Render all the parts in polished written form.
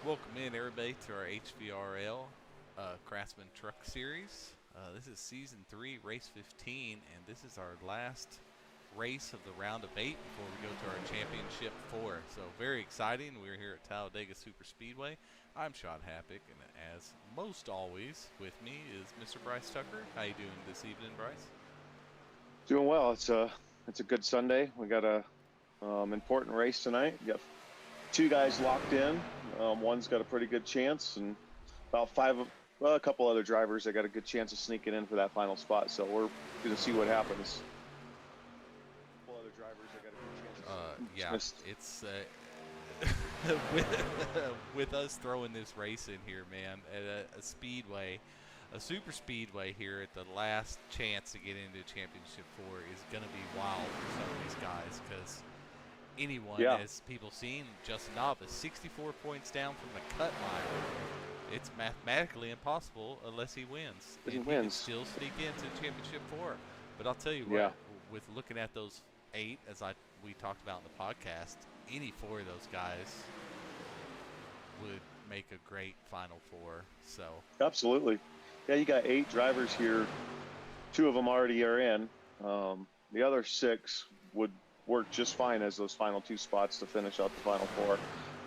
Welcome in, everybody, to our HVRL Craftsman Truck Series. This is Season 3, Race 15, and this is our last race of the round of 8 before we go to our Championship 4. So very exciting. We're here at Talladega Superspeedway. I'm Sean Happick, and as most always, with me is Mr. Bryce Tucker. How you doing this evening, Bryce? Doing well. It's a good Sunday. We got a important race tonight. We got two guys locked in. One's got a pretty good chance, and a couple other drivers that got a good chance of sneaking in for that final spot. So we're going to see what happens. A couple other drivers that got a good chance. It's with us throwing this race in here, man, at a speedway. A super speedway here at the last chance to get into Championship 4 is going to be wild for some of these guys because anyone, as people seen, Justin Novice, 64 points down from the cut line. It's mathematically impossible unless he wins. He can still sneak into Championship 4. But I'll tell you what, with looking at those 8, as we talked about in the podcast, any 4 of those guys would make a great Final 4. So absolutely. Yeah, you got 8 drivers here. 2 of them already are in. The other 6 would work just fine as those final 2 spots to finish out the final 4.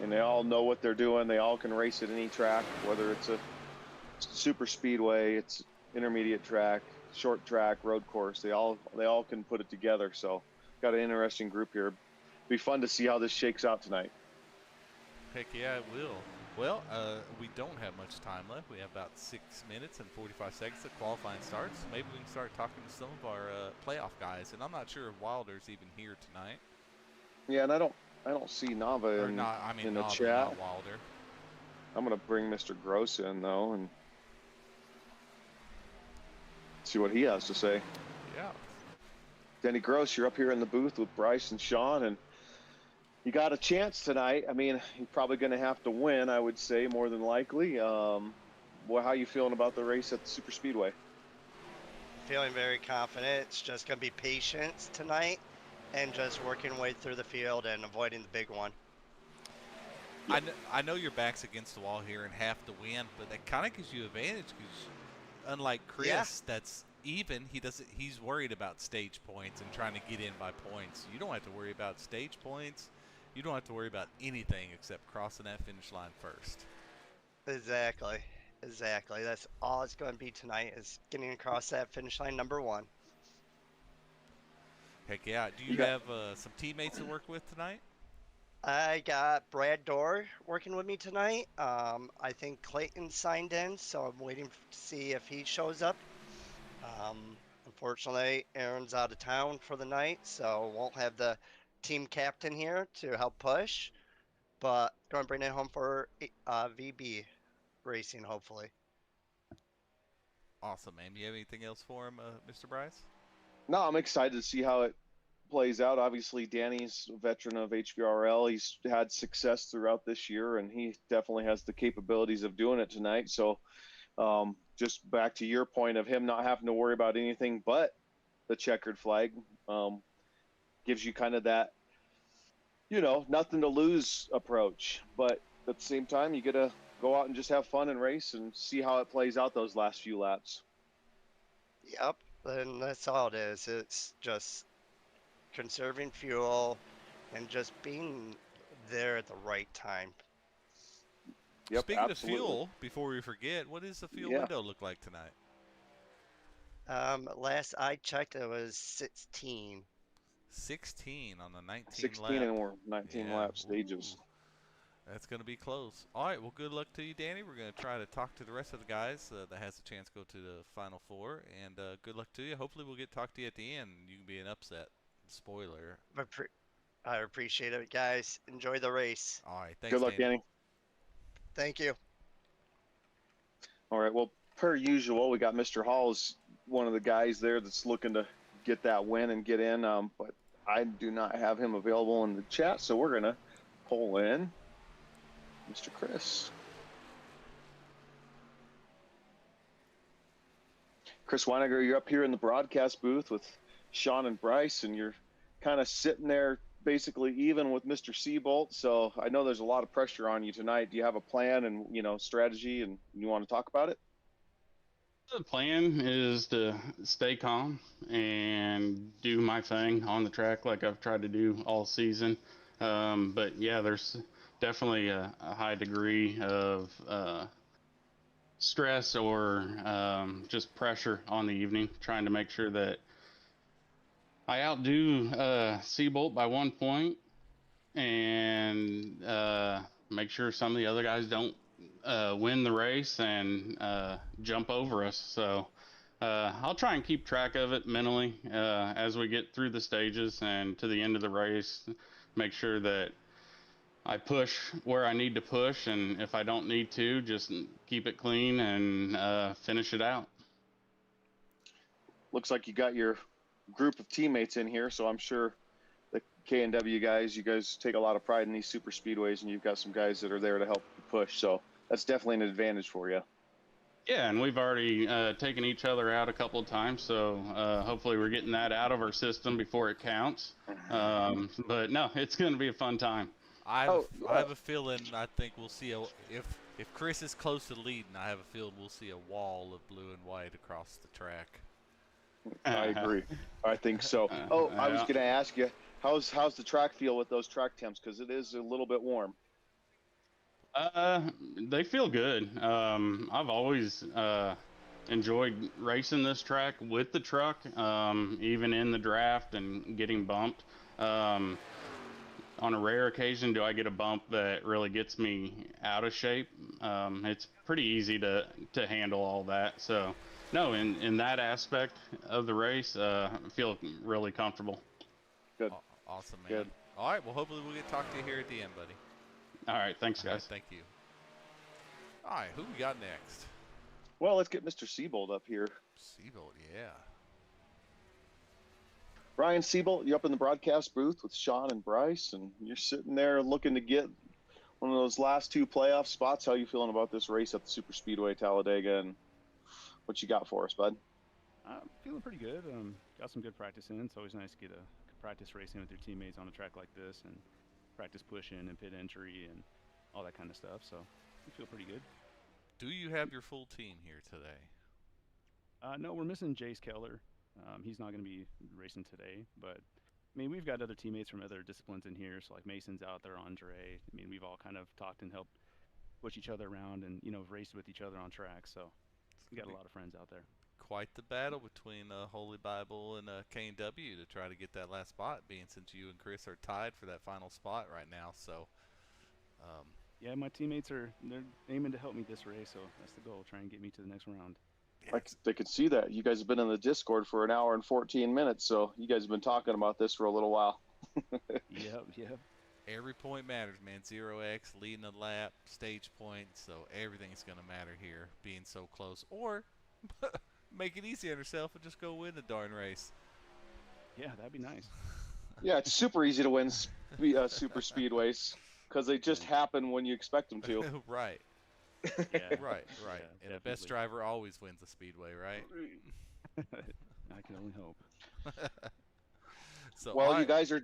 And they all know what they're doing. They all can race at any track, whether it's a super speedway, it's intermediate track, short track, road course. They all can put it together. So got an interesting group here. Be fun to see how this shakes out tonight. Heck yeah, it will. Well, we don't have much time left. We have about 6 minutes and 45 seconds to qualifying starts. So maybe we can start talking to some of our playoff guys. And I'm not sure if Wilder's even here tonight. Yeah, and I don't see Nava in the Nava, chat. Not Wilder. I'm gonna bring Mr. Gross in though and see what he has to say. Yeah. Denny Gross, you're up here in the booth with Bryce and Sean, and you got a chance tonight. I mean, you're probably going to have to win, I would say, more than likely. How you feeling about the race at the Super Speedway? Feeling very confident. It's just going to be patience tonight and just working way through the field and avoiding the big one. Yep. I know your back's against the wall here and have to win, but that kind of gives you advantage because unlike Chris, that's even, he's worried about stage points and trying to get in by points. You don't have to worry about stage points. You don't have to worry about anything except crossing that finish line first. Exactly. That's all it's going to be tonight is getting across that finish line, number 1. Heck yeah. Do you have some teammates to work with tonight? I got Brad Dorr working with me tonight. I think Clayton signed in, so I'm waiting to see if he shows up. Unfortunately, Aaron's out of town for the night, so won't have the team captain here to help push, but going to bring it home for VB racing, hopefully. Awesome, man. Do you have anything else for him, Mr. Bryce? No, I'm excited to see how it plays out. Obviously, Danny's a veteran of HVRL. He's had success throughout this year, and he definitely has the capabilities of doing it tonight. So just back to your point of him not having to worry about anything but the checkered flag, gives you kind of that, nothing to lose approach. But at the same time, you get to go out and just have fun and race and see how it plays out those last few laps. Yep, and that's all it is. It's just conserving fuel and just being there at the right time. Yep, Speaking of fuel, before we forget, what does the fuel window look like tonight? Last I checked, it was 16. 16 on the 19 16 lap. and we're 19 lap stages. Ooh. That's going to be close. All right, well, good luck to you, Danny. We're going to try to talk to the rest of the guys that has a chance to go to the Final 4, and good luck to you. Hopefully we'll get to talk to you at the end. You can be an upset. Spoiler. I appreciate it, guys. Enjoy the race. All right, thanks, good luck, Danny. Thank you. All right, well, per usual, we got Mr. Hall's one of the guys there that's looking to get that win and get in, but I do not have him available in the chat, so we're going to pull in Mr. Chris. Chris Weiniger, you're up here in the broadcast booth with Sean and Bryce, and you're kind of sitting there basically even with Mr. Seabolt. So I know there's a lot of pressure on you tonight. Do you have a plan and strategy, and you want to talk about it? The plan is to stay calm and do my thing on the track like I've tried to do all season. But yeah, there's definitely a high degree of stress or just pressure on the evening, trying to make sure that I outdo Seabolt by 1 point and make sure some of the other guys don't win the race and jump over us. So I'll try and keep track of it mentally as we get through the stages and to the end of the race. Make sure that I push where I need to push, and if I don't need to, just keep it clean and finish it out. Looks like you got your group of teammates in here, so I'm sure the K&W guys, you guys take a lot of pride in these super speedways, and you've got some guys that are there to help you push. So that's definitely an advantage for you. Yeah, and we've already taken each other out a couple of times, so hopefully we're getting that out of our system before it counts. But no, it's going to be a fun time. I have a feeling. I think we'll see if Chris is close to leading. I have a feeling we'll see a wall of blue and white across the track. I agree. I think so. Oh, I was going to ask you, how's the track feel with those track temps? Because it is a little bit warm. They feel good. I've always enjoyed racing this track with the truck, even in the draft and getting bumped. On a rare occasion, do I get a bump that really gets me out of shape? It's pretty easy to handle all that. So, no, in that aspect of the race, I feel really comfortable. Good. Awesome, man. Good. All right, well, hopefully we'll get to talk to you here at the end, buddy. All right, thanks, guys. All right, thank you. All right, who we got next? Well, let's get Mr. Seabolt up here. Seabolt, yeah. Ryan Seabolt, you're up in the broadcast booth with Sean and Bryce, and you're sitting there looking to get one of those last two playoff spots. How you feeling about this race at the Superspeedway Talladega, and what you got for us, bud? I'm feeling pretty good. Got some good practice in. It's always nice to get a practice racing with your teammates on a track like this and practice pushing and pit entry and all that kind of stuff. So I feel pretty good. Do you have your full team here today? No, we're missing Jace Keller. He's not going to be racing today, but I mean, we've got other teammates from other disciplines in here. So like Mason's out there, Andre. I mean, we've all kind of talked and helped push each other around and, raced with each other on track. So we got a lot of friends out there. Quite the battle between Holy Bible and K&W to try to get that last spot, being since you and Chris are tied for that final spot right now. So, yeah, my teammates they're aiming to help me this race, so that's the goal, try and get me to the next round. They could see that. You guys have been in the Discord for an hour and 14 minutes, so you guys have been talking about this for a little while. Yep. Every point matters, man. 0x, leading a lap, stage points, so everything's going to matter here, being so close. Or make it easy on yourself and just go win the darn race. Yeah, that'd be nice. Yeah, it's super easy to win super speedways because they just happen when you expect them to. Right. Yeah. Right. Yeah, And the best driver always wins the speedway, right? I can only hope. So, well, you guys are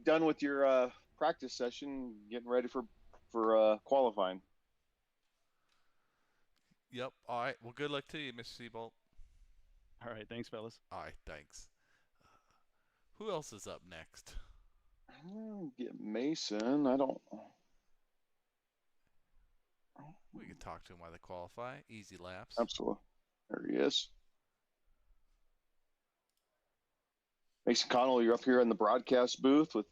done with your practice session, getting ready for qualifying. Yep. All right. Well, good luck to you, Mr. Seabolt. All right, thanks, fellas. All right. Thanks. Who else is up next? I'll get Mason. I don't. We can talk to him while they qualify. Easy laps. Absolutely. There he is. Mason Connell, you're up here in the broadcast booth with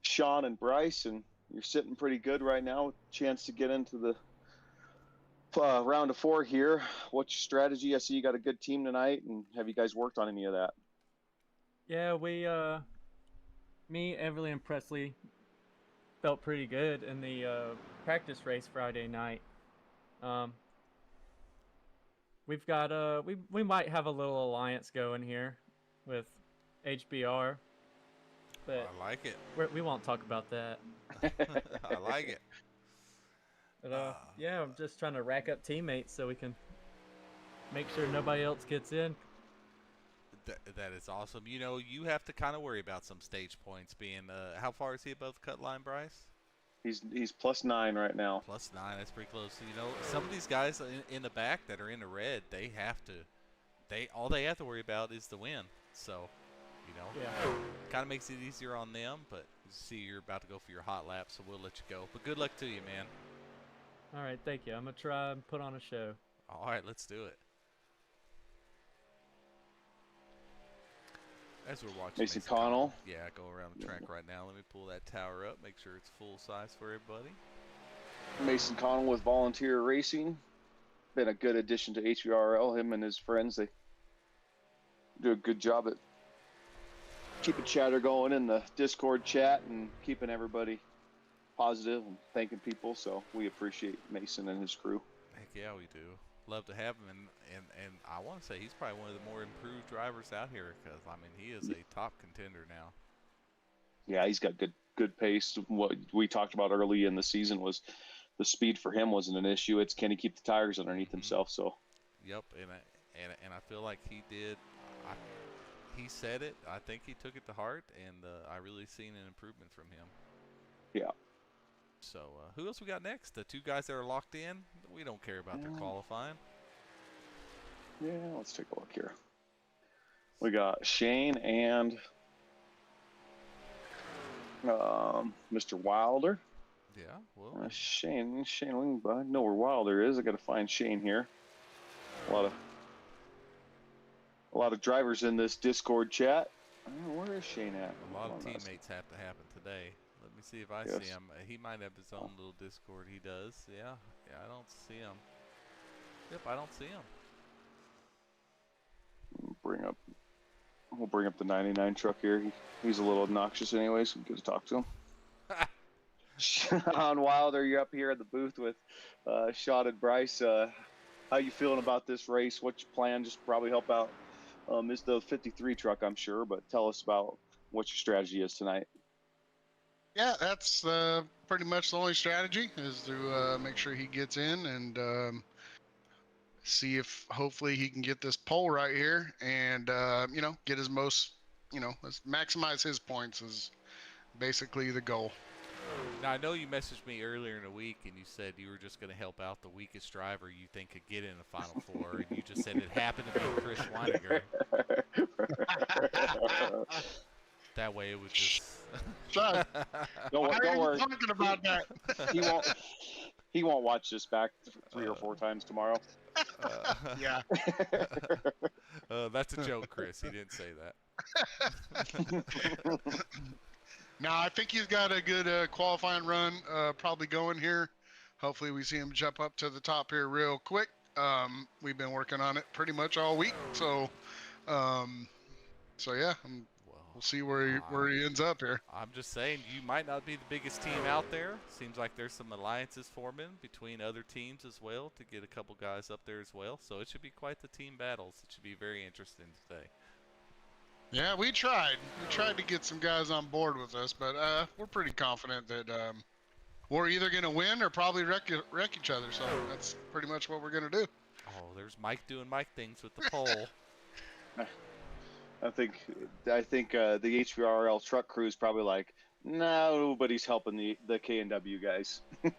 Sean and Bryce, and you're sitting pretty good right now with a chance to get into the round of 4 here. What's your strategy? I see you got a good team tonight, and have you guys worked on any of that? Yeah, me, Everly, and Presley felt pretty good in the practice race Friday night. We've got we might have a little alliance going here with HBR, but I like it. we won't talk about that. I like it. But yeah, I'm just trying to rack up teammates so we can make sure nobody else gets in. That is awesome. You know, you have to kind of worry about some stage points being. How far is he above the cut line, Bryce? He's +9 right now. +9. That's pretty close. You know, some of these guys in the back that are in the red, they have to. All they have to worry about is the win. So, you know, Yeah. kind of makes it easier on them. But you see, you're about to go for your hot lap, so we'll let you go. But good luck to you, man. All right, thank you. I'm gonna try and put on a show. All right, let's do it. As we're watching Mason Connell. Yeah, go around the track right now. Let me pull that tower up, make sure it's full size for everybody. Mason Connell with Volunteer Racing. Been a good addition to HVRL. Him and his friends, they do a good job at keeping chatter going in the Discord chat and keeping everybody positive and thanking people. So we appreciate Mason and his crew. Heck yeah, we do. Love to have him, and I want to say he's probably one of the more improved drivers out here because, I mean, he is a top contender now. Yeah, he's got good pace. What we talked about early in the season was the speed for him wasn't an issue. It's can he keep the tires underneath himself. So. Yep, and I feel like he did. He said it. I think he took it to heart, and I really seen an improvement from him. Yeah. So who else we got next? The two guys that are locked in. We don't care about their qualifying. Yeah, let's take a look here. We got Shane and Mr. Wilder. Yeah, well. Shane, I know where Wilder is. I got to find Shane here. A lot of drivers in this Discord chat. Where is Shane at? A lot of teammates have to happen today. Let me see if I see him. He might have his own little Discord. He does. Yeah, I don't see him. Yep, I don't see him. We'll bring up the 99 truck here. He's a little obnoxious anyway, so we get to talk to him. Sean Wilder, you're up here at the booth with Shot and Bryce. How you feeling about this race? What's your plan? Just probably help out. Is the 53 truck, I'm sure, but tell us about what your strategy is tonight. Yeah, that's pretty much the only strategy is to make sure he gets in and see if hopefully he can get this pole right here and, get his most, let's maximize his points is basically the goal. Now, I know you messaged me earlier in the week and you said you were just going to help out the weakest driver you think could get in the Final Four, and you just said it happened to be Chris Weiniger. That way it was just... Son, don't worry. Talking about that. He won't watch this back 3 or 4 times tomorrow. Yeah. That's a joke, Chris. He didn't say that. No, I think he's got a good qualifying run probably going here. Hopefully we see him jump up to the top here real quick. We've been working on it pretty much all week. So yeah, we'll see where he ends up here. I'm just saying, you might not be the biggest team out there. Seems like there's some alliances forming between other teams as well to get a couple guys up there as well. So it should be quite the team battles. It should be very interesting today. Yeah, we tried. We tried to get some guys on board with us, but we're pretty confident that we're either going to win or probably wreck each other. So that's pretty much what we're going to do. Oh, there's Mike doing Mike things with the pole. I think the HVRL truck crew is probably like, nobody's helping the K&W guys. Well,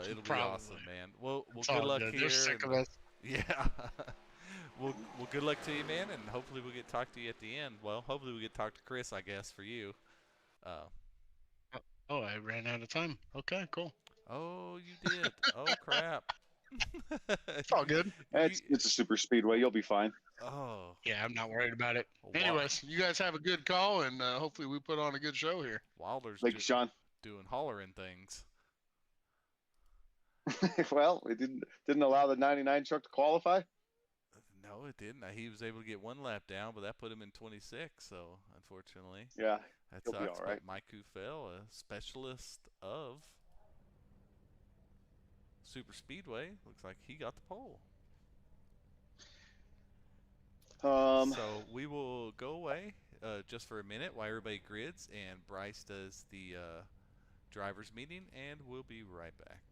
it'll be awesome, man. Well, good luck here. They're sick of us. Yeah. Well, good luck to you, man, and hopefully we'll get to talk to you at the end. Well, hopefully we get to talk to Chris, I guess, for you. Oh, I ran out of time. Okay, cool. Oh, you did. Oh, crap. It's all good. It's a super speedway. You'll be fine. Oh. Yeah, I'm not worried about it. Anyways, you guys have a good call, and hopefully we put on a good show here. Wilder's Thank you, Sean. Doing hollering things. Well, it didn't allow the 99 truck to qualify. No, it didn't. He was able to get one lap down, but that put him in 26. So, unfortunately, yeah, that he'll sucks. be all right. But Mike Kufel, a specialist of Superspeedway, looks like he got the pole. So we will go away just for a minute while everybody grids and Bryce does the drivers meeting, and we'll be right back.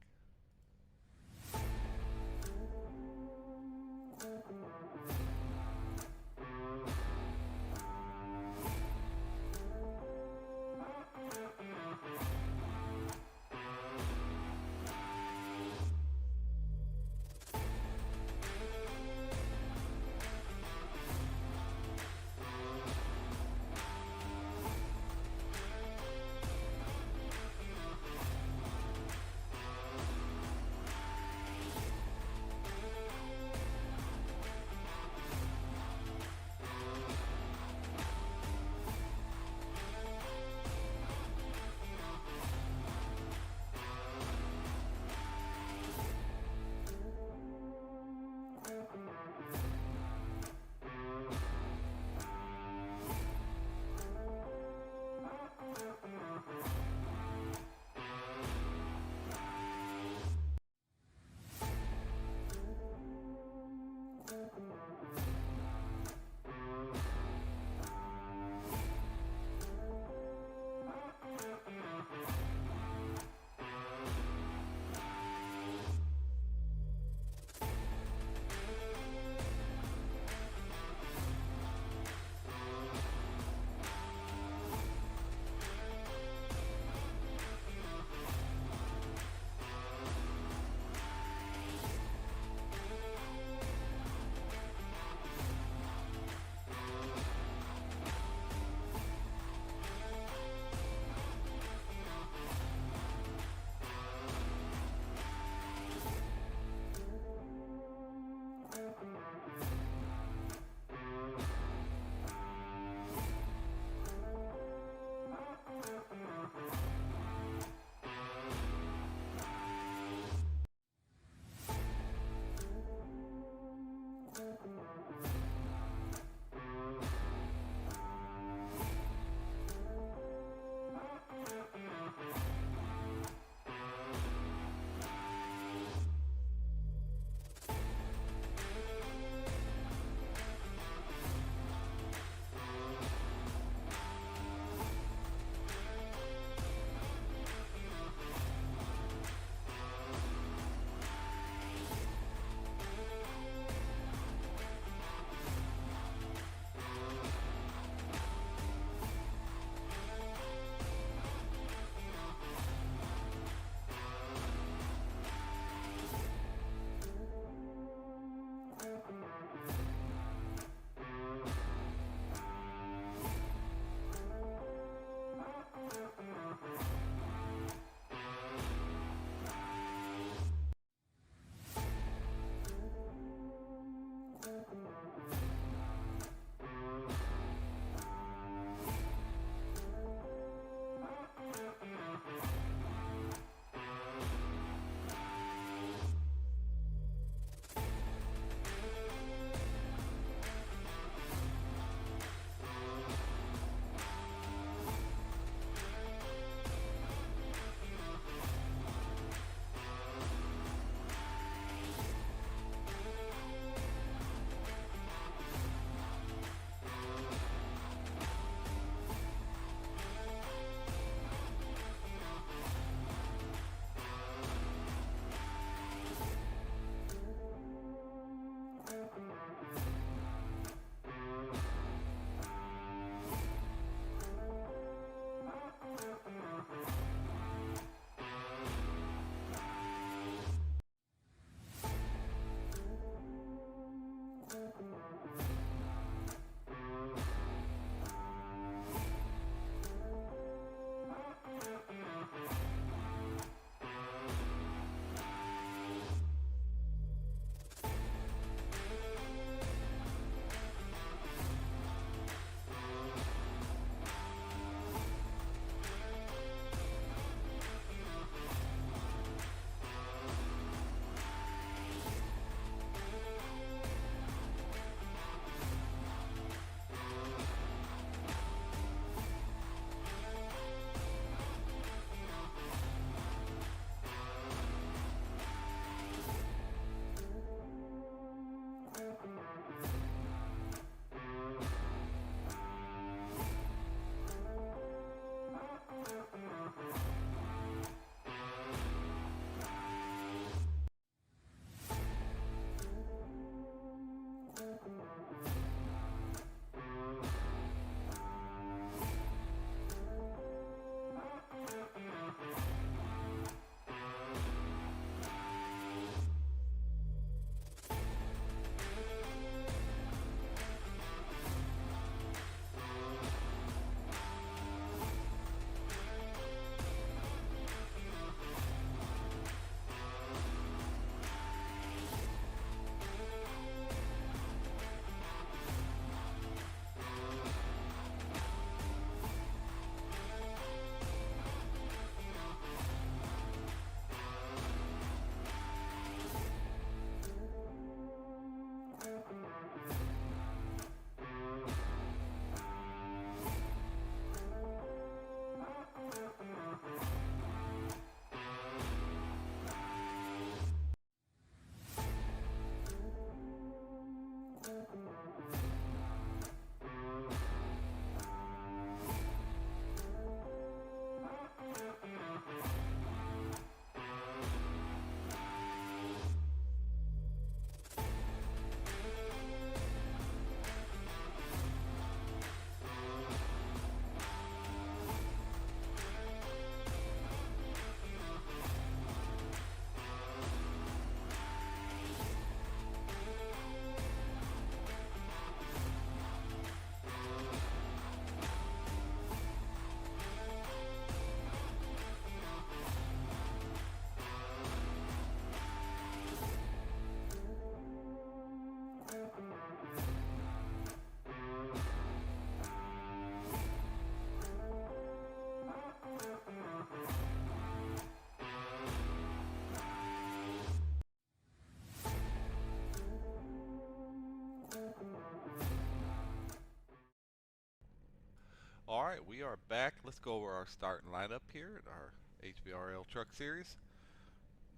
All right, we are back. Let's go over our starting lineup here at our HVRL Truck Series.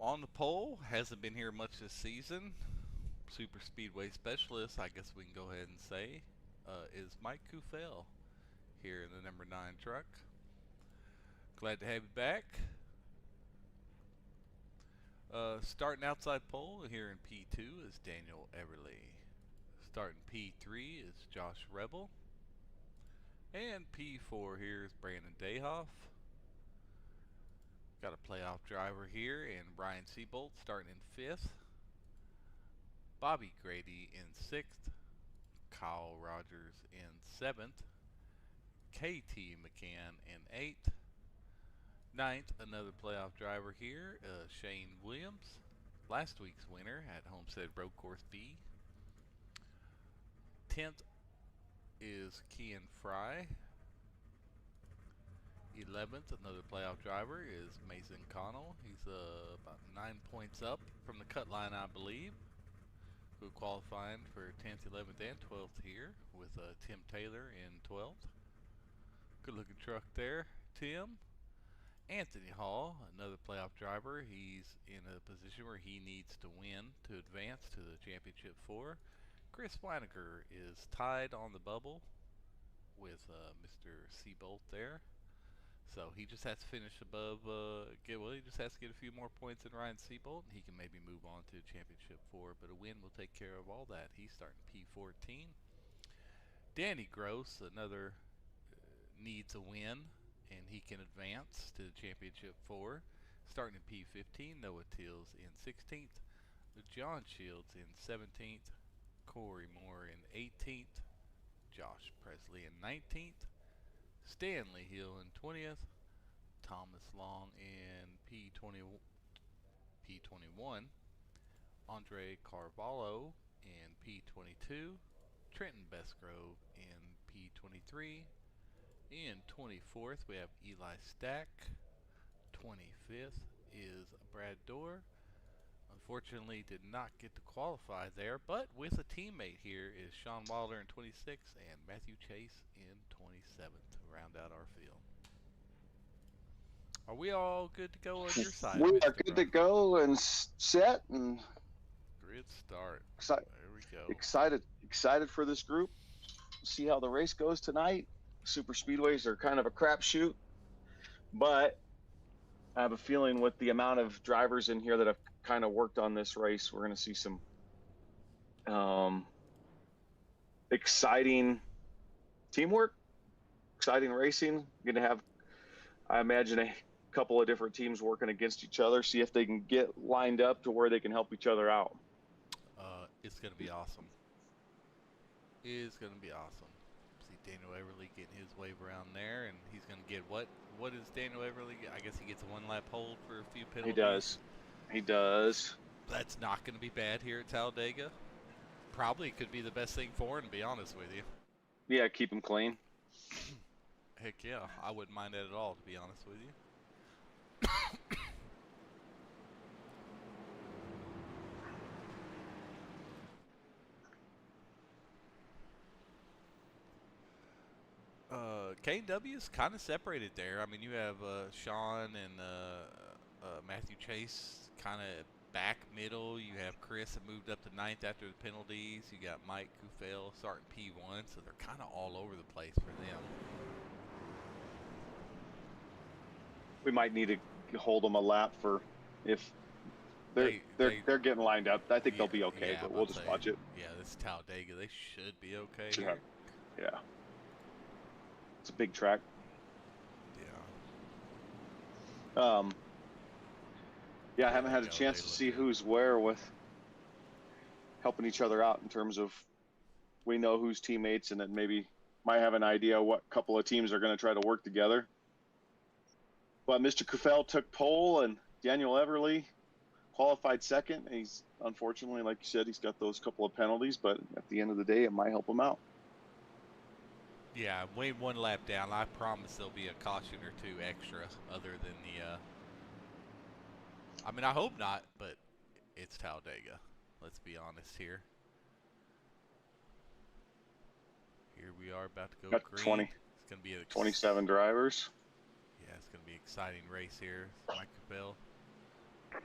On the pole, hasn't been here much this season. Superspeedway specialist, I guess we can go ahead and say, is Mike Kufel here in the number 9 truck. Glad to have you back. Starting outside pole here in P2 is Daniel Everly. Starting P3 is Josh Rebel. And P4 here is Brandon Dayhoff. Got a playoff driver here in Brian Seabolt starting in 5th. Bobby Grady in 6th. Kyle Rogers in 7th. KT McCann in 8th. 9th, another playoff driver here, Shane Williams. Last week's winner at Homestead Road Course B. 10th is Kian Fry. 11th, another playoff driver, is Mason Connell. He's about 9 points up from the cut line, I believe. Who qualifying for 10th, 11th, and 12th here with Tim Taylor in 12th. Good looking truck there, Tim. Anthony Hall, another playoff driver. He's in a position where he needs to win to advance to the championship 4. Chris Weinecker is tied on the bubble with Mr. Seabolt there. So he just has to finish above, he just has to get a few more points than Ryan Seabolt, and he can maybe move on to championship 4. But a win will take care of all that. He's starting P14. Danny Gross, another needs a win, and he can advance to the championship 4. Starting in P15, Noah Tills in 16th. John Shields in 17th. Corey Moore in 18th. Josh Presley in 19th. Stanley Hill in 20th. Thomas Long in P21. Andre Carvalho in P22. Trenton Bestgrove in P23. In 24th, we have Eli Stack. 25th is Brad Dorr. Unfortunately, did not get to qualify there, but with a teammate here is Sean Wilder in 26th and Matthew Chase in 27th to round out our field. Are we all good to go on your side? We Mr. are good to Brown? go and set and Grid start. excited. There we go. Excited for this group. See how the race goes tonight. Super speedways are kind of a crapshoot, but I have a feeling with the amount of drivers in here that have kind of worked on this race, we're going to see some exciting teamwork, exciting racing. Going to have, I imagine, a couple of different teams working against each other, see if they can get lined up to where they can help each other out. It's going to be awesome. It's going to be awesome. See Daniel Everly getting his wave around there, and he's going to get what? What is Daniel Everly? I guess he gets a 1-lap hold for a few penalties. He does. That's not going to be bad here at Talladega. Probably could be the best thing for him, to be honest with you. Yeah, keep him clean. Heck yeah, I wouldn't mind that at all, to be honest with you. K&W is kind of separated there. I mean, you have Sean and Matthew Chase kind of back middle. You have Chris that moved up to 9th after the penalties. You got Mike Kufel starting P1, so they're kind of all over the place for them. We might need to hold them a lap for if they're getting lined up. I think they'll be okay, yeah, but we'll just watch it. Yeah, this is Talladega. They should be okay. Yeah. Here. Yeah. It's a big track. Yeah. Yeah, I haven't had a chance to see who's where with helping each other out in terms of we know who's teammates and then maybe might have an idea what couple of teams are going to try to work together. But Mr. Kufel took pole and Daniel Everly qualified second. He's unfortunately, like you said, he's got those couple of penalties, but at the end of the day, it might help him out. Yeah, Wayne 1 lap down. I promise there'll be a caution or two extra other than the I mean, I hope not, but it's Talladega. Let's be honest here. Here we are about to go Got green. 20. going to be 27 drivers. Yeah, it's going to be an exciting race here. Mike Capel.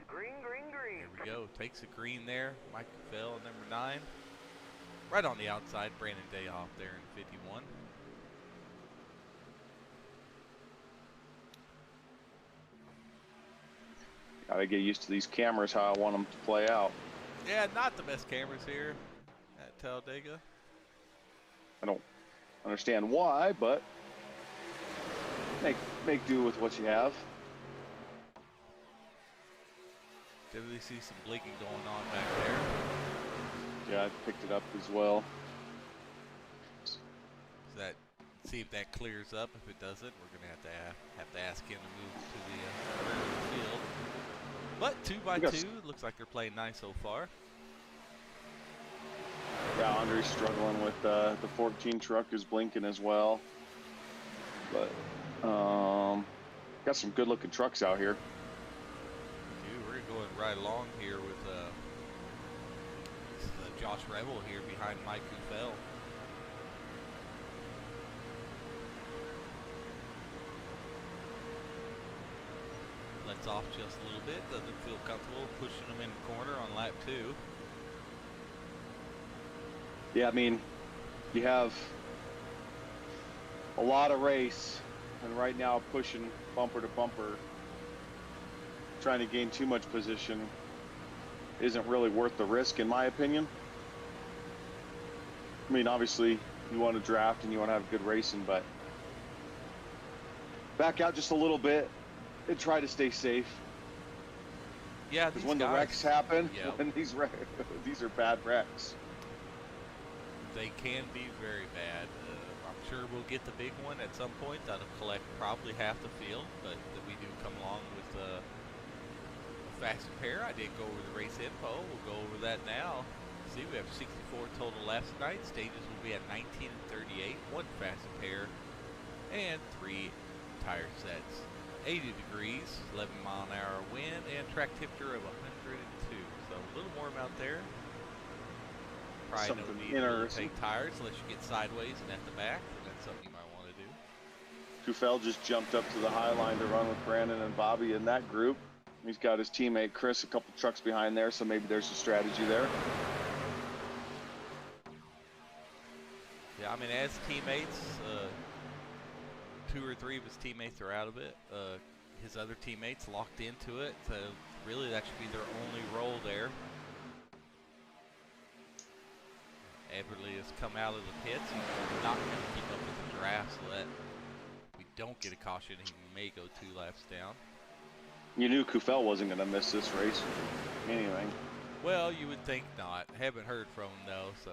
Green, green, green. There we go. Takes a green there. Mike Capel, number 9. Right on the outside, Brandon Dayoff there in 51. Gotta get used to these cameras, how I want them to play out. Yeah, not the best cameras here at Talladega. I don't understand why, but make do with what you have. Definitely see some blinking going on back there. Yeah, I picked it up as well. So that, see if that clears up. If it doesn't, we're gonna have to ask him to move to the rear of the field. But 2x2 looks like they're playing nice so far. Yeah, Andre's struggling with the 14 truck is blinking as well. But got some good looking trucks out here. Dude, we're going right along here with Josh Revel here behind Mike Kufel. Lets off just a little bit, doesn't feel comfortable pushing them in the corner on lap 2. Yeah, I mean, you have a lot of race, and right now pushing bumper to bumper, trying to gain too much position isn't really worth the risk, in my opinion. I mean, obviously, you want to draft and you want to have good racing, but back out just a little bit and try to stay safe. Yeah, because when the wrecks happen, when these are bad wrecks. They can be very bad. I'm sure we'll get the big one at some point. That'll collect probably half the field, but we do come along with a fast pair. I did go over the race info. We'll go over that now. See, we have 64 total laps tonight. Stages will be at 19 and 38. 1 fast pair and 3 tire sets. 80 degrees, 11-mile-an-hour wind, and track temperature of 102. So a little warm out there. Probably no need to take tires unless you get sideways and at the back. That's something you might want to do. Kufel just jumped up to the high line to run with Brandon and Bobby in that group. He's got his teammate Chris a couple trucks behind there, so maybe there's a strategy there. Yeah, I mean, as teammates, 2 or 3 of his teammates are out of it. His other teammates locked into it, so really that should be their only role there. Everly has come out of the pits. He's not going to keep up with the draft, so that we don't get a caution. He may go 2 laps down. You knew Kufel wasn't going to miss this race anyway. Well, you would think not. Haven't heard from him, though, so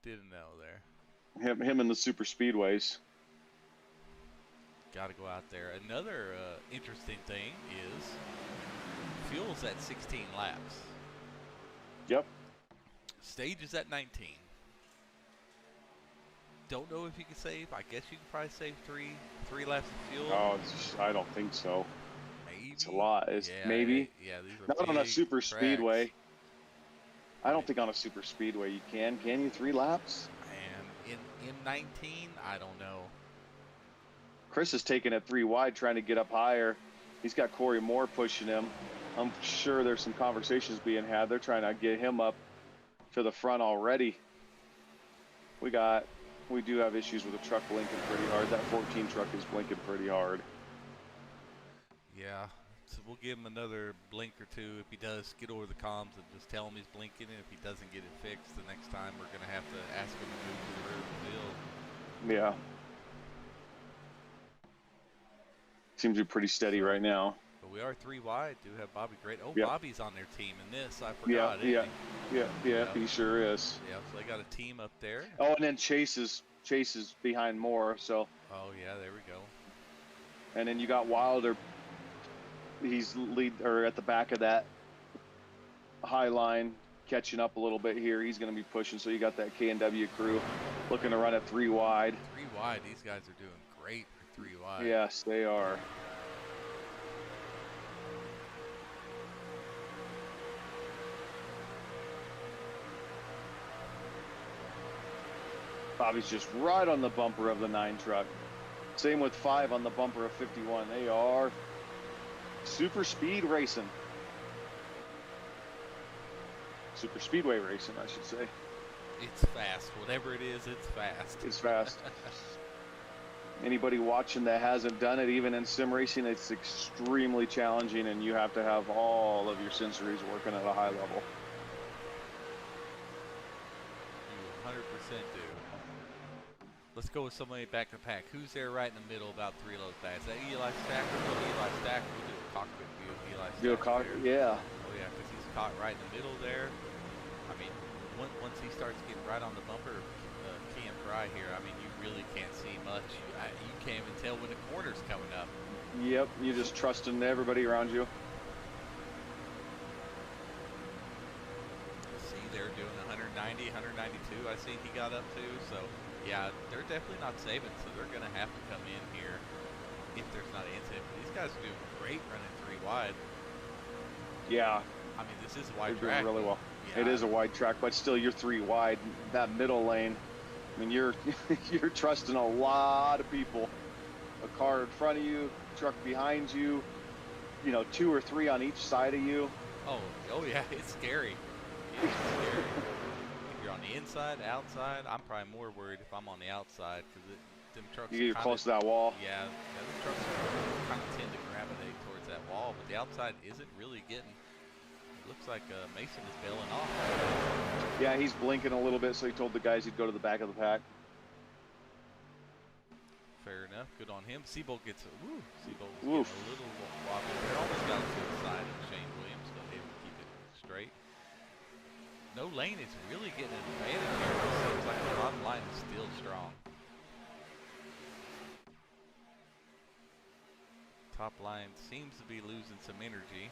didn't know there. Him and the Superspeedways. Got to go out there. Another interesting thing is fuel's at 16 laps. Yep. Stage is at 19. Don't know if you can save. I guess you can probably save three laps of fuel. Oh, I don't think so. Maybe. It's a lot. It's yeah, maybe. Yeah, these are not on a super tracks. speedway. I don't think on a super speedway you can. Can you 3 laps? And in 19, I don't know. Chris is taking it 3 wide, trying to get up higher. He's got Corey Moore pushing him. I'm sure there's some conversations being had. They're trying to get him up to the front already. We do have issues with the truck blinking pretty hard. That 14 truck is blinking pretty hard. Yeah, so we'll give him another blink or 2 if he does get over the comms and just tell him he's blinking. And if he doesn't get it fixed, the next time we're going to have to ask him to move to the rear of the field. Yeah. Seems to be pretty steady right now. But we are 3 wide. Do have Bobby Great. Oh, yep. Bobby's on their team in this. I forgot. Yeah, he sure is. Yeah, so they got a team up there. Oh, and then Chase is behind Moore. So. Oh yeah, there we go. And then you got Wilder. He's at the back of that high line, catching up a little bit here. He's going to be pushing. So you got that K&W crew looking to run at 3 wide. 3 wide. These guys are doing great for 3 wide. Yes, they are. Bobby's just right on the bumper of the 9 truck. Same with 5 on the bumper of 51. They are super speed racing. Super speedway racing, I should say. It's fast. Whatever it is, it's fast. It's fast. Anybody watching that hasn't done it, even in sim racing, it's extremely challenging, and you have to have all of your sensories working at a high level. You 100% do. Let's go with somebody back to pack. Who's there right in the middle, about 3 lows back? Is that Eli Stacker? No, Eli Stacker. We'll do a cockpit view of Eli Stacker. Do a cockpit, yeah. Oh yeah, because he's caught right in the middle there. I mean, once he starts getting right on the bumper, Key and Fry here, I mean, you really can't see much. You can't even tell when the corner's coming up. Yep, you're just trusting everybody around you. See, they're doing 190, 192. I see he got up to. So, yeah, they're definitely not saving. So they're going to have to come in here if there's not an incident. But these guys are doing great running 3 wide. Yeah. I mean, this is a wide They're track. doing really well. Yeah. It is a wide track, but still you're 3 wide. That middle lane, I mean, you're you're trusting a lot of people. A car in front of you, truck behind you, 2 or 3 on each side of you. Oh yeah, it's scary. It's scary. If you're on the inside, outside, I'm probably more worried if I'm on the outside because them trucks. You get close to that wall. Yeah, them trucks kind of tend to gravitate towards that wall, but the outside isn't really getting. Looks like Mason is bailing off. Yeah, he's blinking a little bit, so he told the guys he'd go to the back of the pack. Fair enough. Good on him. Seabolt gets Seabolt was Oof. getting a little wobbly there. Almost got to the side of Shane Williams, but able to keep it straight. No lane is really getting an advantage here. It seems like the bottom line is still strong. Top line seems to be losing some energy.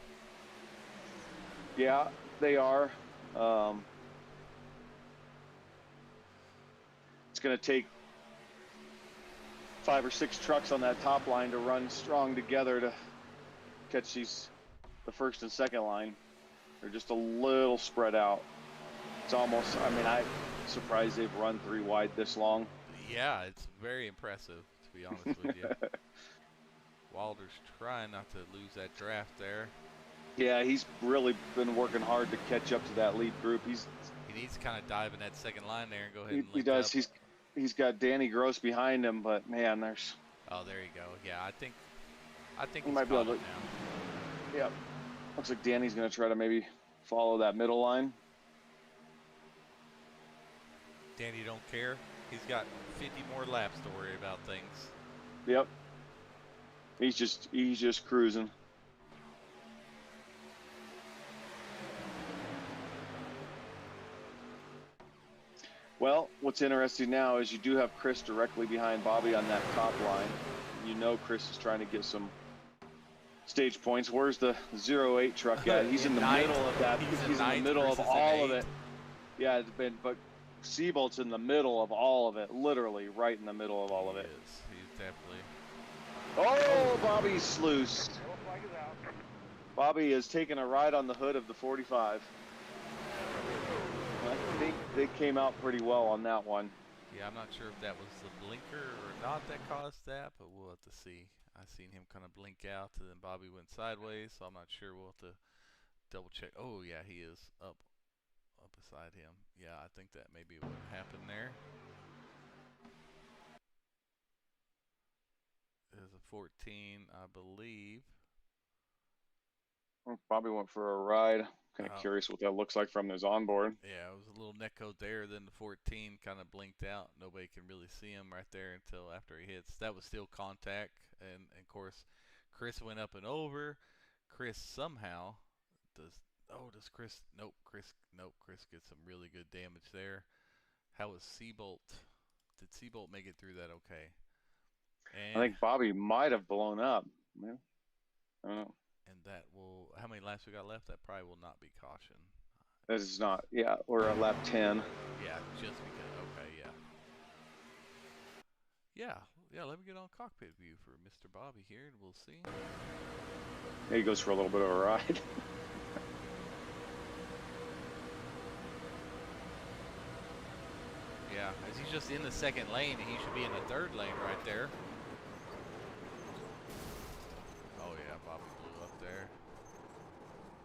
Yeah, they are. It's going to take 5 or 6 trucks on that top line to run strong together to catch the first and second line. They're just a little spread out. It's almost, I'm surprised they've run 3 wide this long. Yeah, it's very impressive, to be honest with you. Wilder's trying not to lose that draft there. Yeah, he's really been working hard to catch up to that lead group. He needs to kind of dive in that second line there and go ahead and he link does. up. He's got Danny Gross behind him, but man, there's. Oh, there you go. Yeah, I think He he's might be able caught to. it now. Yeah, looks like Danny's going to try to maybe follow that middle line. Danny don't care. He's got 50 more laps to worry about things. Yep. He's just cruising. Well, what's interesting now is you do have Chris directly behind Bobby on that top line. Chris is trying to get some stage points. Where's the 08 truck at? He's in the middle of that. He's in the middle of all of it. Yeah, but Seabolt's in the middle of all of it, literally right in the middle of all of it. He's definitely. Oh, Bobby's sluiced. Bobby is taking a ride on the hood of the 45. I think they came out pretty well on that one. Yeah, I'm not sure if that was the blinker or not that caused that, but we'll have to see. I seen him kind of blink out, and then Bobby went sideways, so I'm not sure. We'll have to double check. Oh yeah, he is up beside him. Yeah, I think that may be what happened there. There's a 14, I believe. Bobby went for a ride. Kind of curious what that looks like from his onboard. Yeah, it was a little neck code there. Then the 14 kind of blinked out. Nobody can really see him right there until after he hits. That was still contact. And of course, Chris went up and over. Chris somehow does. Oh, does Chris? Nope. Chris gets some really good damage there. How was Seabolt? Did Seabolt make it through that okay? And I think Bobby might have blown up. Yeah. I don't know. And that will, how many laps we got left? That probably will not be caution. That is not, yeah, we're at lap 10. Yeah, just because, okay, yeah. Yeah, let me get on cockpit view for Mr. Bobby here, and we'll see. Yeah, he goes for a little bit of a ride. Yeah, as he's just in the second lane, and he should be in the third lane right there. Oh yeah, Bobby blew up there.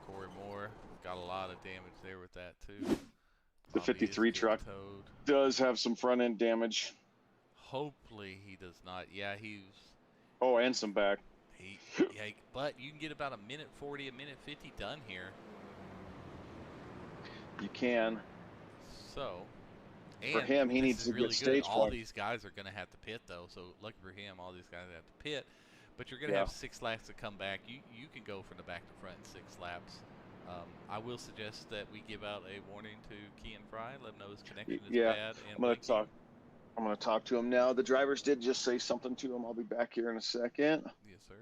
Corey Moore got a lot of damage there with that too. The Bobby is 53 getting truck towed. does have some front end damage. Hopefully he does not. Yeah, Oh, and some back. but you can get about a minute 40, a minute 50 done here. You can. So, For him, he this needs is to really get good. stage All points. these guys are going to have to pit though. So lucky for him, all these guys have to pit. But you're going to Yeah. have 6 laps to come back. You can go from the back to front in 6 laps. I will suggest that we give out a warning to Kean Fry, let him know his connection is Yeah, bad. And I'm gonna talk to him now. The drivers did just say something to him. I'll be back here in a second. Yes, sir.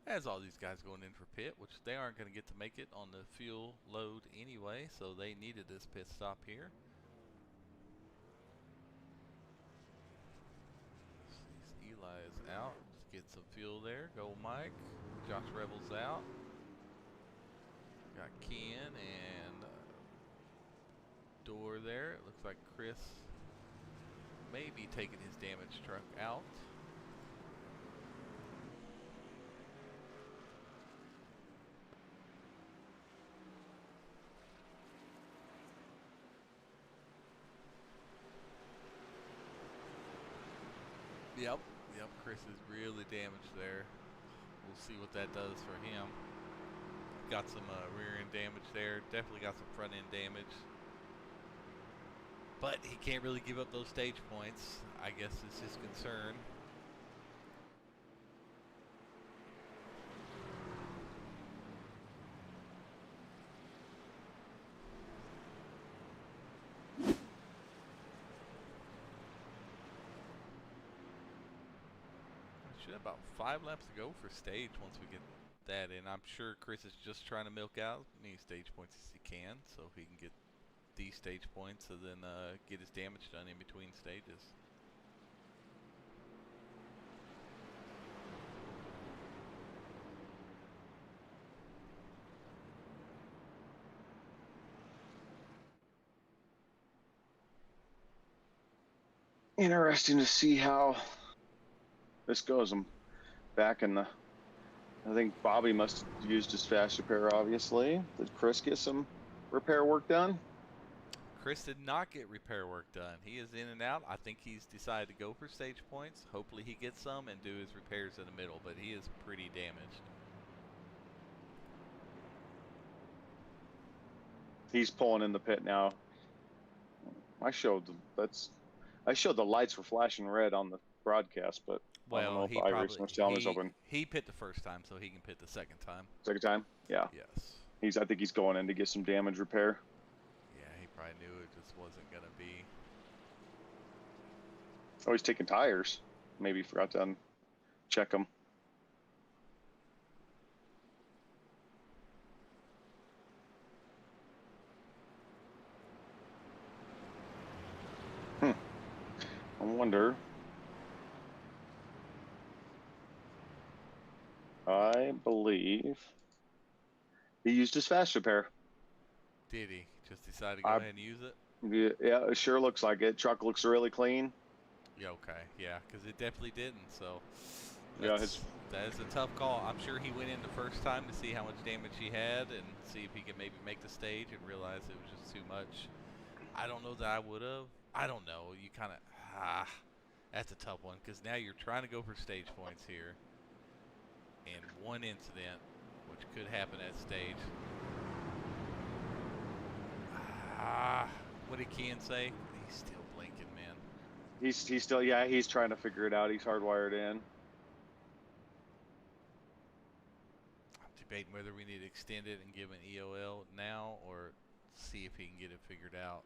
As all these guys going in for pit, which they aren't going to get to make it on the fuel load anyway, so they needed this pit stop here. Eli is out. Just get some fuel there. Go Mike. Josh Rebels out. Got Ken and Door there. It looks like Chris may be taking his damaged truck out. Yep, Chris is really damaged there. We'll see what that does for him. Got some rear end damage there. Definitely got some front end damage. But he can't really give up those stage points. I guess it's his concern. Should have about 5 laps to go for stage once we get that in. I'm sure Chris is just trying to milk out as many stage points as he can so he can get these stage points and then get his damage done in between stages. Interesting to see how this goes. I'm back in the. I think Bobby must have used his fast repair, obviously. Did Chris get some repair work done? Chris did not get repair work done. He is in and out. I think he's decided to go for stage points. Hopefully he gets some and do his repairs in the middle, but he is pretty damaged. He's pulling in the pit now. I showed the lights were flashing red on the broadcast, but I don't know if iRacing was telling us open. He pit the first time, so he can pit the second time. Second time? Yeah. Yes. I think he's going in to get some damage repair. Yeah, he probably knew it just wasn't gonna be. Oh, he's taking tires. Maybe he forgot to check them. I wonder. I believe he used his fast repair. Did he? Just decided to go ahead and use it? Yeah, it sure looks like it. Truck looks really clean. Yeah, okay. Yeah, because it definitely didn't. So Yeah, that is a tough call. I'm sure he went in the first time to see how much damage he had and see if he could maybe make the stage and realize it was just too much. I don't know that I would have. I don't know. You kind of, that's a tough one because now you're trying to go for stage points here. And one incident, which could happen at stage. What did Kean say? He's still blinking, man. He's still, yeah, he's trying to figure it out. He's hardwired in. I'm debating whether we need to extend it and give an EOL now or see if he can get it figured out.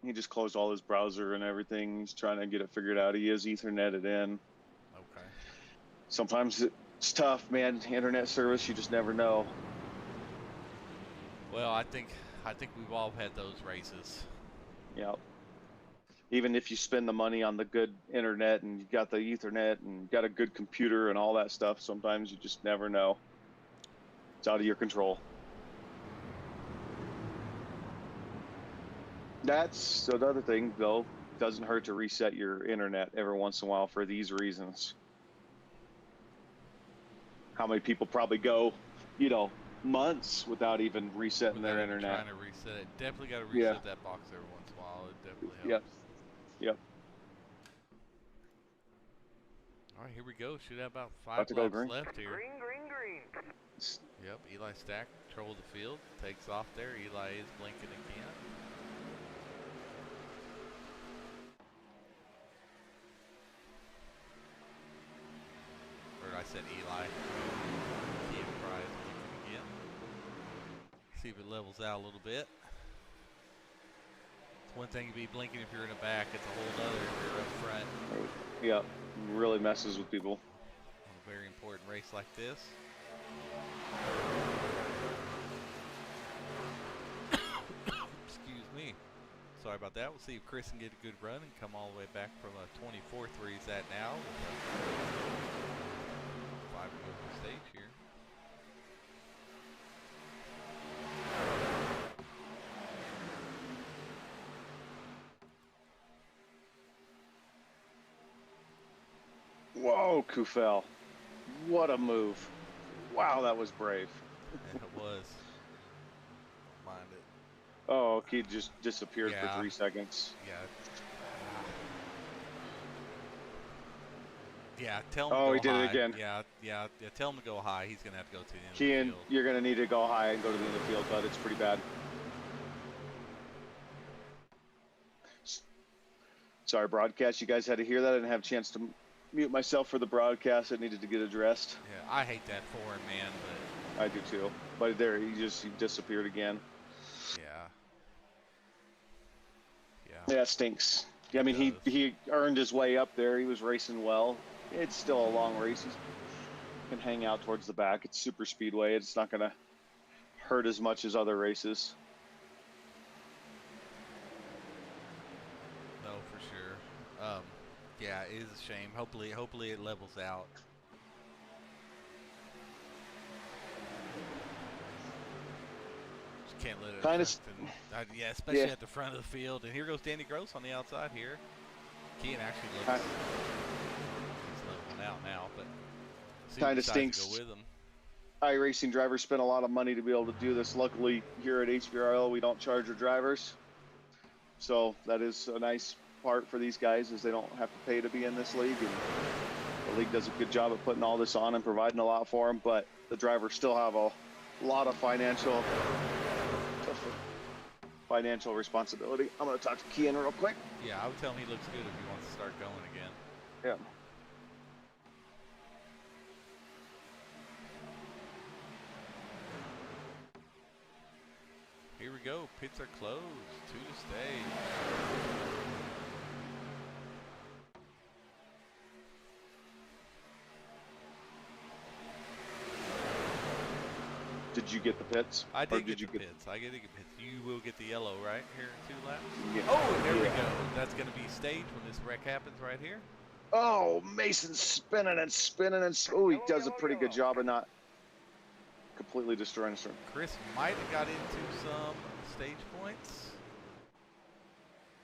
He just closed all his browser and everything. He's trying to get it figured out. He is Ethernetted in. Okay. Sometimes it's tough, man. Internet service, you just never know. Well, I think we've all had those races. Yeah. Even if you spend the money on the good internet and you got the Ethernet and you got a good computer and all that stuff, sometimes you just never know. It's out of your control. That's another thing, though. doesn't hurt to reset your internet every once in a while for these reasons. How many people probably go, you know, months without even resetting their Without even internet? trying to reset it. Definitely got to Yeah. reset that box every once in a while. It definitely Yep. helps. Yep. All right, here we go. Should have about 5 About to go laps green. left here. Green, green, green. Yep, Eli Stack control the field. Takes off there. Eli is blinking again. Or I said Eli. Key Prize blinking again. See if it levels out a little bit. It's one thing to be blinking if you're in the back. It's a whole other if you're up front. Yep. Really messes with people. On a very important race like this. Excuse me. Sorry about that. We'll see if Chris can get a good run and come all the way back from a 24th where he's at now. With a 5 to go to the stage here. Whoa, Kufel. What a move. Wow, that was brave. And it was. Don't mind it. Oh, he just disappeared Yeah. for 3 seconds. Yeah. Yeah, tell him Oh, to he go did high. it again. Yeah, tell him to go high. He's going to have to go to the end of Kean, the field. you're going to need to go high and go to the end of the field, but it's pretty bad. Sorry, broadcast. You guys had to hear that. I didn't have a chance to mute myself for the broadcast. It needed to get addressed. Yeah, I hate that for him, man, but I do too. But there, he disappeared again. yeah. Yeah, it stinks. Yeah, I mean, he earned his way up there. He was racing well. It's still a long race. He can hang out towards the back. It's Superspeedway. It's not going to hurt as much as other races. No, for sure. Yeah, it is a shame. Hopefully it levels out. Just can't let it Kinda affect yeah, especially at the front of the field. And here goes Danny Gross on the outside here. Kean actually looks he's leveling out now, but Kind of decides to stinks. go with him. iRacing drivers spend a lot of money to be able to do this. Luckily, here at HVRL, we don't charge our drivers. So that is a nice part for these guys, is they don't have to pay to be in this league. And the league does a good job of putting all this on and providing a lot for them, but the drivers still have a lot of financial responsibility. I'm going to talk to Kean real quick. Yeah, I would tell him he looks good if he wants to start going again. Yeah. Here we go. Pits are closed to the stage. Did you get the pits? I Or did get you the pits. I did get pits. You will get the yellow, right? Here in 2 laps? Yeah. Oh, and there we go. That's going to be staged when this wreck happens right here. Oh, Mason's spinning and spinning and oh, he does a pretty good job of not completely destroying the string. Chris might have got into some stage points.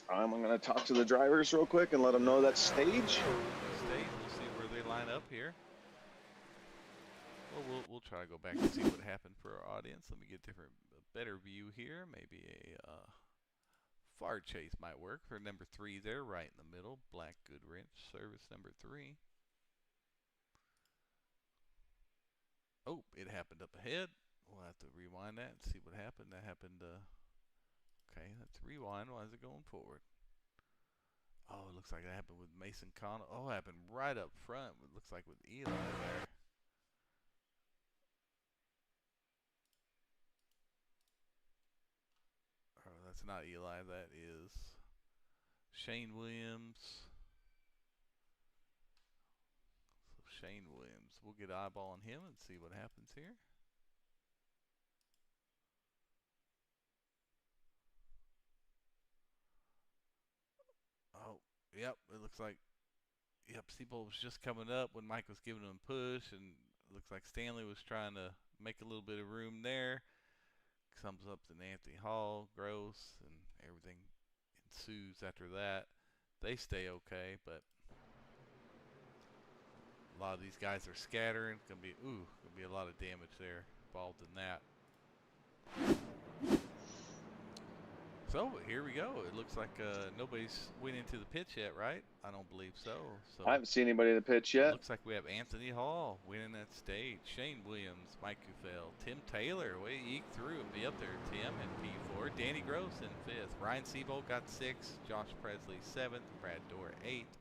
I'm going to talk to the drivers real quick and let them know that's stage. Stage. We'll see where they line up here. Well, we'll try to go back and see what happened for our audience. Let me get a better view here. Maybe a far chase might work for number 3 there, right in the middle. Black Goodwrench, service number 3. Oh, it happened up ahead. We'll have to rewind that and see what happened. That happened. Okay, let's rewind. Why is it going forward? Oh, it looks like it happened with Mason Connell. Oh, it happened right up front. It looks like with Eli there. Oh, that's not Eli. That is Shane Williams. So Shane Williams. We'll get eyeball on him and see what happens here. Oh, yep. It looks like, yep, Seabolt was just coming up when Mike was giving him a push, and it looks like Stanley was trying to make a little bit of room there. Comes up to Anthony Hall, Gross, and everything ensues after that. they stay okay, but a lot of these guys are scattering. Gonna be a lot of damage there involved in that. So here we go. It looks like nobody's went into the pits yet, right? I don't believe so. So I haven't seen anybody in the pitch yet. looks like we have Anthony Hall winning that stage. Shane Williams, Mike Kufel, Tim Taylor, way to eke through and be up there. Tim in P4, Danny Gross in 5th, Ryan Seabolt got 6th, Josh Presley 7th, Brad Dorr 8th,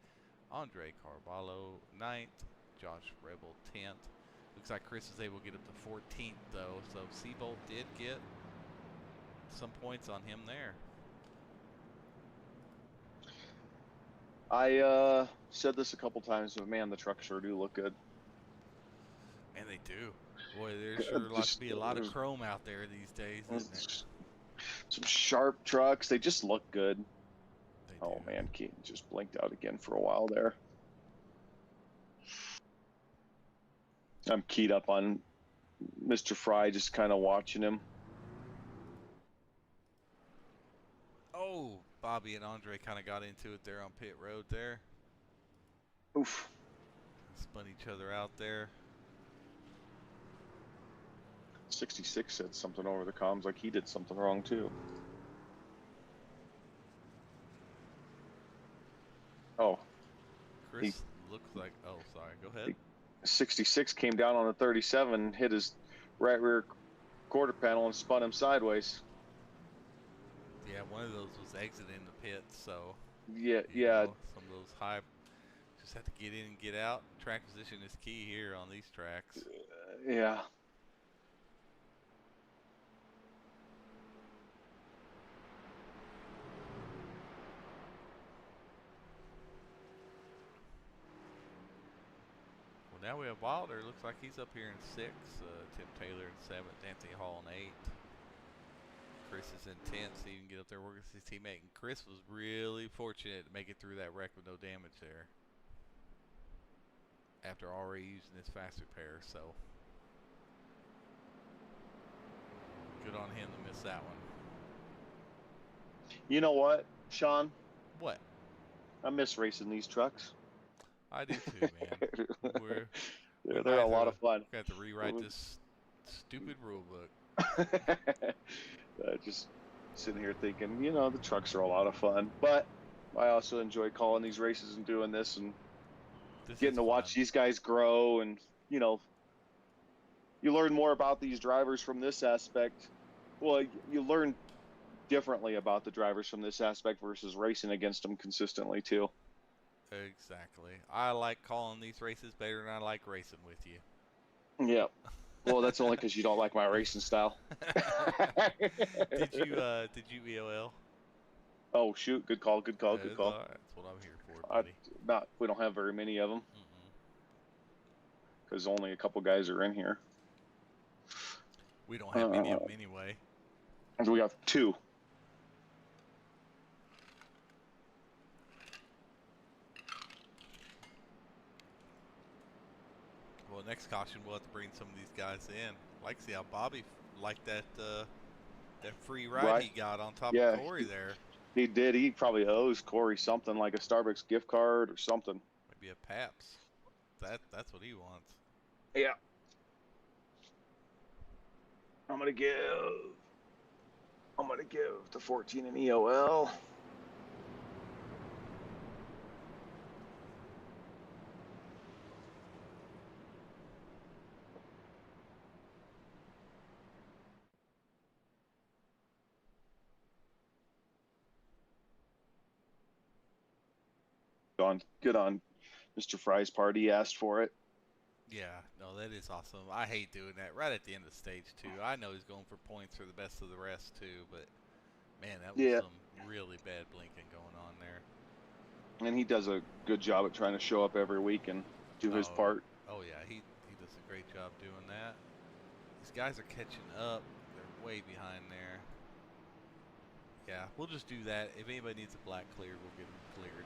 Andre Carvalho 9th, Josh Rebel 10th. Looks like Chris was able to get up to 14th though, so Seabolt did get some points on him there. I said this a couple times, but man, the trucks sure do look good. And they do. Boy, there's sure like to be a lot of chrome out there these days, isn't it? Some sharp trucks. They just look good. They Oh do. man, Keaton just blinked out again for a while there. I'm keyed up on Mr. Fry, just kind of watching him. Oh, Bobby and Andre kind of got into it there on pit road there. Oof. Spun each other out there. 66 said something over the comms like he did something wrong too. Oh, Chris looks like, oh, sorry, go ahead. 66 came down on the 37, hit his right rear quarter panel and spun him sideways. Yeah, one of those was exiting the pit, so Yeah, you yeah. know, some of those high, just have to get in and get out. Track position is key here on these tracks. Yeah. Well, now we have Wilder. Looks like he's up here in 6th. Tim Taylor in 7th. Anthony Hall in 8th. Chris is in 10th, so he can get up there working with his teammate. And Chris was really fortunate to make it through that wreck with no damage there, after already using his fast repair. So good on him to miss that one. You know what, Sean? What? I miss racing these trucks. I do too, man. They're a lot of fun. We have to rewrite this stupid rule book. Just sitting here thinking, you know, the trucks are a lot of fun, but I also enjoy calling these races and doing this and getting to watch these guys grow, and you know, you learn more about these drivers from this aspect. Well, you learn differently about the drivers from this aspect versus racing against them consistently too. Exactly. I like calling these races better than I like racing with you. Yeah. Well, that's only because you don't like my racing style. Did you EOL? Oh shoot! Good call. Good call. Yeah, Good call. That's what I'm here for, buddy. We don't have very many of them because only a couple guys are in here. We don't have many of them anyway. We have 2. Well, next caution we'll have to bring some of these guys in. Like to see how Bobby liked that free ride he got on top of Corey there. He did. He probably owes Corey something like a Starbucks gift card or something. Maybe a Paps. That's what he wants. Yeah. I'm gonna give the 14 an EOL. Good on Mr. Fry's part. He asked for it. Yeah, no, that is awesome. I hate doing that right at the end of stage 2. I know he's going for points for the best of the rest too, but man, that was some really bad blinking going on there. And he does a good job at trying to show up every week and do his part. Oh yeah, he does a great job doing that. These guys are catching up. They're way behind there. Yeah, we'll just do that. If anybody needs a black clear, we'll get them cleared.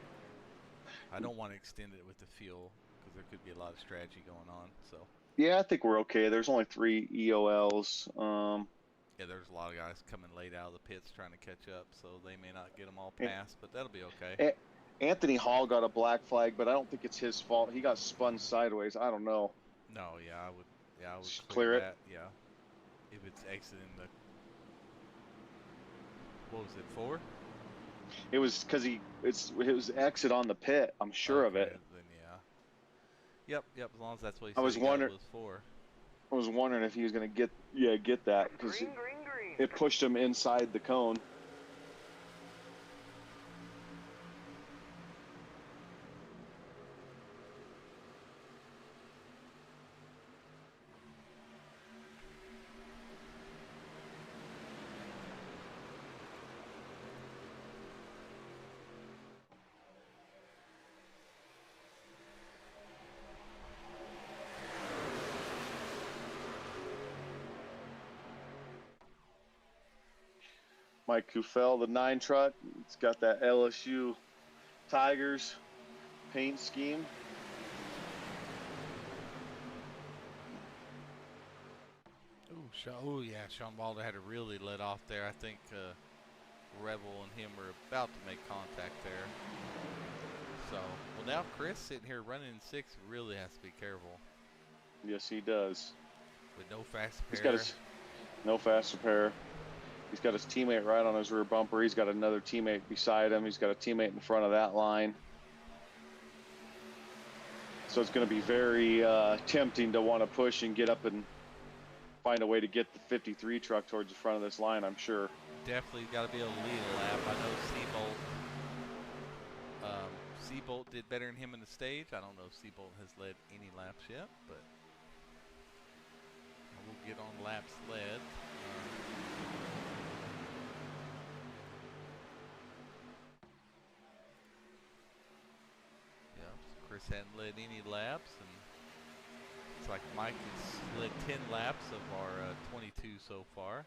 I don't want to extend it with the fuel because there could be a lot of strategy going on. So yeah, I think we're okay. There's only 3 EOLs. Yeah, there's a lot of guys coming late out of the pits trying to catch up, so they may not get them all passed, but that'll be okay. Anthony Hall got a black flag, but I don't think it's his fault. He got spun sideways. I don't know. No, yeah, I would Just clear clear it. that. Yeah, if it's exiting the. What was it, 4? It was because it was exit on the pit. I'm sure of it. Then yeah. Yep. As long as that's what he I said was he got wondering- was 4. I was wondering if he was gonna get that because it pushed him inside the cone. Mike Kufel, the 9 truck. It's got that LSU Tigers paint scheme. Oh yeah, Sean Balder had to really let off there. I think Rebel and him were about to make contact there. So, well now Chris sitting here running in 6 really has to be careful. Yes, he does. With no fast repair. He's got his no fast repair. He's got his teammate right on his rear bumper. He's got another teammate beside him. He's got a teammate in front of that line. So it's going to be very tempting to want to push and get up and find a way to get the 53 truck towards the front of this line, I'm sure. Definitely got to be able to lead a lap. I know Seabolt did better than him in the stage. I don't know if Seabolt has led any laps yet, but we'll get on laps led. Chris hadn't led any laps, and it's like Mike has led 10 laps of our 22 so far.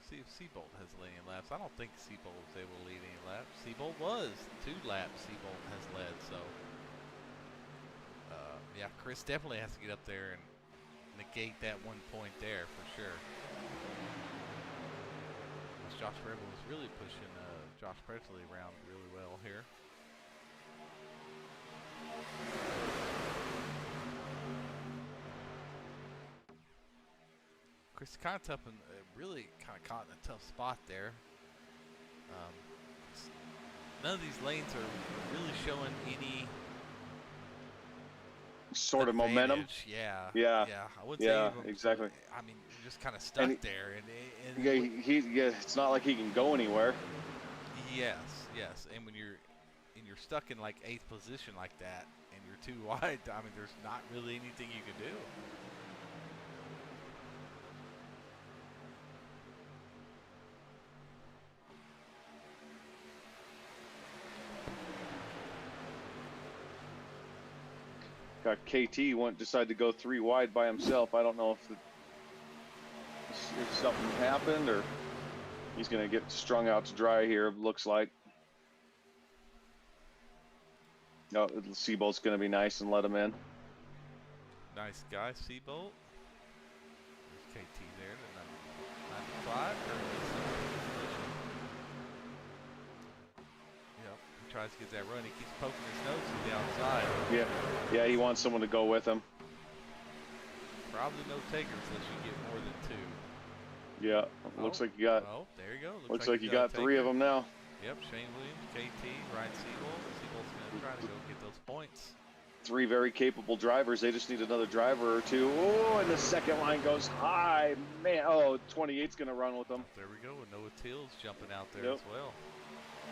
See if Seabolt has led any laps. I don't think Seabolt was able to lead any laps. Seabolt was 2 laps. Seabolt has led, so yeah, Chris definitely has to get up there and negate that 1 point there for sure. Josh Rebel was really pushing Josh Presley around really well here. Chris kind of tough and really kind of caught in a tough spot there. None of these lanes are really showing any sort of momentum. Yeah. Yeah. I would Yeah, say exactly. I mean, you're just kind of stuck there, and Yeah, it's not like he can go anywhere. Yes, and when you're stuck in like 8th position like that, and you're too wide, I mean, there's not really anything you can do. Got KT decided to go 3 wide by himself. I don't know if something happened or he's going to get strung out to dry here, looks like. No, Seabolt's going to be nice and let him in. Nice guy, Seabolt. There's KT there, the 95. Yep, he tries to get that run. He keeps poking his nose to the outside. Yeah, he wants someone to go with him. Probably no takers unless you get more than 2. Yeah, looks like you got. Oh, there you go. Looks like you got 3 of them now. Yep, Shane Williams, KT, Ryan Seabolt. Seabolt's going to try to go get those points. 3 very capable drivers. They just need another driver or 2. Oh, and the second line goes high. Man, 28's going to run with them. There we go. And Noah Teal's jumping out there as well.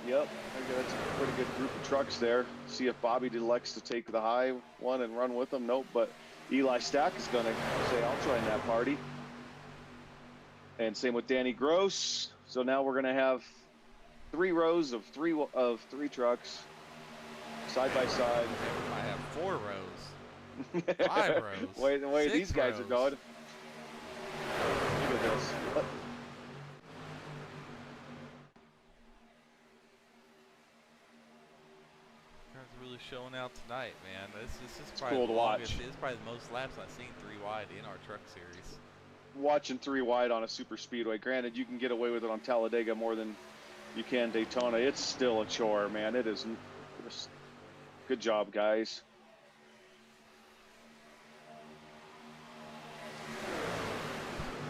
Yep, that's a pretty good group of trucks there. See if Bobby elects to take the high one and run with them. Nope, but Eli Stack is going to say, I'll join that party. And same with Danny Gross. So now we're going to have 3 rows of 3 trucks side by side. We might have 4 rows. 5 rows. Wait, the way these guys are going. Look at this. Guys are really showing out tonight, man. This is It's probably cool the to watch. longest. It's probably the most laps I've seen 3 wide in our truck series. Watching 3 wide on a super speedway. Granted, you can get away with it on Talladega more than you can Daytona. It's still a chore, man. It is. Just, good job, guys.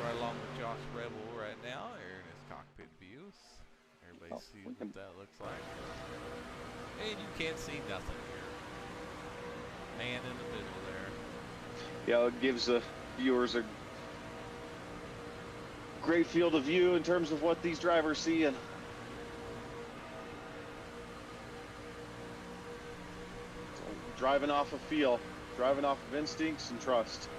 Right along with Josh Rebel right now. Here in his cockpit views. Everybody sees what that looks like. And you can't see nothing here. Man in the middle there. Yeah, it gives the viewers a great field of view in terms of what these drivers see. And so, driving off of feel, driving off of instincts and trust.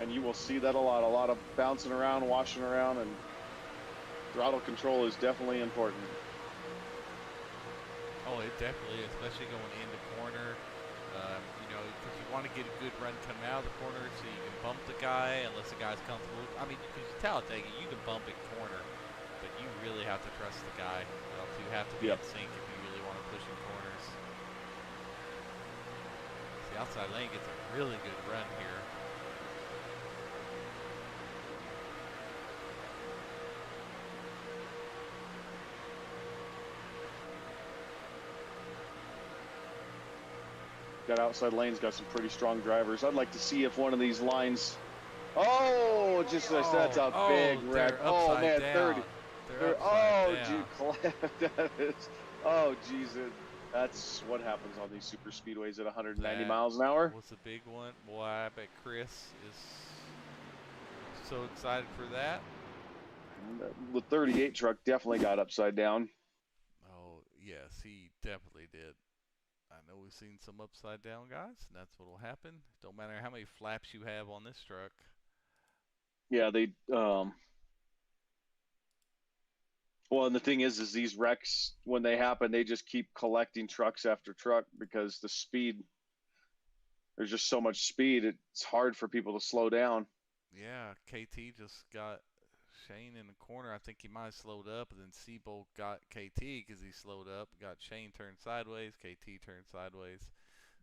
And you will see that a lot of bouncing around, washing around, and throttle control is definitely important. Oh, it definitely is, especially going into corner. You know, because you want to get a good run coming out of the corner so you can bump the guy unless the guy's comfortable. I mean, because you Talladega, you can bump in corner, but you really have to trust the guy. Or else you have to be in sync if you really want to push in corners. The outside lane gets a really good run here. Got outside lanes, got some pretty strong drivers. I'd like to see if one of these lines. Oh, just that's a big wreck. Oh man, down. 30. Oh, gee, that is. Oh, geez, that's what happens on these super speedways at 190 miles an hour. Was a big one. Boy, I bet Chris is so excited for that. The 38 truck definitely got upside down. Oh yes, he definitely did. I know we've seen some upside down guys, and that's what will happen. Don't matter how many flaps you have on this truck. Yeah, they well, and the thing is these wrecks, when they happen, they just keep collecting trucks after truck because the speed, there's just so much speed, it's hard for people to slow down. Yeah, KT just got Shane in the corner. I think he might have slowed up, and then Seabolt got KT because he slowed up. Got Shane turned sideways, KT turned sideways.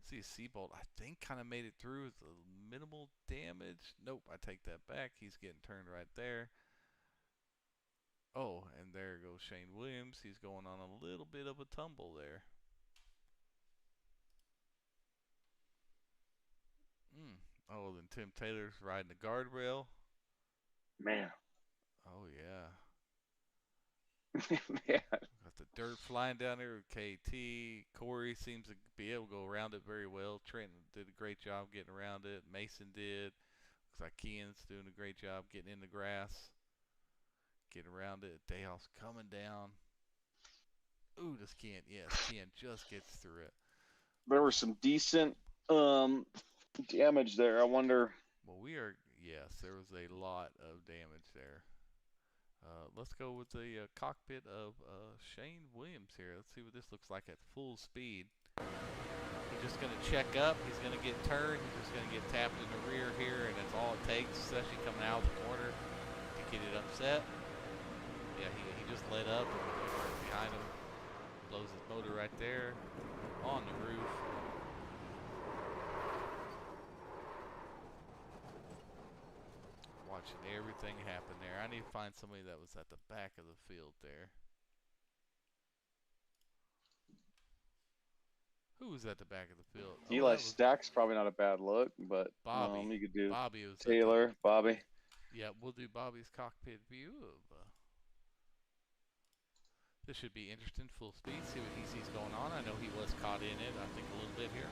See, Seabolt, I think, kind of made it through with minimal damage. Nope, I take that back. He's getting turned right there. Oh, and there goes Shane Williams. He's going on a little bit of a tumble there. Oh, then Tim Taylor's riding the guardrail. Man. Oh, yeah. Man. Got the dirt flying down there with KT. Corey seems to be able to go around it very well. Trenton did a great job getting around it. Mason did. Looks like Kean's doing a great job getting in the grass. Getting around it. Dayhoff's coming down. Ooh, does Kean? Yes, Kean just gets through it. There was some decent damage there. I wonder. Well, yes, there was a lot of damage there. Let's go with the cockpit of Shane Williams here. Let's see what this looks like at full speed. He's just going to check up. He's going to get turned. He's just going to get tapped in the rear here, and that's all it takes, especially coming out of the corner to get it upset. Yeah, he just let up and behind him. Blows his motor right there on the roof. Watching everything happen there. I need to find somebody that was at the back of the field there. Who was at the back of the field? Eli Stack's probably not a bad look, but Bobby. You could do Bobby was Taylor, Bobby. Yeah, we'll do Bobby's cockpit view of. This should be interesting. Full speed. See what he sees going on. I know he was caught in it. I think a little bit here.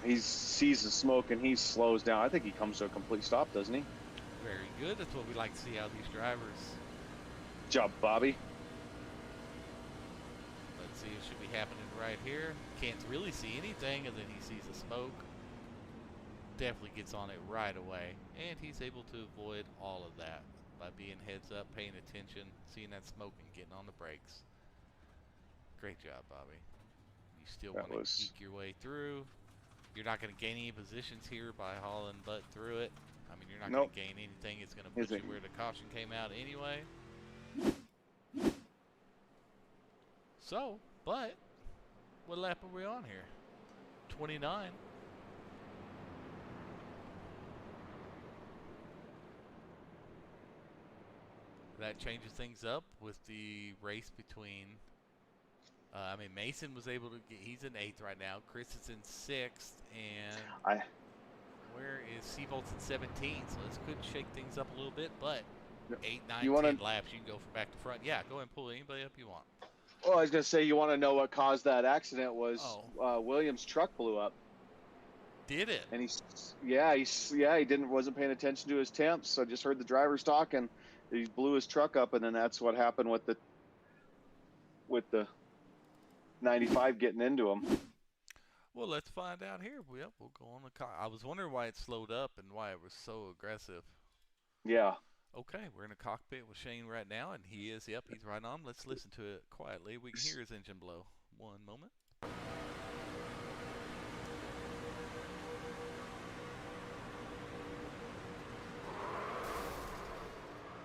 He sees the smoke and he slows down. I think he comes to a complete stop, doesn't he? Very good. That's what we like to see out of these drivers. Good job, Bobby. Let's see. It should be happening right here. Can't really see anything, and then he sees the smoke. Definitely gets on it right away, and he's able to avoid all of that by being heads up, paying attention, seeing that smoke, and getting on the brakes. Great job, Bobby. You still want to eke your way through. You're not going to gain any positions here by hauling butt through it. I mean, you're not going to gain anything. It's going to put you where the caution came out anyway. So, but what lap are we on here? 29. that changes things up with the race between. I mean, Mason was able to get. He's in 8th right now. Chris is in 6th, and where is Seabolt's in 17? So this could shake things up a little bit, but 8, 9, 10 laps, you can go from back to front. Yeah, go ahead and pull anybody up you want. Well, I was gonna say, you want to know what caused that accident was Williams' truck blew up. Did it? And he wasn't paying attention to his temps. So I just heard the drivers talking. He blew his truck up, and then that's what happened with the 95 getting into him. Well, let's find out here. We'll go on the I was wondering why it slowed up and why it was so aggressive. Yeah. Okay, we're in a cockpit with Shane right now, and he's right on. Let's listen to it quietly. We can hear his engine blow. One moment.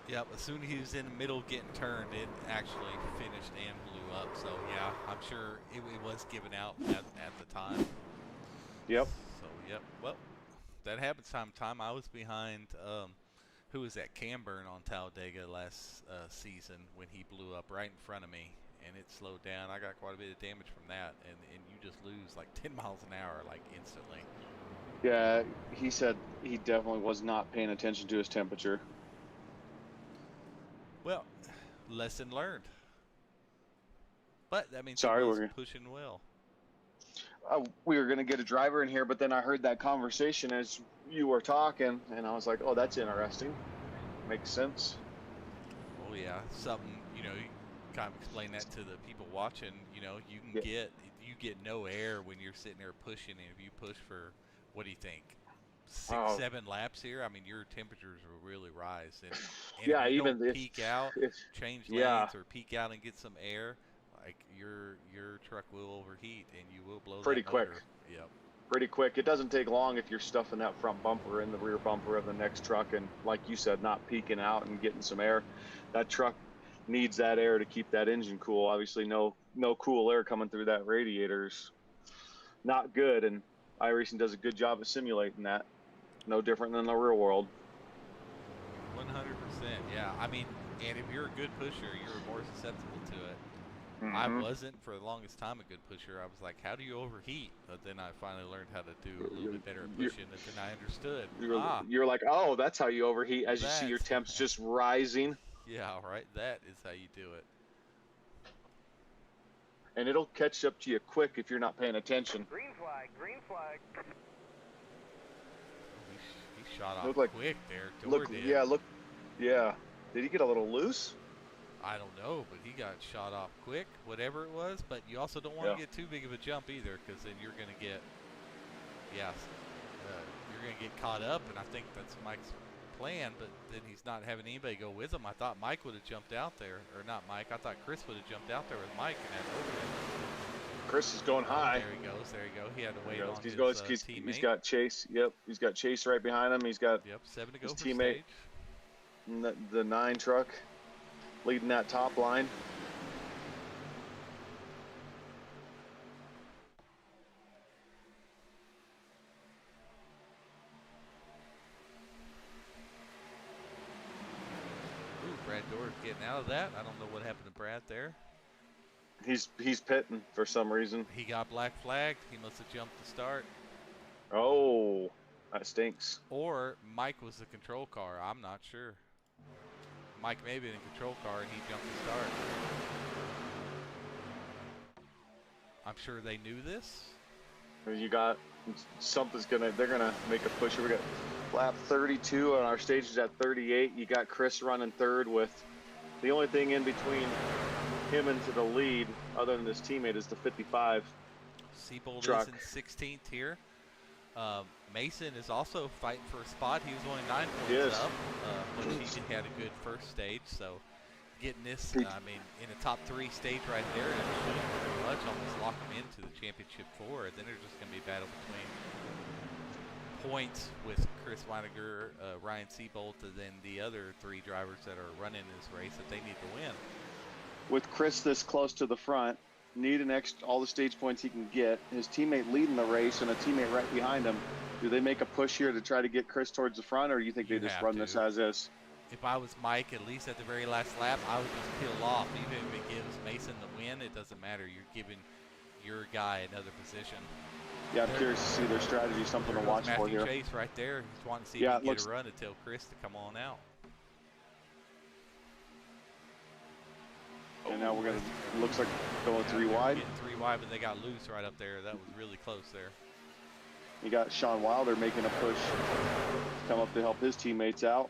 Yep, as soon as he was in the middle getting turned, it actually finished and blew up. So, yeah, I'm sure it was given out at the time. Yep. So, yep. Well, that happens time to time. I was behind, who was that, Camburn on Talladega last season when he blew up right in front of me, and it slowed down. I got quite a bit of damage from that, and you just lose like 10 miles an hour, like instantly. Yeah, he said he definitely was not paying attention to his temperature. Well, lesson learned. But that means Sorry, he was pushing well. We were going to get a driver in here, but then I heard that conversation as you were talking, and I was like, oh, that's interesting. Makes sense. Oh, yeah. Something, you kind of explain that to the people watching. You can get no air when you're sitting there pushing, and if you push for, what do you think? 6, 7 laps here, I mean, your temperatures will really rise. And yeah, if you even don't peak out, change lanes, or peak out and get some air, like your truck will overheat and you will blow pretty that motor. Quick. Yep. Pretty quick. It doesn't take long if you're stuffing that front bumper in the rear bumper of the next truck, and like you said, not peaking out and getting some air. That truck needs that air to keep that engine cool. Obviously, no cool air coming through that radiator's not good, and iRacing does a good job of simulating that. No different than the real world. 100%, yeah. I mean, and if you're a good pusher, you're more susceptible to it. Mm-hmm. I wasn't for the longest time a good pusher. I was like, how do you overheat? But then I finally learned how to do a little bit better at pushing, and then I understood. You're like, oh, that's how you overheat, as you see your temps just rising. Yeah, right. That is how you do it. And it'll catch up to you quick if you're not paying attention. Green flag, green flag. He shot off quick there. Yeah. Did he get a little loose? I don't know, but he got shot off quick, whatever it was. But you also don't want to get too big of a jump either, because then you're going to get, you're going to get caught up. And I think that's Mike's plan, but then he's not having anybody go with him. I thought Mike would have jumped out there, or not Mike. I thought Chris would have jumped out there with Mike and had overhead. Chris is going high. There he goes. There you go. He had to wait on his teammate. He's got Chase. Yep, he's got Chase right behind him. He's got 7 to go his for teammate, the 9 truck, leading that top line. Ooh, Brad Dorff getting out of that. I don't know what happened to Brad there. He's pitting for some reason. He got black flagged. He must have jumped the start. Oh, that stinks. Or Mike was the control car. I'm not sure. Mike may be in the control car and he jumped the start. I'm sure they knew this. You got they're gonna make a push. We got lap 32 and our stage is at 38. You got Chris running third with the only thing in between him into the lead, other than his teammate, is the 55. Seabolt truck. Is in 16th here. Mason is also fighting for a spot. He was only 9 points up, but he had a good first stage. So getting this, I mean, in a top 3 stage right there, it should pretty much almost lock him into the championship 4. Then there's just going to be a battle between points with Chris Weiniger, Ryan Seabolt, and then the other 3 drivers that are running this race that they need to win. With Chris this close to the front, need all the stage points he can get. His teammate leading the race and a teammate right behind him. Do they make a push here to try to get Chris towards the front, or do you think they just run this as is? if I was Mike, at least at the very last lap, I would just peel off. Even if it gives Mason the win, it doesn't matter. You're giving your guy another position. Yeah, I'm curious to see their strategy. Something to watch for here. Matthew Chase right there. He's wanting to see Yeah, if he can get a run to tell Chris to come on out. And now we're gonna, looks like going 3 wide. Getting 3 wide, but they got loose right up there. That was really close there. You got Sean Wilder making a push to come up to help his teammates out.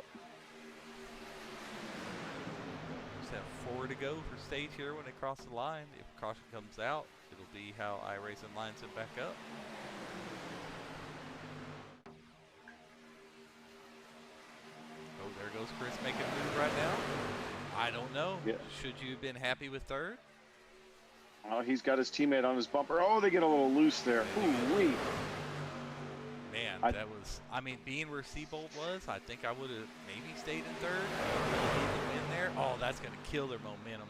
Just have 4 to go for stage here when they cross the line. If caution comes out, it'll be how iRacing lines him back up. Oh, there goes Chris making a move right now. I don't know. Yeah. Should you have been happy with third? Oh, he's got his teammate on his bumper. Oh, they get a little loose there. Ooh-wee. Man, that was, I mean, being where Seabolt was, I think I would have maybe stayed in third. In there. Oh, that's going to kill their momentum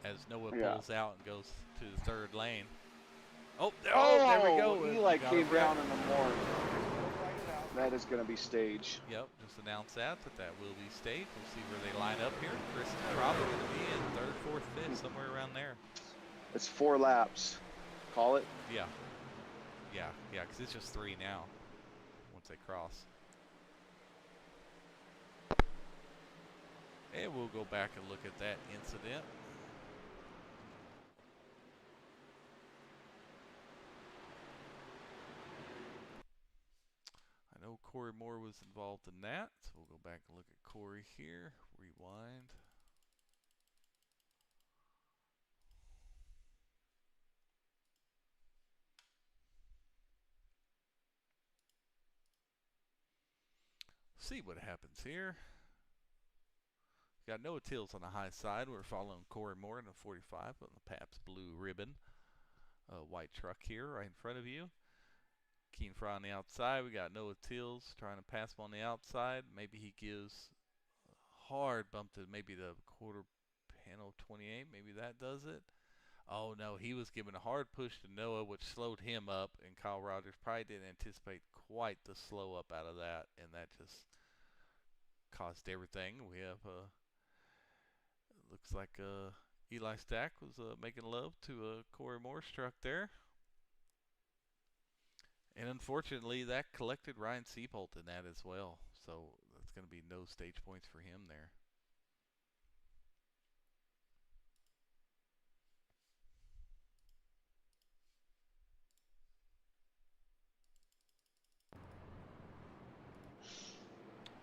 as Noah pulls out and goes to the third lane. Oh, there we go. Eli came down in the morning. That is going to be stage. Yep, just announce that will be stage. We'll see where they line up here. Chris is probably going to be in third, fourth, fifth, somewhere around there. It's 4 laps. Call it. Yeah. Yeah, because it's just 3 now once they cross. And we'll go back and look at that incident. I know Corey Moore was involved in that, so we'll go back and look at Corey here. Rewind. See what happens here. Got Noah Tills on the high side. We're following Corey Moore in the 45 on the Pabst Blue Ribbon. White truck here right in front of you. Keen Fry on the outside. We got Noah Tills trying to pass him on the outside. Maybe he gives a hard bump to maybe the quarter panel 28. Maybe that does it. Oh no, he was giving a hard push to Noah, which slowed him up, and Kyle Rogers probably didn't anticipate quite the slow up out of that, and that just caused everything. We have looks like Eli Stack was making love to Corey Moore's truck there, and unfortunately that collected Ryan Seabolt in that as well, so that's going to be no stage points for him there.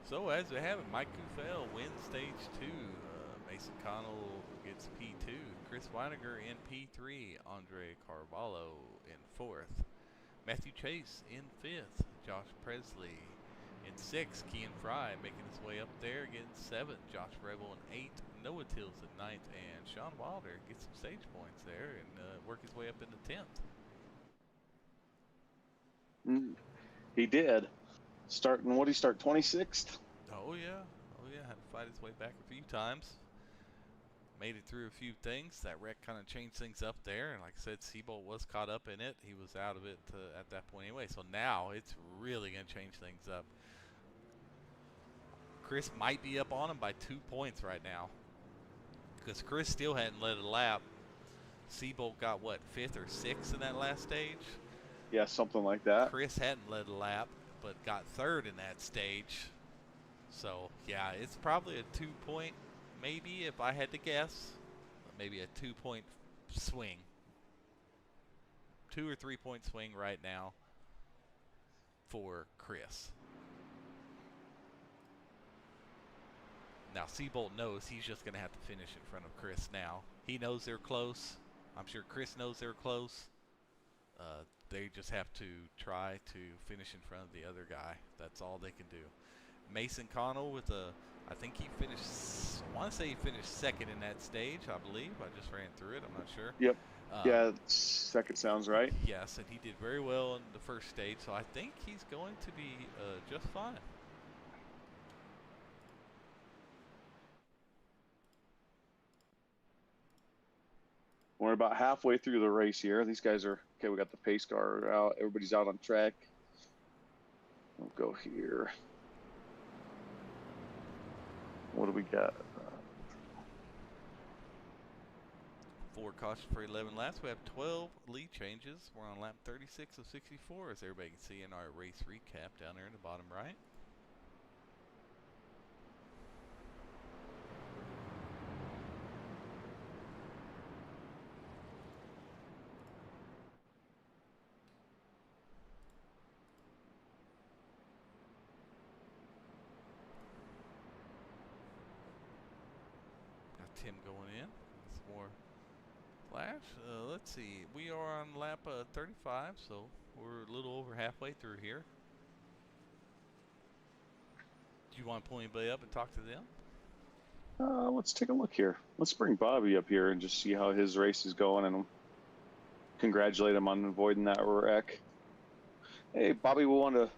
So as we have it, Mike Kufel wins stage 2. Mason Connell gets P2. Chris Weiniger in P3. Andre Carvalho in 4th. Matthew Chase in 5th. Josh Presley in 6th. Kean Fry making his way up there, getting 7th. Josh Rebel in 8th. Noah Tills in 9th. And Sean Wilder gets some stage points there and work his way up into 10th. He did. Starting, what did he start, 26th? Oh yeah, had to fight his way back a few times. Made it through a few things. That wreck kind of changed things up there, and like I said, Seabolt was caught up in it. He was out of it at that point anyway, so now it's really going to change things up. Chris might be up on him by 2 points right now, because Chris still hadn't led a lap. Seabolt got, what, 5th or 6th in that last stage? Yeah, something like that. Chris hadn't led a lap, but got 3rd in that stage. So, yeah, it's probably a 2-point, maybe, if I had to guess. Maybe a 2-point swing. 2 or 3 point swing right now for Chris. Now, Seabolt knows he's just going to have to finish in front of Chris now. He knows they're close. I'm sure Chris knows they're close. They just have to try to finish in front of the other guy. That's all they can do. Mason Connell with I think he finished, I want to say he finished 2nd in that stage, I believe. I just ran through it, I'm not sure. Yep. Yeah, 2nd sounds right. Yes, and he did very well in the first stage, so I think he's going to be just fine. We're about halfway through the race here. These guys are, okay, we got the pace car out. Everybody's out on track. We'll go here. What do we got? 4 caution for 11 laps. We have 12 lead changes. We're on lap 36 of 64, as everybody can see in our race recap down there in the bottom right. Got Tim going in. Some more flash. Let's see. We are on lap 35, so we're a little over halfway through here. Do you want to pull anybody up and talk to them? Let's take a look here. Let's bring Bobby up here and just see how his race is going and congratulate him on avoiding that wreck. Hey, Bobby, we want to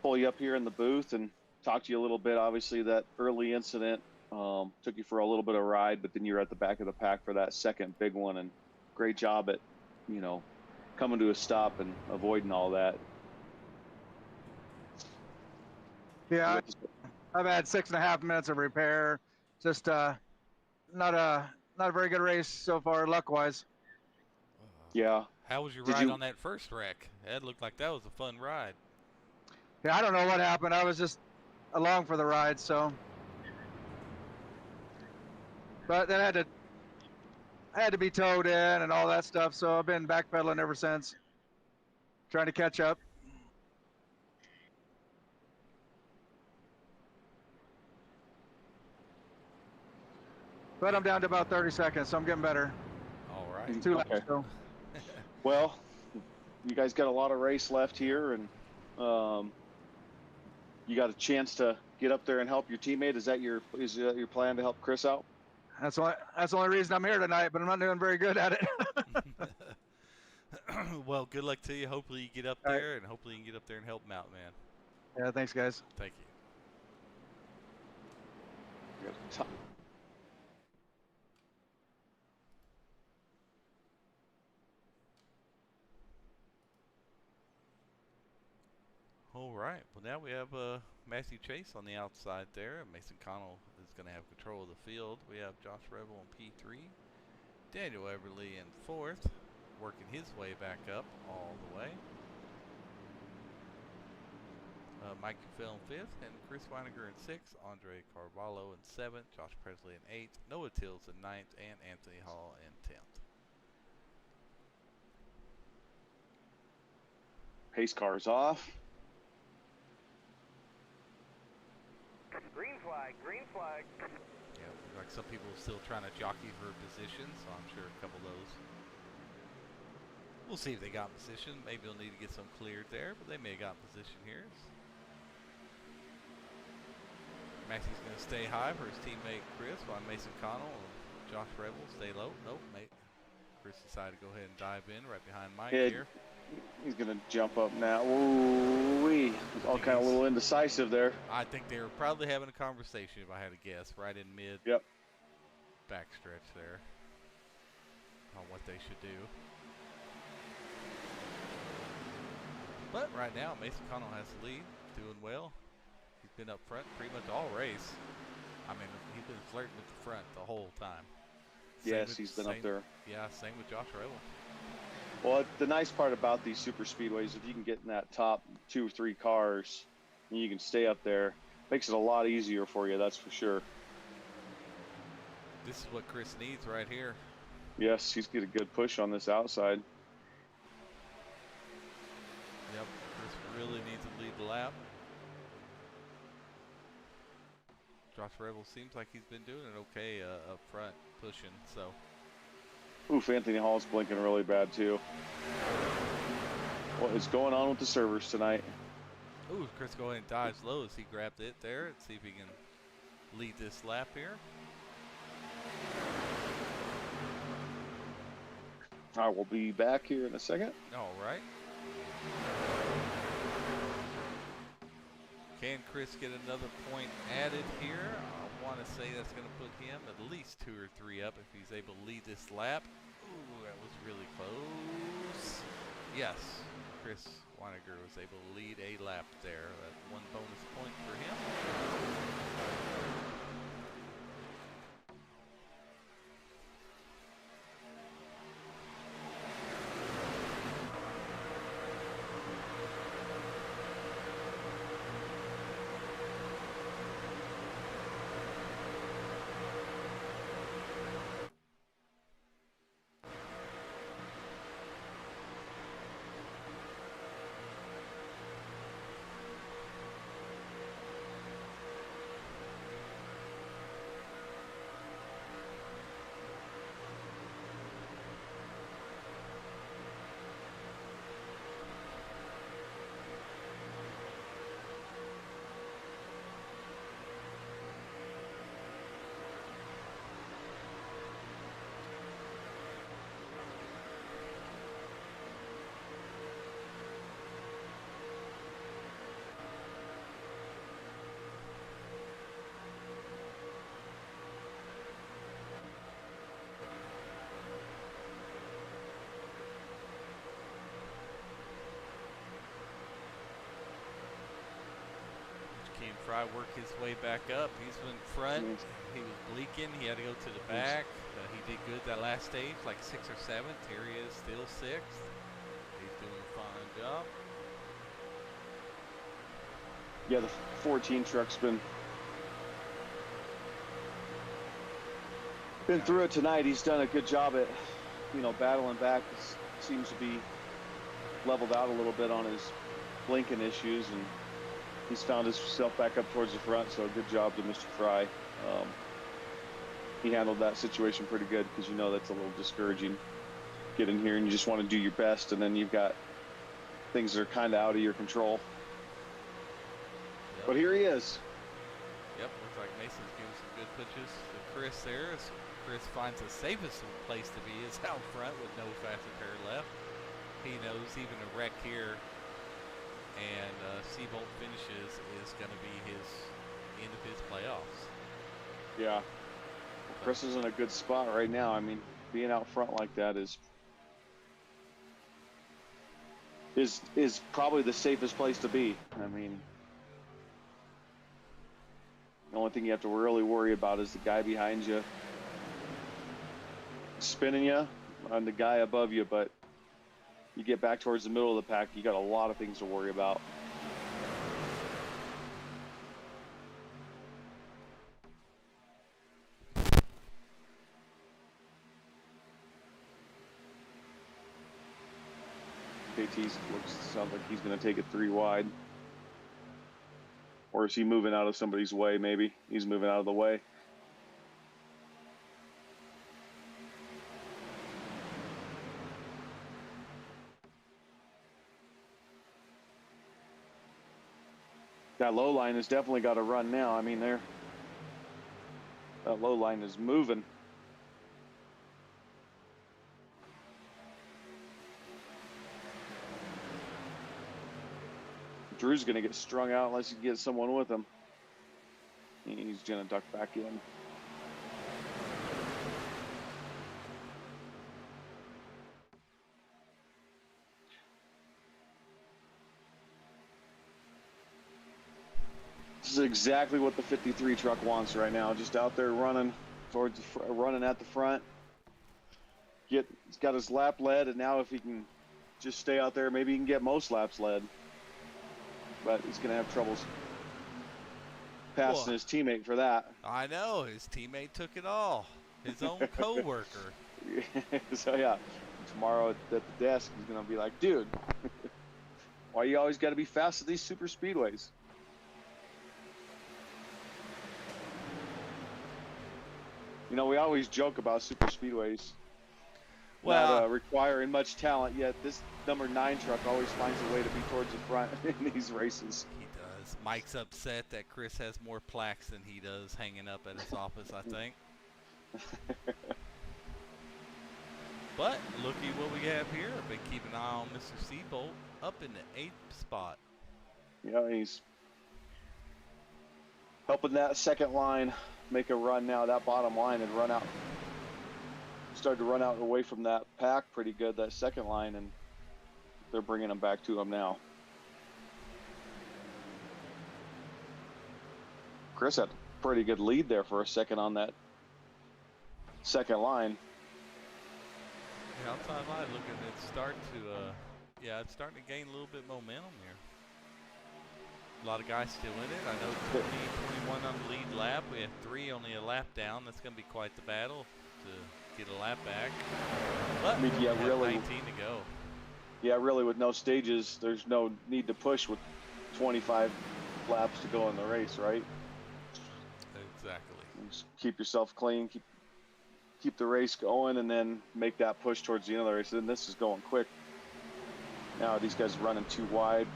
pull you up here in the booth and talk to you a little bit. Obviously, that early incident took you for a little bit of a ride, but then you're at the back of the pack for that second big one, and great job at, coming to a stop and avoiding all that. Yeah, I've had 6.5 minutes of repair. Just not a very good race so far, luck-wise. Yeah. How was your ride on that first wreck? That looked like that was a fun ride. Yeah, I don't know what happened. I was just along for the ride, so. But then I had to be towed in and all that stuff, so I've been backpedaling ever since, trying to catch up. But I'm down to about 30 seconds, so I'm getting better. All right. 2 laps, so. Well, you guys got a lot of race left here, and you got a chance to get up there and help your teammate. Is that your plan to help Chris out? That's the only reason I'm here tonight, but I'm not doing very good at it. Well, good luck to you. Hopefully you get up there, and hopefully you can get up there and help him out, man. Yeah, thanks, guys. Thank you. All right. Well, now we have Matthew Chase on the outside there. Mason Connell is going to have control of the field. We have Josh Rebel in P3. Daniel Everly in 4th, working his way back up all the way. Mike Fell in 5th, and Chris Weiniger in 6th. Andre Carvalho in 7th. Josh Presley in 8th. Noah Tills in 9th, and Anthony Hall in 10th. Pace car's off. Green flag, green flag. Yeah, like some people still trying to jockey for position, so I'm sure a couple of those. We'll see if they got position. Maybe they'll need to get some cleared there, but they may have got position here. Matthew's going to stay high for his teammate Chris, while Mason Connell and Josh Rebel stay low. Nope, Chris decided to go ahead and dive in right behind Mike here. He's going to jump up now. Ooh-wee. All kind of a little indecisive there. I think they were probably having a conversation, if I had to guess, right in mid backstretch there on what they should do. But right now, Mason Connell has the lead, doing well. He's been up front pretty much all race. I mean, he's been flirting with the front the whole time. Yes, he's been up there. Yeah, same with Josh Rebel. Well, the nice part about these super speedways, if you can get in that top 2 or 3 cars and you can stay up there, makes it a lot easier for you, that's for sure. This is what Chris needs right here. Yes, he's got a good push on this outside. Yep, Chris really needs to lead the lap. Josh Rebel seems like he's been doing it okay up front, pushing, so. Oof, Anthony Hall's blinking really bad too. What is going on with the servers tonight? Ooh, Chris go ahead and dive low as he grabbed it there. Let's see if he can lead this lap here. I will be back here in a second. All right. Can Chris get another point added here? I want to say that's going to put him at least 2 or 3 up if he's able to lead this lap. Ooh, that was really close. Yes, Chris Weiniger was able to lead a lap there. That's 1 bonus point for him. Fry work his way back up. He's in front. He was bleaking. He had to go to the back. He did good that last stage, like 6th or 7th. Here he is, still 6th. He's doing a fine job. Yeah, the 14 truck's been through it tonight. He's done a good job at, battling back. Seems to be leveled out a little bit on his blinking issues, and he's found himself back up towards the front. So good job to Mr. Fry. He handled that situation pretty good, because that's a little discouraging. Get in here and you just want to do your best, and then you've got things that are kind of out of your control. But here he is. Yep, looks like Mason's giving some good pitches to Chris there. As Chris finds the safest place to be is out front with no faster pair left. He knows even a wreck here and Seabolt finishes is going to be his end of his playoffs. Yeah. Chris is in a good spot right now. I mean, being out front like that is probably the safest place to be. I mean, the only thing you have to really worry about is the guy behind you spinning you and the guy above you, but you get back towards the middle of the pack, you got a lot of things to worry about. Sounds like he's going to take it 3 wide. Or is he moving out of somebody's way, maybe? He's moving out of the way. That low line has definitely got to run now. I mean, that low line is moving. Drew's going to get strung out unless he gets someone with him. He's going to duck back in. This is exactly what the 53 truck wants right now. Just out there running at the front. He's got his lap led, and now if he can just stay out there, maybe he can get most laps led. But he's going to have troubles passing his teammate for that. I know. His teammate took it all. His own co-worker. So, yeah, tomorrow at the desk, he's going to be like, dude, why you always got to be fast at these super speedways? We always joke about super speedways not requiring much talent, yet this number 9 truck always finds a way to be towards the front in these races. He does. Mike's upset that Chris has more plaques than he does hanging up at his office, I think. But looky what we have here. I've been keeping an eye on Mr. Seabolt up in the 8th spot. Yeah, he's helping that second line make a run now. That bottom line had started to run out away from that pack pretty good, that second line, and they're bringing him back to him now. Chris had a pretty good lead there for a second on that second line. Yeah, outside line looking at it's starting to gain a little bit momentum here. A lot of guys still in it. I know 20, 21 on the lead lap. We have 3 only a lap down. That's going to be quite the battle to get a lap back. But we have 19 to go. Yeah, really, with no stages, there's no need to push with 25 laps to go in the race, right? Exactly. Just keep yourself clean, keep the race going, and then make that push towards the end of the race. And this is going quick. Now these guys are running 2 wide.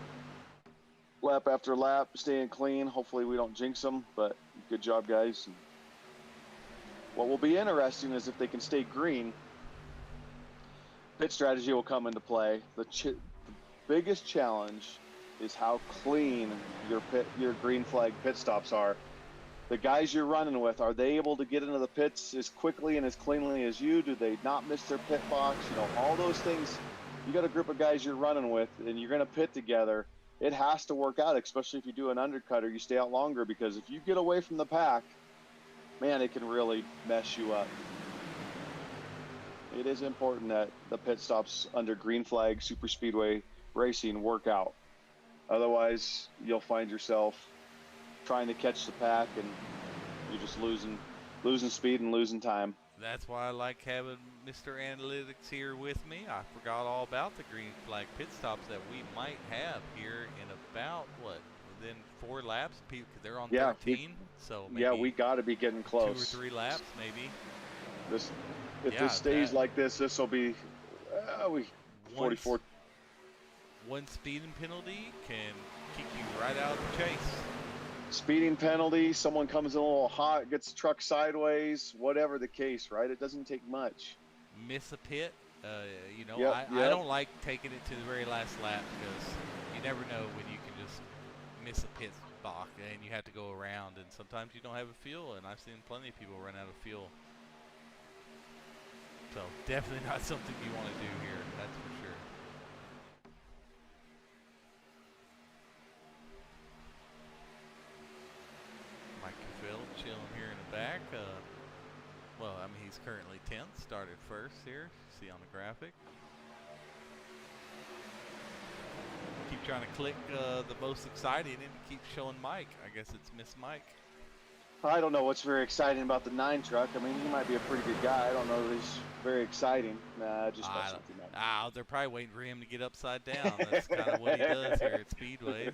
Lap after lap, staying clean. Hopefully we don't jinx them, but good job, guys. And what will be interesting is if they can stay green, pit strategy will come into play. The biggest challenge is how clean your green flag pit stops are. The guys you're running with, are they able to get into the pits as quickly and as cleanly as you? Do they not miss their pit box? All those things. You got a group of guys you're running with, and you're going to pit together. it has to work out, especially if you do an undercut or you stay out longer, because if you get away from the pack, man, it can really mess you up. It is important that the pit stops under green flag Superspeedway racing work out. Otherwise, you'll find yourself trying to catch the pack and you're just losing speed and losing time. That's why I like having Mr. Analytics here with me. I forgot all about the green flag pit stops that we might have here in about, within 4 laps? They're on 13, so maybe we got to be getting close. 2 or 3 laps, maybe. If this stays like this, this will be 44. One speeding penalty can kick you right out of the chase. Speeding penalty, someone comes in a little hot, gets the truck sideways, whatever the case, right? It doesn't take much. Miss a pit, I don't like taking it to the very last lap because you never know when you can just miss a pit spot and you have to go around, and sometimes you don't have a fuel, and I've seen plenty of people run out of fuel. So definitely not something you want to do here, that's for sure. Mike Cavill chilling here in the back. He's currently 10th, started first here, see on the graphic. Keep trying to click the most exciting and it keeps showing Mike. I guess it's Miss Mike. I don't know what's very exciting about the 9 truck. I mean, he might be a pretty good guy. I don't know that he's very exciting. Nah, just messing with you, man. They're probably waiting for him to get upside down. That's kind of what he does here at Speedways.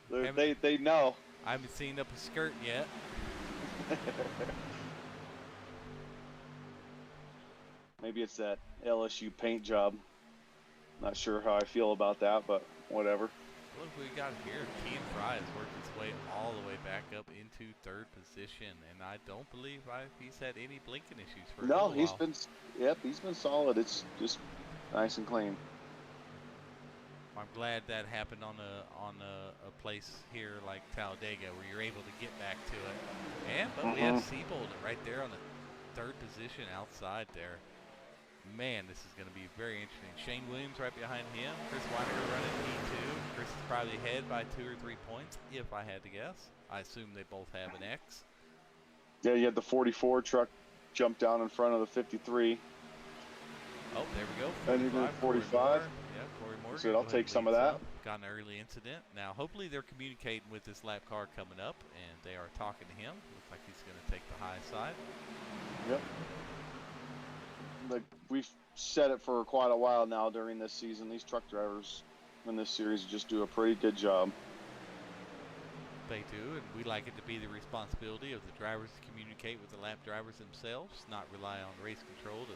But they know. I haven't seen up a skirt yet. Maybe it's that LSU paint job. Not sure how I feel about that, but whatever. Look what we got here. Kean Fry has worked his way all the way back up into 3rd position, and I don't believe he's had any blinking issues for a little while. He's been solid. It's just nice and clean. I'm glad that happened on a place here like Talladega where you're able to get back to it. But we have Seabold right there on the 3rd position outside there. Man, this is going to be very interesting. Shane Williams right behind him. Chris Weininger running P2. Chris is probably ahead by 2 or 3 points, if I had to guess. I assume they both have an X. Yeah, you had the 44 truck jump down in front of the 53. Oh, there we go. 45. Yeah, Corey Morgan. So I'll take some of that. Got an early incident. Now, hopefully they're communicating with this lap car coming up, and they are talking to him. Looks like he's going to take the high side. Yep. We've said it for quite a while now during this season. These truck drivers in this series just do a pretty good job. They do, and we like it to be the responsibility of the drivers to communicate with the lap drivers themselves, not rely on race control to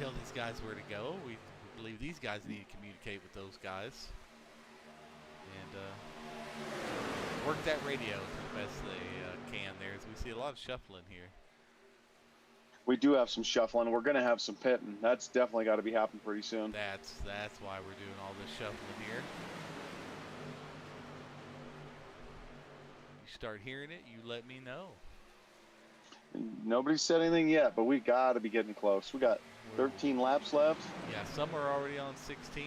tell these guys where to go. We believe these guys need to communicate with those guys and work that radio to the best they can there, as we see a lot of shuffling here. We do have some shuffling. We're going to have some pitting. That's definitely got to be happening pretty soon. That's why we're doing all this shuffling here. You start hearing it, you let me know. Nobody's said anything yet, but we got to be getting close. We got 13 laps left. Yeah, some are already on 16.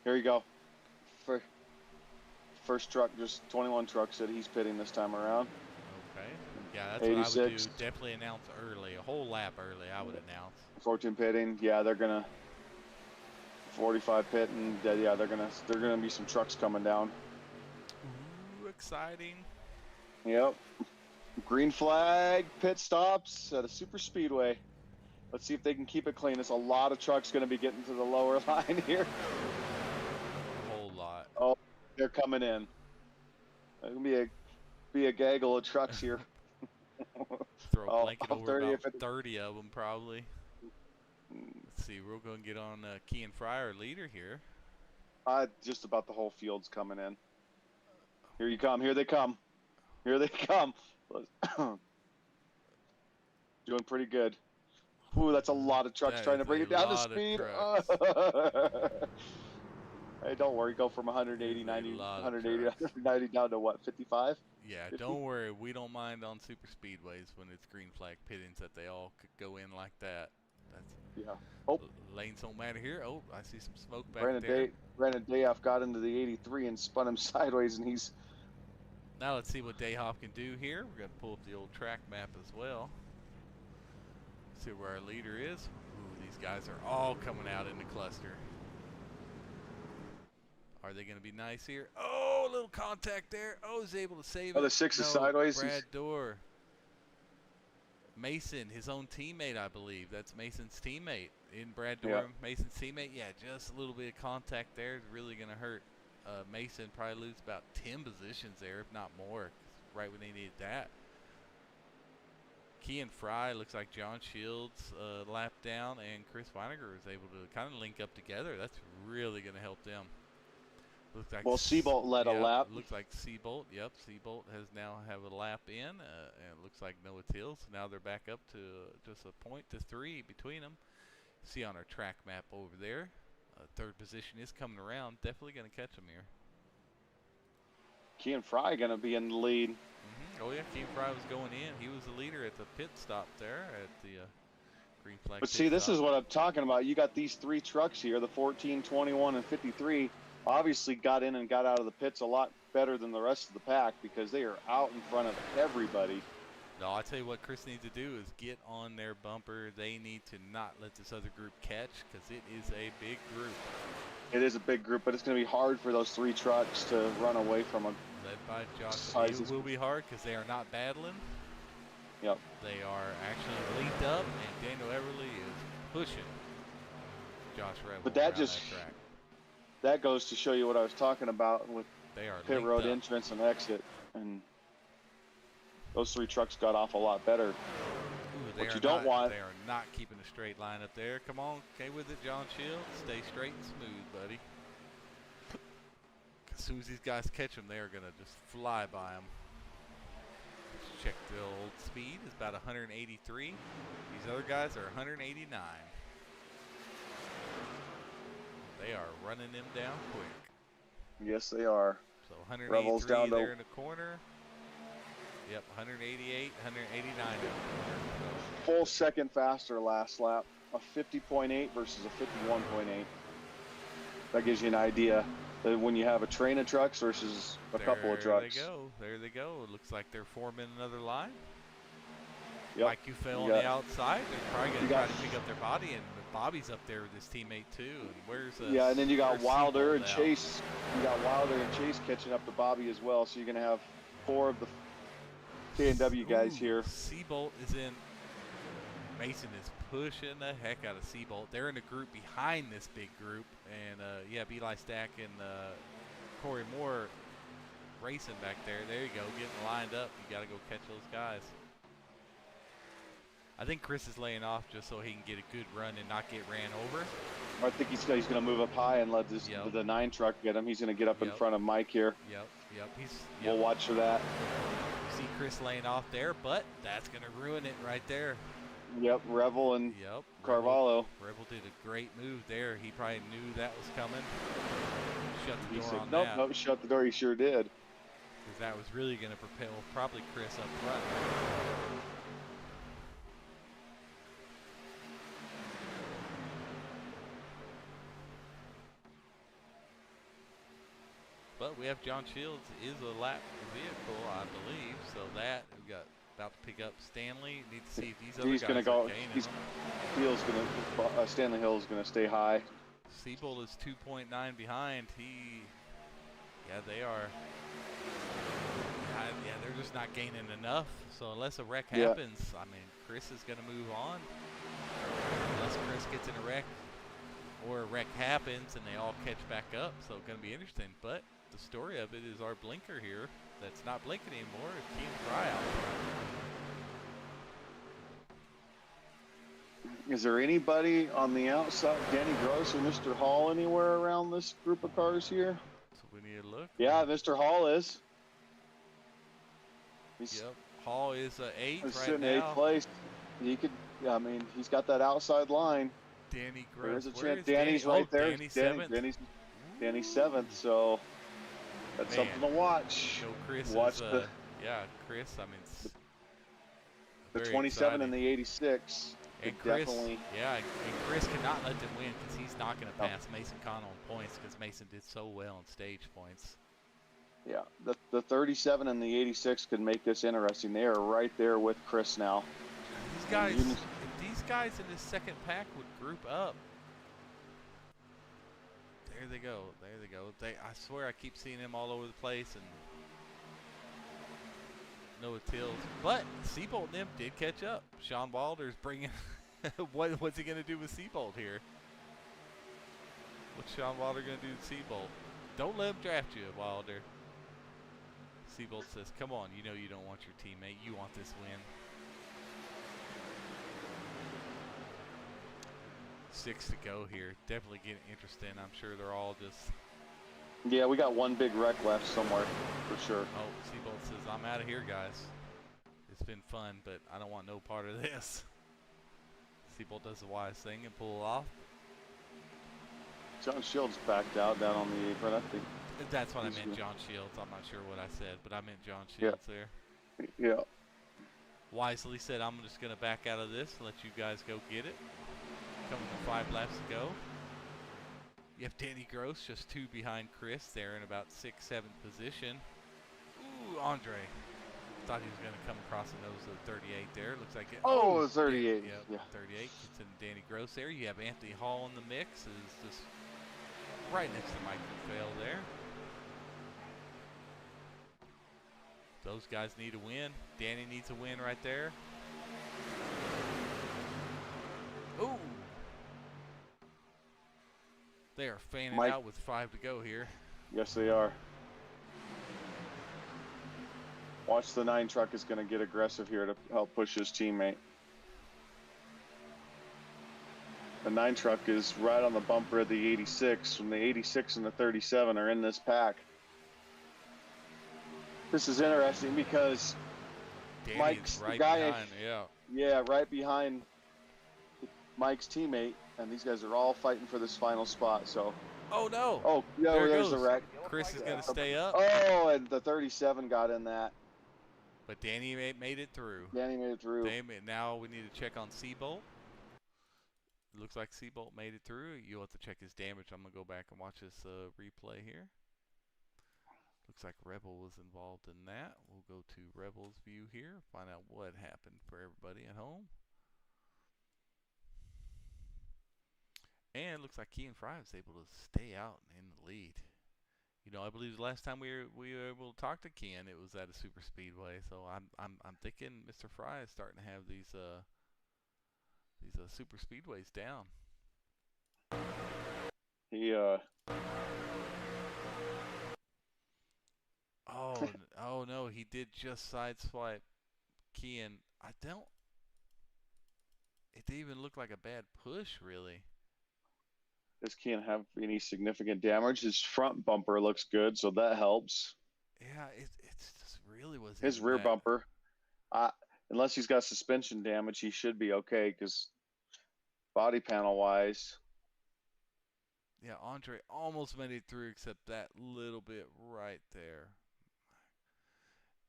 Here you go. First truck, just 21 truck said he's pitting this time around. Okay. Yeah, that's 86. What I would do. Definitely announce early, a whole lap early. I would announce. 14 pitting. Yeah, they're gonna. 45 pitting. Yeah, they're gonna be some trucks coming down. Ooh, exciting. Yep. Green flag pit stops at a Superspeedway. Let's see if they can keep it clean. There's a lot of trucks going to be getting to the lower line here. A whole lot. Oh, they're coming in. There's going to be a gaggle of trucks here. Throw a blanket over about 30 of them probably. Let's see, we're going to get on Kean Fry, our leader here. Just about the whole field's coming in. Here you come. Here they come. Here they come. Doing pretty good. Ooh, that's a lot of trucks trying to bring it down to speed. Hey, don't worry. Go from 180, 190 down to what, 55? Yeah, 50? Don't worry. We don't mind on super speedways when it's green flag pittings that they all could go in like that. That's Yeah. Oh, lanes don't matter here. Oh, I see some smoke back Brandon there. Dayoff got into the 83 and spun him sideways, and he's. Now let's see what Dayhoff can do here. We're going to pull up the old track map as well. See where our leader is. Ooh, these guys are all coming out in the cluster. Are they going to be nice here? Oh, a little contact there. Oh, he's able to save it. Oh, the 6 is No, sideways. Brad Dorr. Mason, his own teammate, I believe. That's Mason's teammate. In Brad Dorr, Yeah. Mason's teammate. Yeah, just a little bit of contact there is really going to hurt Mason. Probably lose about 10 positions there, if not more, right when they needed that. Kean Fry looks like John Shields lapped down, and Chris Weiniger was able to kind of link up together. That's really going to help them. Looks like Well, Seabolt led a lap. Looks like Seabolt. Yep, Seabolt has now have a lap in, and it looks like Noah Tills. So now they're back up to just a point to 3 between them. See on our track map over there, third position is coming around. Definitely going to catch them here. Kean Fry going to be in the lead. Oh yeah, Kean Fry was going in. He was the leader at the pit stop there at the green flag. But see, this is what I'm talking about. You got these 3 trucks here, the 14, 21, and 53. Obviously got in and got out of the pits a lot better than the rest of the pack because they are out in front of everybody. No, I tell you what Chris needs to do is get on their bumper. They need to not let this other group catch because it is a big group. It is a big group, but it's going to be hard for those 3 trucks to run away from them. Led by Josh. It will be hard because they are not battling. Yep. They are actually linked up, and Daniel Everly is pushing Josh Rebel. But that around just that track. That goes to show you what I was talking about with They are pit road linked up. entrance and exit, and those 3 trucks got off a lot better. Ooh, What you don't want. They are not keeping a straight line up there. Come on, okay with it, John Shields. Stay straight and smooth, buddy. As soon as these guys catch them, they are going to just fly by them. Let's check the old speed. It's about 183. These other guys are 189. They are running them down quick. Yes, they are. So Rebels 183 down to there in the corner. Yep, 188, 189 in the corner. So full second faster last lap. A 50.8 versus a 51.8. That gives you an idea that when you have a train of trucks versus a couple of trucks. There they go. There they go. It looks like they're forming another line. Yep. Mike Ufell on the outside. They're probably going to try to pick up their body, and Bobby's up there with his teammate too. And where's yeah, and then you got where's Wilder Seabolt and out? Chase. You got Wilder and Chase catching up to Bobby as well. So you're going to have 4 of the K&W guys Ooh, here. Seabolt is in. Mason is pushing the heck out of Seabolt. They're in a group behind this big group, and yeah, Eli Stack and Corey Moore racing back there. There you go, getting lined up. You got to go catch those guys. I think Chris is laying off just so he can get a good run and not get ran over. I think he's going to move up high and let this, the 9 truck get him. He's going to get up in front of Mike here. Yep. We'll watch for that. You see Chris laying off there, but that's going to ruin it right there. Yep, Revel and Carvalho. Rebel did a great move there. He probably knew that was coming. Shut the He door said, on nope, that. nope, shut the door. He sure did. Because that was really going to propel probably Chris up front. But we have John Shields is a lap vehicle, I believe. So that we got about to pick up Stanley. Need to see if these other He's guys going to are go. gaining them. Stanley Hill is going to stay high. Siebel is 2.9 behind. Yeah, they are. Yeah, they're just not gaining enough. So unless a wreck happens, I mean, Chris is going to move on. Unless Chris gets in a wreck or a wreck happens and they all catch back up. So it's going to be interesting. But the story of it is our blinker here that's not blinking anymore is Kean Fry out front. Is there anybody on the outside, Danny Gross or Mr. Hall, anywhere around this group of cars here? So we need to look. Yeah, Mr. Hall is. Yep, Hall is 8th right sitting now. 8th place. He could. I mean, he's got that outside line. Danny Gross. There's a chance. Danny's right there. Danny's 7th. Danny's 7th. So that's something to watch. So Chris watch is, Chris. I mean, the very 27 exciting. and the 86. could Chris, definitely. yeah, and Chris cannot let them win because he's not going to pass Mason Connell on points because Mason did so well on stage points. Yeah, the 37 and the 86 could make this interesting. They are right there with Chris now. These guys, if these guys in this second pack would group up. There they go. There they go. I swear I keep seeing them all over the place and Noah Tills. But Seabolt and them did catch up. Sean Wilder's bringing. What's he going to do with Seabolt here? What's Sean Wilder going to do with Seabolt? Don't let him draft you, Wilder. Seabolt says, come on, you know you don't want your teammate. You want this win. 6 to go here. Definitely getting interesting. I'm sure they're all just... Yeah, we got one big wreck left somewhere, for sure. Oh, Seabolt says, I'm out of here, guys. It's been fun, but I don't want no part of this. Seabolt does the wise thing and pull it off. John Shields backed out down on the apron, I think. That's what I meant, John Shields. I'm not sure what I said, but I meant John Shields there. Yeah. Wisely said, I'm just going to back out of this and let you guys go get it. Coming to 5 laps to go. You have Danny Gross just 2 behind Chris there in about 6th, 7th position. Ooh, Andre. Thought he was going to come across the nose of the 38 there. Looks like it. Oh, 38. Yeah, 38. Gets in Danny Gross there. You have Anthony Hall in the mix. Is just right next to Mike McPhail there. Those guys need a win. Danny needs a win right there. Ooh. They are fanning out with 5 to go here. Yes, they are. Watch the 9 truck is going to get aggressive here to help push his teammate. The 9 truck is right on the bumper of the 86. When the 86 and the 37 are in this pack. This is interesting because Danny's Mike's right the guy, behind, yeah, right behind Mike's teammate, and these guys are all fighting for this final spot. So, oh no! Oh, yeah, there's the wreck. Chris is going to stay up. Oh, and the 37 got in that. But Danny made it through. Danny made it through. Now we need to check on Seabolt. Looks like Seabolt made it through. You'll have to check his damage. I'm going to go back and watch this replay here. Looks like Rebel was involved in that. We'll go to Rebel's view here, find out what happened for everybody at home. And looks like Kean Fry was able to stay out in the lead. You know, I believe the last time we were able to talk to Kean, it was at a Superspeedway. So I'm thinking Mr. Fry is starting to have these Superspeedways down. He Oh no, he did just sideswipe Kean. It didn't even look like a bad push, really. This can't have any significant damage. His front bumper looks good, so that helps. Yeah, it's just really was his rear bumper. Unless he's got suspension damage, he should be okay because body panel wise. Yeah, Andre almost made it through except that little bit right there.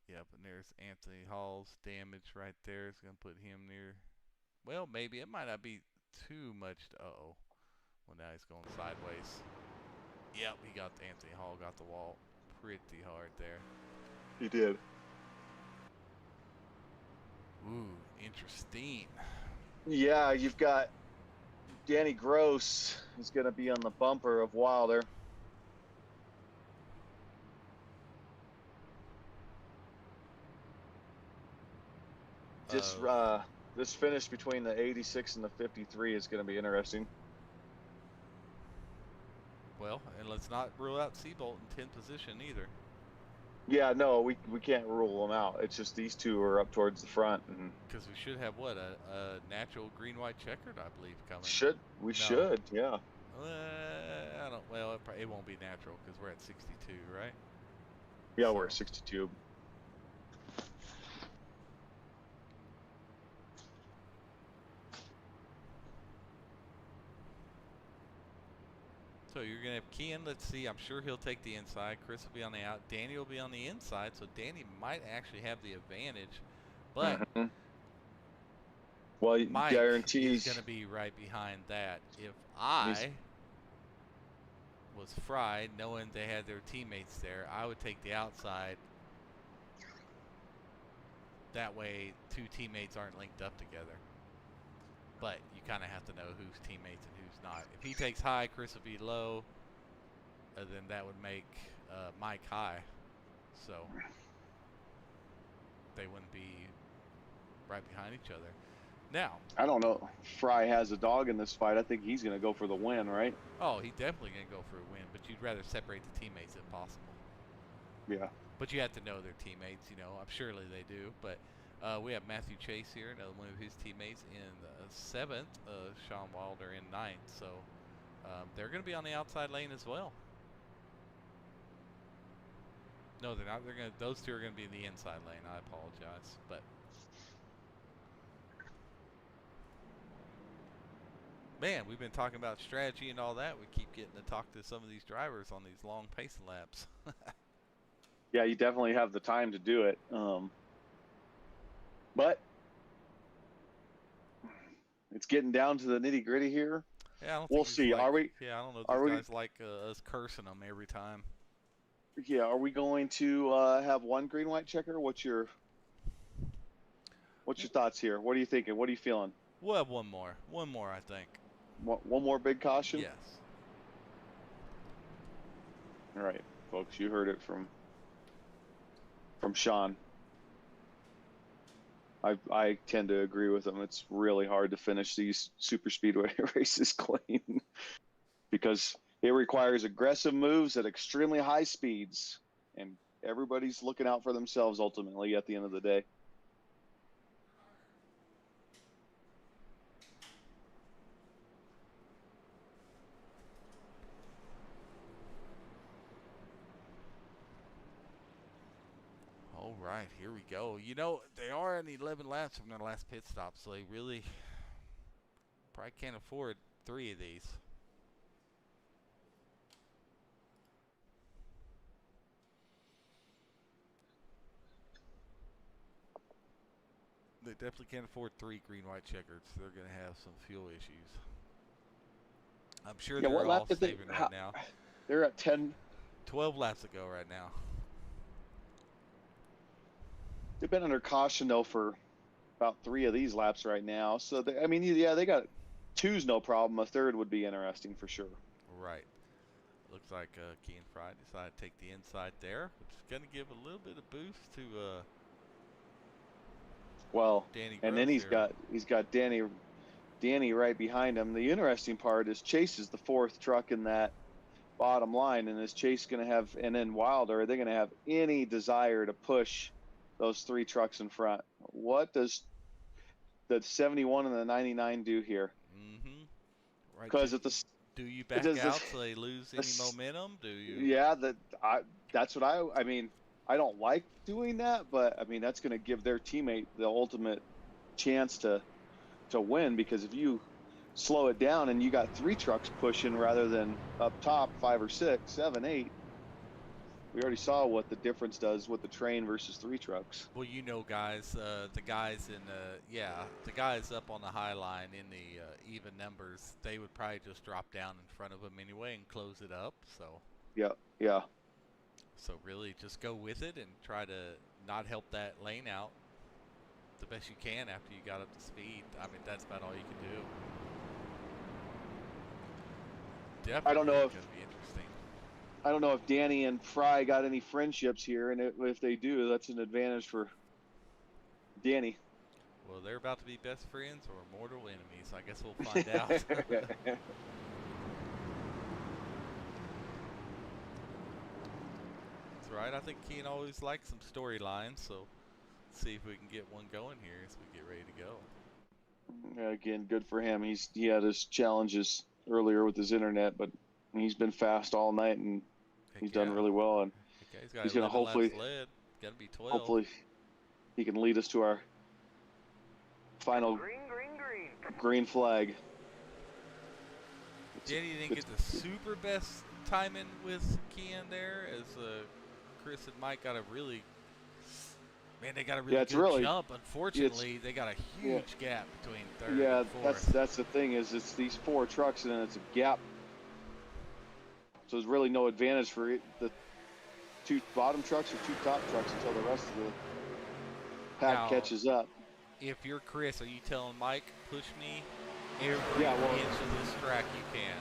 Yep, and there's Anthony Hall's damage right there. It's going to put him near. Well, maybe it might not be too much. Uh-oh. Well, now he's going sideways. Yep, Anthony Hall got the wall pretty hard there. He did. Ooh, interesting. Yeah, you've got Danny Gross is going to be on the bumper of Wilder. This finish between the 86 and the 53 is going to be interesting. Well, and let's not rule out Seabolt in 10th position either. Yeah, no, we can't rule them out. It's just these two are up towards the front, and because we should have what a natural green-white checkered, I believe, coming. Should yeah. I don't. Well, it won't be natural because we're at 62, right? Yeah, we're at 62. So you're going to have Kean. Let's see. I'm sure he'll take the inside. Chris will be on the out. Danny will be on the inside. So Danny might actually have the advantage. But Well, Mike guarantees is going to be right behind that. If I was fried, knowing they had their teammates there, I would take the outside. That way, two teammates aren't linked up together. But you kind of have to know who's teammates and who's not. If he takes high, Chris will be low. Then that would make Mike high. So they wouldn't be right behind each other. Now, I don't know. Fry has a dog in this fight. I think he's going to go for the win, right? oh, he's definitely going to go for a win, but you'd rather separate the teammates if possible. Yeah. But you have to know their teammates, you know. I'm surely they do. But we have Matthew Chase here, another one of his teammates in 7th. Sean Wilder in 9th. So they're going to be on the outside lane as well. No, they're not. Those two are going to be in the inside lane. I apologize, but man, we've been talking about strategy and all that. We keep getting to talk to some of these drivers on these long pacing laps. Yeah, you definitely have the time to do it. But it's getting down to the nitty gritty here. Yeah, I don't We'll think see. like, Are we? Yeah, I don't know. Are These we? guys like us cursing them every time. Yeah. Are we going to have one green white checker? What's your thoughts here? What are you thinking? What are you feeling? We'll have one more. One more, I think. One more big caution? Yes. All right, folks, you heard it from Sean. I tend to agree with him. It's really hard to finish these super speedway races clean because it requires aggressive moves at extremely high speeds, and everybody's looking out for themselves ultimately at the end of the day. All right, here we go. You know, they are in 11 laps from their last pit stop, so they really probably can't afford 3 of these. They definitely can't afford 3 green-white checkers. They're going to have some fuel issues. I'm sure Yeah, they're what all lap did they? saving right now. They're at 10. 12 laps ago right now. They've been under caution though for about 3 of these laps right now. So they, I mean, yeah, they got 2's no problem. A 3rd would be interesting for sure. Right. Looks like Key and Fry decided to take the inside there, which is going to give a little bit of boost to well, Danny. And then Gross he's got Danny right behind him. The interesting part is Chase is the 4th truck in that bottom line, and is Chase going to have, and then Wilder, are they going to have any desire to push those 3 trucks in front? What does the 71 and the 99 do here? Mm-hmm. Right. Because at the do you back out so they lose any momentum? Do you? Yeah, that's what I mean. I don't like doing that, but I mean that's going to give their teammate the ultimate chance to win, because if you slow it down and you got 3 trucks pushing rather than up top 5 or 6, 7, 8, we already saw what the difference does with the train versus 3 trucks. Well, you know, guys, the guys in the guys up on the high line in the even numbers, they would probably just drop down in front of them anyway and close it up. So Yeah. So really, just go with it and try to not help that lane out the best you can after you got up to speed. I mean, that's about all you can do. Definitely, I don't know it's gonna be interesting. I don't know if Danny and Fry got any friendships here, and if they do, that's an advantage for Danny. Well, they're about to be best friends or mortal enemies. I guess we'll find out. That's right. I think Keen always likes some storylines, so let's see if we can get one going here as we get ready to go. Yeah, again, good for him. He had his challenges earlier with his internet, but he's been fast all night, and he's done really well. And he's going to hopefully, got to be 12. hopefully, he can lead us to our final green flag. Danny didn't get the super best timing with Kean there, as Chris and Mike got a really Man, they got a really it's good really jump. Unfortunately, they got a huge gap between third Yeah, and fourth. that's the thing is it's these 4 trucks and then it's a gap. So there's really no advantage for the 2 bottom trucks or 2 top trucks until the rest of the pack Now, catches up. If you're Chris, are you telling Mike, push me every inch of this track you can?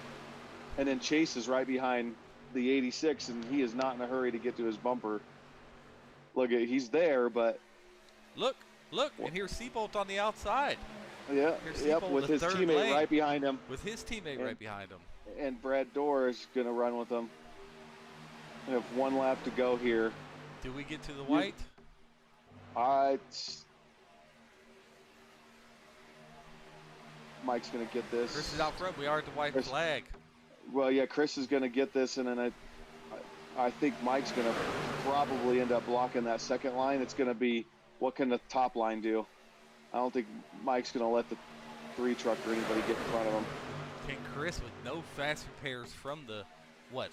And then Chase is right behind the 86, and he is not in a hurry to get to his bumper. Look, he's there, but look, and here's Seabolt on the outside. Yeah, with his teammate right behind him. With his teammate right behind him. And Brad Dorr is going to run with him. We have 1 lap to go here. Do we get to the white? Mike's going to get this. Chris is out front. We are at the white flag. Well, yeah, Chris is going to get this, and then I think Mike's going to probably end up blocking that second line. It's going to be, what can the top line do? I don't think Mike's going to let the 3 truck or anybody get in front of him. Can Chris, with no fast repairs from the,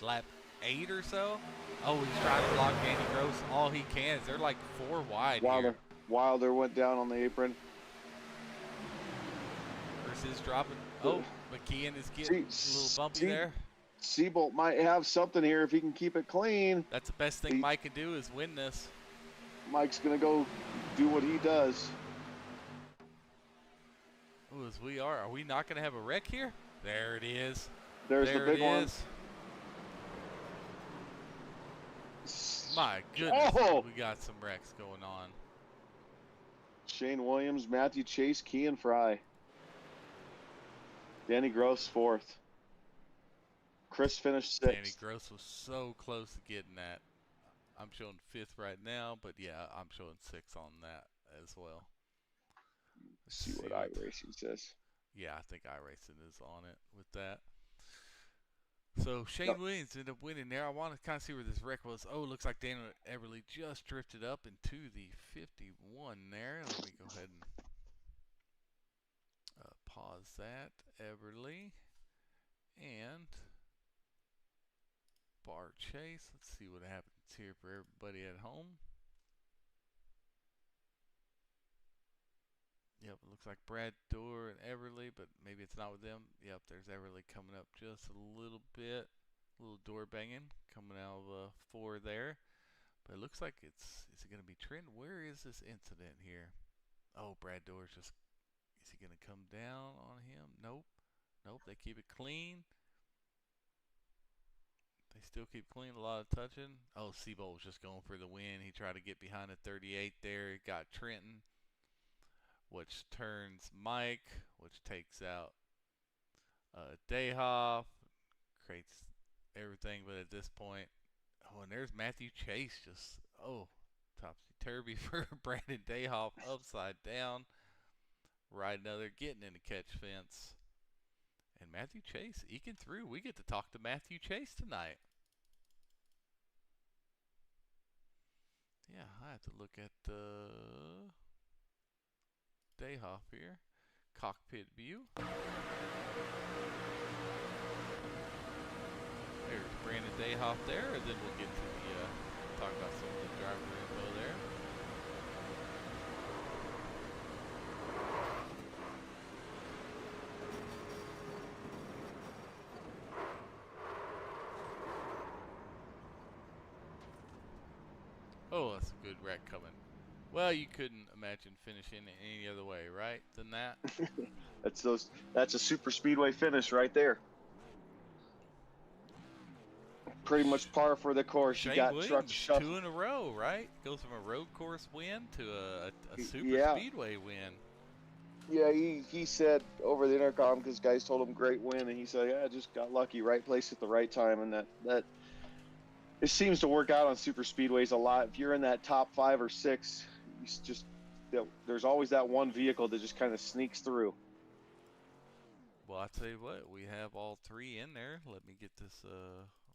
lap 8 or so? Oh, he's trying to block Danny Gross all he can. They're like 4 wide here. Wilder went down on the apron. Chris is dropping. Oh, McKeon is getting a little bumpy there. Seabolt might have something here if he can keep it clean. That's the best thing Mike can do is win this. Mike's going to go do what he does. Oh, as we are we not going to have a wreck here? There it is. There's the big one. My goodness, we got some wrecks going on. Shane Williams, Matthew Chase, Kean Fry. Danny Gross 4th. Chris finished 6th. Danny Gross was so close to getting that. I'm showing 5th right now, but yeah, I'm showing 6th on that as well. Let's see what iRacing says. Yeah, I think iRacing is on it with that. So Shane Williams ended up winning there. I want to kind of see where this wreck was. Oh, it looks like Daniel Everly just drifted up into the 51 there. Let me go ahead and pause that. Everly and Bar Chase. Let's see what happens here for everybody at home. Yep, it looks like Brad Dorr and Everly, but maybe it's not with them. Yep, there's Everly coming up just a little bit. A little door banging coming out of 4 there. But it looks like is it going to be Trent? Where is this incident here? Oh, Brad Dorr's just, is he going to come down on him? Nope. Nope, they keep it clean. They still keep clean, a lot of touching. Oh, Seabolt was just going for the win. He tried to get behind the 38 there. He got Trenton, which turns Mike, which takes out Dayhoff, creates everything. But at this point, oh, and there's Matthew Chase just, topsy-turvy for Brandon Dayhoff, upside down. Right another, getting in the catch fence. And Matthew Chase eking through. We get to talk to Matthew Chase tonight. Yeah, I have to look at Dayhoff here. Cockpit view. There's Brandon Dayhoff there, and then we'll get to the talk about some of the driver info there. Oh, that's a good wreck coming. Well, you couldn't imagine finishing any other way, right, than that? That's a super speedway finish right there. Pretty much par for the course. Shane you got Williams, truck shuffle. 2 in a row, right? Goes from a road course win to a super speedway win. Yeah, he said over the intercom, because guys told him great win, and he said, yeah, I just got lucky, right place at the right time, and that it seems to work out on super speedways a lot. If you're in that top 5 or 6, there's always that one vehicle that just kind of sneaks through. Well, I tell you what, we have all 3 in there. Let me get this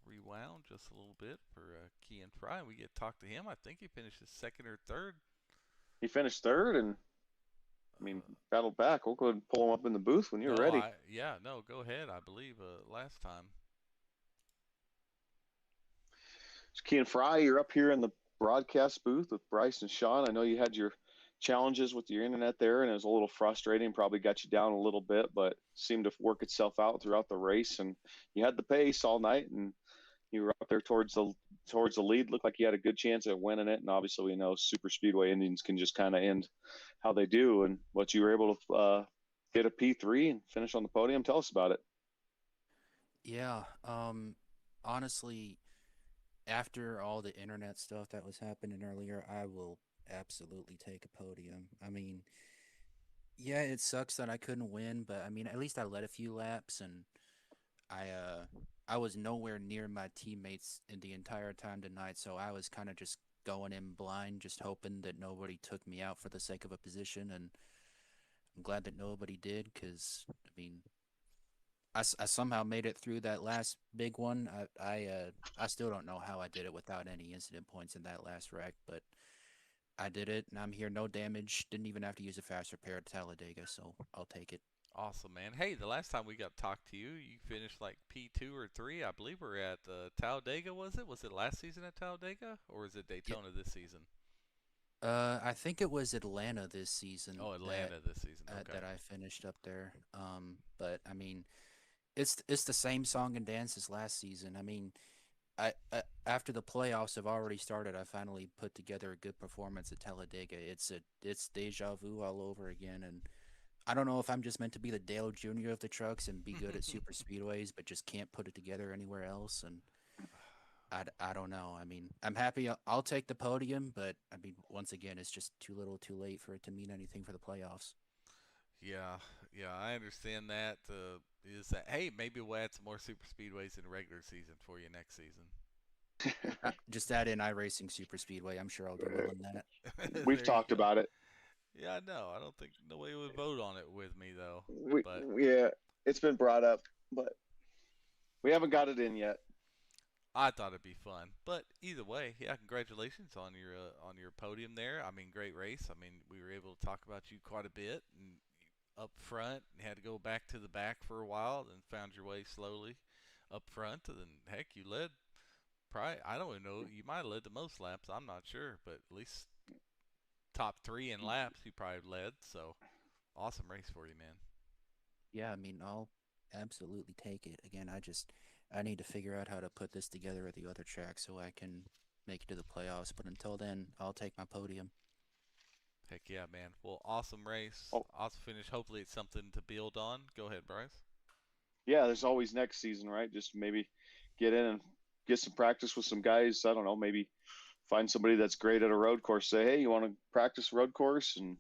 rewound just a little bit for Kean Fry. We get to talk to him. I think he finished 2nd or 3rd. He finished 3rd, and battled back. We'll go ahead and pull him up in the booth when you're ready. Go ahead. I believe last time. So Kean Fry, you're up here in the broadcast booth with Bryce and Sean. I know you had your challenges with your internet there, and it was a little frustrating. Probably got you down a little bit, but seemed to work itself out throughout the race. And you had the pace all night, and you were up there towards the lead. Looked like you had a good chance at winning it. And obviously, we know super speedway Indians can just kind of end how they do. And what you were able to get a P3 and finish on the podium. Tell us about it. Yeah, honestly, after all the internet stuff that was happening earlier, I will absolutely take a podium. I mean, yeah, it sucks that I couldn't win, but I mean, at least I led a few laps, and I was nowhere near my teammates in the entire time tonight, so I was kind of just going in blind, just hoping that nobody took me out for the sake of a position, and I'm glad that nobody did, because I mean, I somehow made it through that last big one. I still don't know how I did it without any incident points in that last wreck, but I did it, and I'm here, no damage. Didn't even have to use a fast repair at Talladega, so I'll take it. Awesome, man. Hey, the last time we got to talk to you, you finished like P2 or 3. I believe we're at Talladega, was it? Was it last season at Talladega, or is it Daytona this season? I think it was Atlanta this season. Oh, Atlanta this season. Okay. That I finished up there. But I mean, it's the same song and dance as last season. I mean, I after the playoffs have already started, I finally put together a good performance at Talladega. It's deja vu all over again, and I don't know if I'm just meant to be the Dale Jr. of the trucks and be good at super speedways, but just can't put it together anywhere else. And I don't know. I mean, I'm happy. I'll take the podium, but I mean, once again, it's just too little, too late for it to mean anything for the playoffs. Yeah, I understand that. Is that hey, maybe we'll add some more super speedways in the regular season for you next season. Just add in iRacing Super Speedway. I'm sure I'll do well in that. We've talked about it. Yeah, I know. I don't think nobody would vote on it with me though. Yeah, it's been brought up, but we haven't got it in yet. I thought it'd be fun, but either way, yeah, congratulations on your podium there. I mean, great race. I mean, we were able to talk about you quite a bit, and up front, and had to go back to the back for a while, then found your way slowly up front, and then heck, you led. Probably, I don't even know. You might have led the most laps. I'm not sure, but at least top 3 in laps you probably led. So awesome race for you, man. Yeah, I mean, I'll absolutely take it. Again, I need to figure out how to put this together at the other track so I can make it to the playoffs. But until then, I'll take my podium. Heck yeah, man. Well, awesome race. Awesome finish. Hopefully it's something to build on. Go ahead, Bryce. Yeah, there's always next season, right? Just maybe get in and get some practice with some guys. I don't know, maybe find somebody that's great at a road course. Say, hey, you want to practice road course and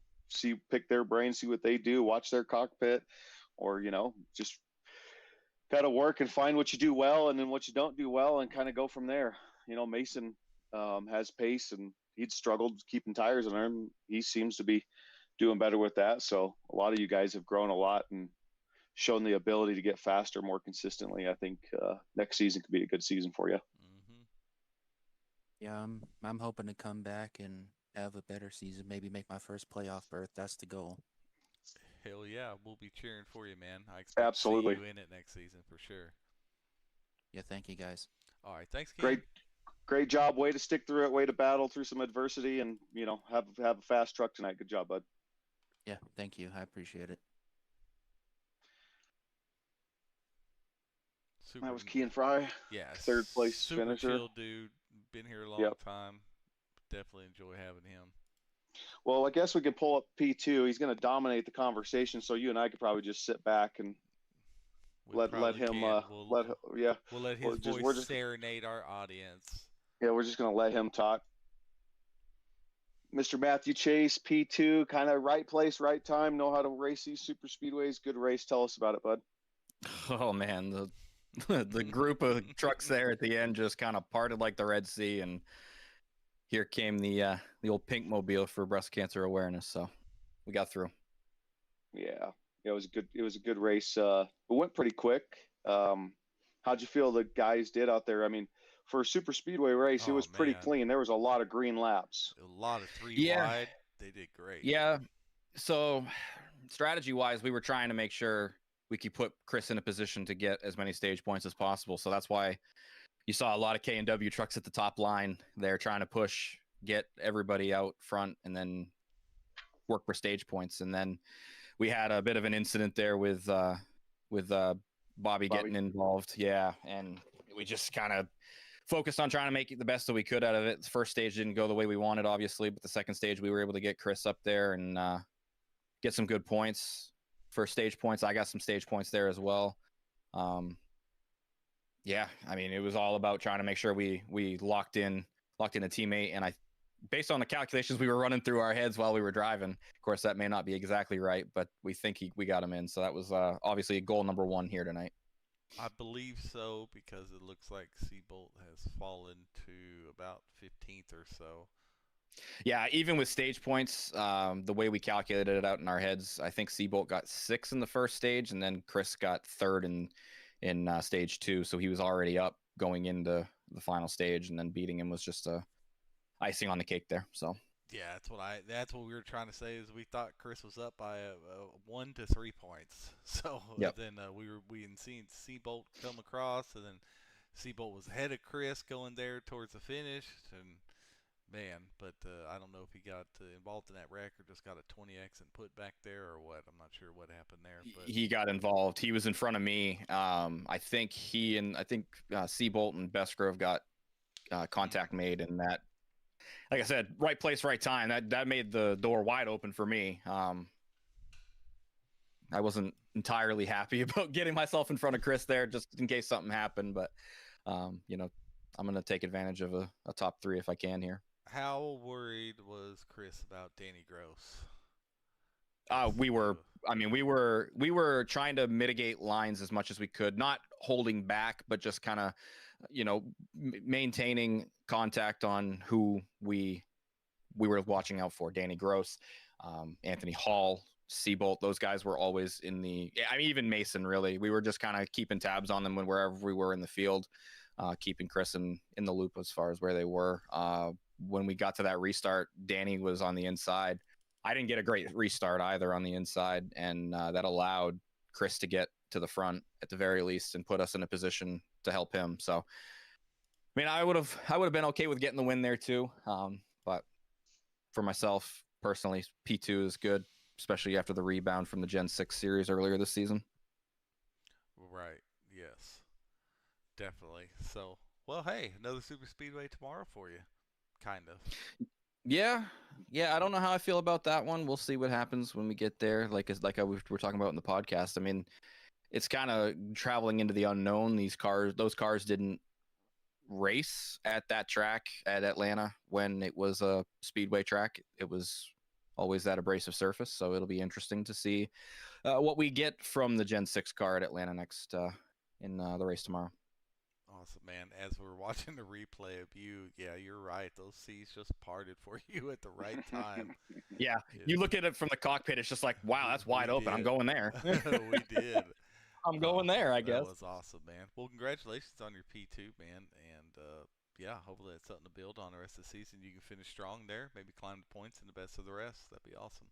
pick their brain, see what they do, watch their cockpit, or, just got to work and find what you do well and then what you don't do well and kind of go from there. Mason has pace, and he'd struggled keeping tires on him. He seems to be doing better with that. So a lot of you guys have grown a lot and shown the ability to get faster more consistently. I think next season could be a good season for you. Mm-hmm. Yeah, I'm hoping to come back and have a better season. Maybe make my first playoff berth. That's the goal. Hell yeah, we'll be cheering for you, man. I expect to see you in it next season for sure. Yeah, thank you guys. All right, thanks, Ken. Great job. Way to stick through it. Way to battle through some adversity, and have a fast truck tonight. Good job, bud. Yeah, thank you. I appreciate it. That was Kean Fry. Yeah, third place super finisher. Chill dude. Been here a long time. Definitely enjoy having him. Well, I guess we can pull up P2. He's going to dominate the conversation, so you and I could probably just sit back and let him. We'll let his voice serenade our audience. Yeah, we're just going to let him talk. Mr. Matthew Chase, P2, kind of right place, right time. Know how to race these super speedways. Good race. Tell us about it, bud. Oh man, the group of trucks there at the end just kind of parted like the Red Sea, and here came the old pink mobile for breast cancer awareness. So we got through. Yeah, it was a good race. It went pretty quick. How'd you feel the guys did out there? I mean, for a super speedway race, it was pretty clean. There was a lot of green laps. A lot of 3 wide. They did great. Yeah. So strategy wise, we were trying to make sure we could put Chris in a position to get as many stage points as possible. So that's why you saw a lot of K&W trucks at the top line there trying to push get everybody out front, and then work for stage points. And then we had a bit of an incident there with Bobby getting involved. Yeah, and we just kind of focused on trying to make it the best that we could out of it. The first stage didn't go the way we wanted, obviously, but the second stage we were able to get Chris up there and get some good points for stage points. I got some stage points there as well. Yeah, I mean, it was all about trying to make sure we locked in a teammate, and based on the calculations we were running through our heads while we were driving, of course that may not be exactly right, but we think we got him in. So that was obviously goal number 1 here tonight. I believe so, because it looks like Seabolt has fallen to about 15th or so. Yeah, even with stage points, the way we calculated it out in our heads, I think Seabolt got 6th in the first stage, and then Chris got 3rd in stage 2, so he was already up going into the final stage, and then beating him was just icing on the cake there. So yeah, that's what we were trying to say, is we thought Chris was up by 1 to 3 points. So then we had seen Seabolt come across, and then Seabolt was ahead of Chris going there towards the finish, and man, but I don't know if he got involved in that wreck or just got a 20X and put back there or what. I'm not sure what happened there. But he got involved. He was in front of me. I think Seabolt and Bestgrove got contact made, and that, like I said, right place, right time. That made the door wide open for me. I wasn't entirely happy about getting myself in front of Chris there, just in case something happened. But I'm going to take advantage of a top 3 if I can here. How worried was Chris about Danny Gross? We were trying to mitigate lines as much as we could, not holding back, but just kind of, maintaining contact on who we were watching out for. Danny Gross, Anthony Hall, Seabolt, those guys were always even Mason, really. We were just kind of keeping tabs on them wherever we were in the field, keeping Chris in the loop as far as where they were. When we got to that restart, Danny was on the inside. I didn't get a great restart either on the inside, and that allowed Chris to get to the front at the very least and put us in a position to help him. So, I mean, I would have been okay with getting the win there too. But for myself personally, P2 is good, especially after the rebound from the Gen 6 series earlier this season. Right. Yes. Definitely. So, well, hey, another Super Speedway tomorrow for you. Kind of. Yeah. I don't know how I feel about that one. We'll see what happens when we get there. Like we were talking about in the podcast. I mean, it's kind of traveling into the unknown. Those cars didn't race at that track at Atlanta when it was a speedway track. It was always that abrasive surface. So it'll be interesting to see what we get from the Gen 6 car at Atlanta next in the race tomorrow. Awesome, man. As we're watching the replay of you, yeah, you're right. Those seas just parted for you at the right time. Yeah, you look at it from the cockpit, it's just like, wow, that's wide open. I'm going there. We did. I'm going there, I guess. That was awesome, man. Well, congratulations on your P2, man. And, yeah, hopefully that's something to build on the rest of the season. You can finish strong there, maybe climb the points in the best of the rest. That'd be awesome.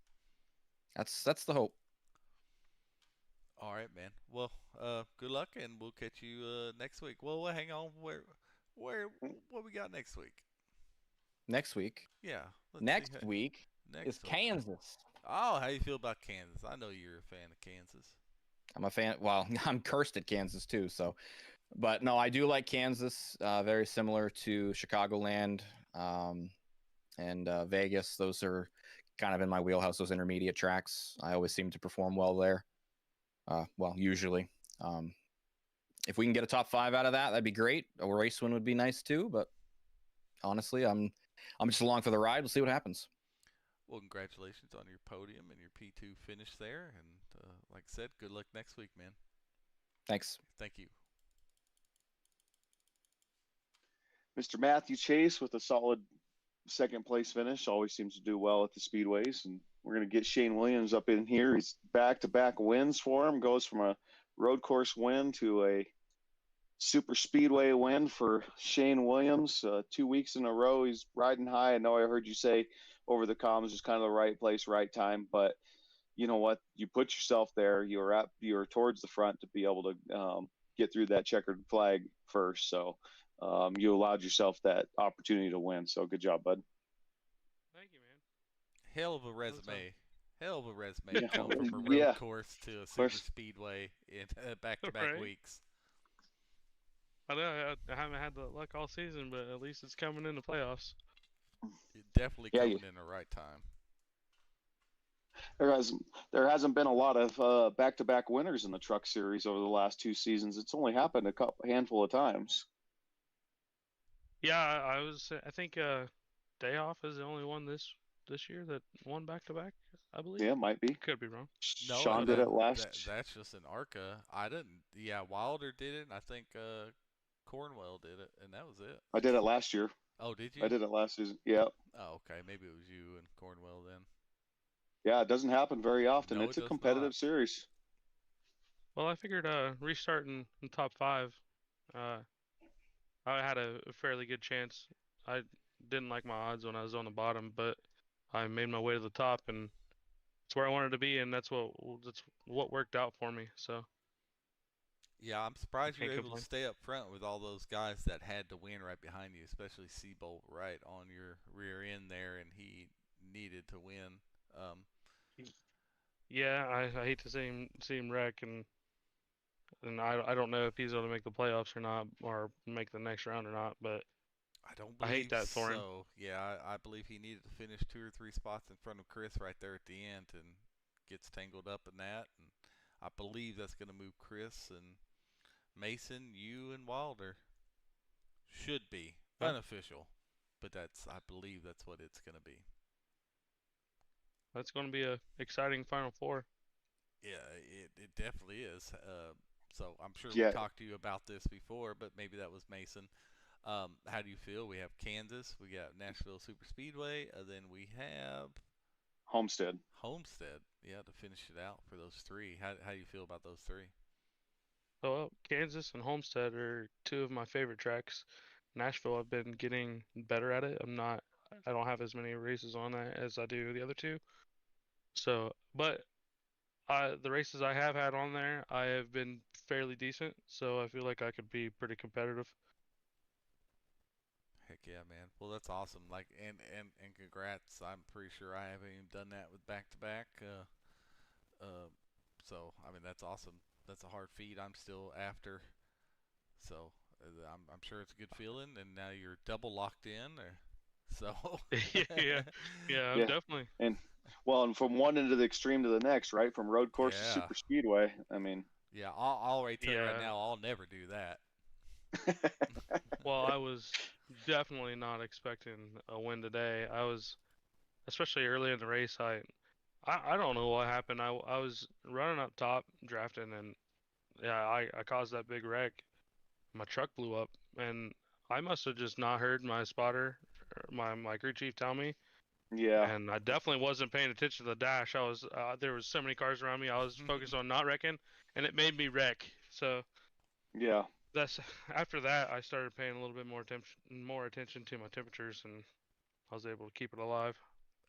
That's the hope. All right, man. Well, good luck, and we'll catch you next week. Well, hang on. What we got next week? Next week? Yeah. Next week is Kansas. Oh, how you feel about Kansas? I know you're a fan of Kansas. I'm a fan. Well, I'm cursed at Kansas too. So, but no, I do like Kansas. Very similar to Chicagoland and Vegas. Those are kind of in my wheelhouse. Those intermediate tracks. I always seem to perform well there. Well, usually. If we can get a top 5 out of that, that'd be great. A race win would be nice too. But honestly, I'm just along for the ride. We'll see what happens. Well, congratulations on your podium and your P2 finish there. And like I said, good luck next week, man. Thanks. Thank you. Mr. Matthew Chase with a solid second place finish. Always seems to do well at the speedways. And we're going to get Shane Williams up in here. He's back-to-back wins for him. Goes from a road course win to a super speedway win for Shane Williams. 2 weeks in a row, he's riding high. I know I heard you say over the comms, just kind of the right place, right time. But you know what? You put yourself there. You're towards the front to be able to get through that checkered flag first. So you allowed yourself that opportunity to win. So good job, bud. Hell of a resume. Hell of a resume Yeah. coming from a road Yeah. course to a course. super speedway in back-to-back Right. weeks. I know I haven't had the luck all season, but at least it's coming in the playoffs. Definitely Yeah, coming in the right time. There hasn't been a lot of back-to-back winners in the Truck Series over the last 2 seasons. It's only happened a handful of times. Yeah, I think Day Off is the only one this year that won back to back. I believe. Yeah, might be. Could be wrong. No, Sean did it last. That's just an ARCA. I didn't. Yeah, Wilder did it. And I think Cornwell did it, and that was it. I did it last year. Oh, did you? I did it last season. Yeah. Oh, okay. Maybe it was you and Cornwell then. Yeah, it doesn't happen very often. No, It's it a does competitive not. series. Well, I figured restarting in top 5, I had a fairly good chance. I didn't like my odds when I was on the bottom, but I made my way to the top, and it's where I wanted to be, and that's what worked out for me. So Yeah, I'm surprised you Can't were able complain. to stay up front with all those guys that had to win right behind you, especially Seabolt right on your rear end there, and he needed to win. yeah, I hate to see him wreck, and I don't know if he's going to make the playoffs or not, or make the next round or not, but I don't I believe hate that for him. so. Yeah, I believe he needed to finish 2 or 3 spots in front of Chris right there at the end, and gets tangled up in that. And I believe that's going to move Chris and Mason, you and Wilder. Should be Huh? unofficial, but I believe that's what it's going to be. That's going to be a exciting Final Four. Yeah, it definitely is. So I'm sure Yeah. we talked to you about this before, but maybe that was Mason. How do you feel? We have Kansas, we got Nashville Superspeedway, then we have Homestead. Yeah, to finish it out for those 3. How do you feel about those 3? So Kansas and Homestead are 2 of my favorite tracks. Nashville, I've been getting better at it. I don't have as many races on that as I do the other 2. So, but the races I have had on there, I have been fairly decent. So I feel like I could be pretty competitive. Heck yeah, man. Well, that's awesome. Like, and congrats. I'm pretty sure I haven't even done that with back-to-back. So I mean, that's awesome. That's a hard feat. I'm still after. So I'm sure it's a good feeling. And now you're double locked in. So yeah, Yeah. definitely. And from one end of the extreme to the next, right? From road course to Yeah. super speedway. I mean, yeah, I'll already tell you right Yeah. now, I'll never do that. Well, I was definitely not expecting a win today. I was, especially early in the race. I don't know what happened. I was running up top, drafting, and yeah, I caused that big wreck. My truck blew up, and I must have just not heard my spotter, or my crew chief tell me. yeah. And I definitely wasn't paying attention to the dash. There was so many cars around me. I was focused on not wrecking, and it made me wreck. So Yeah. that's after that I started paying a little bit more attention to my temperatures, and I was able to keep it alive.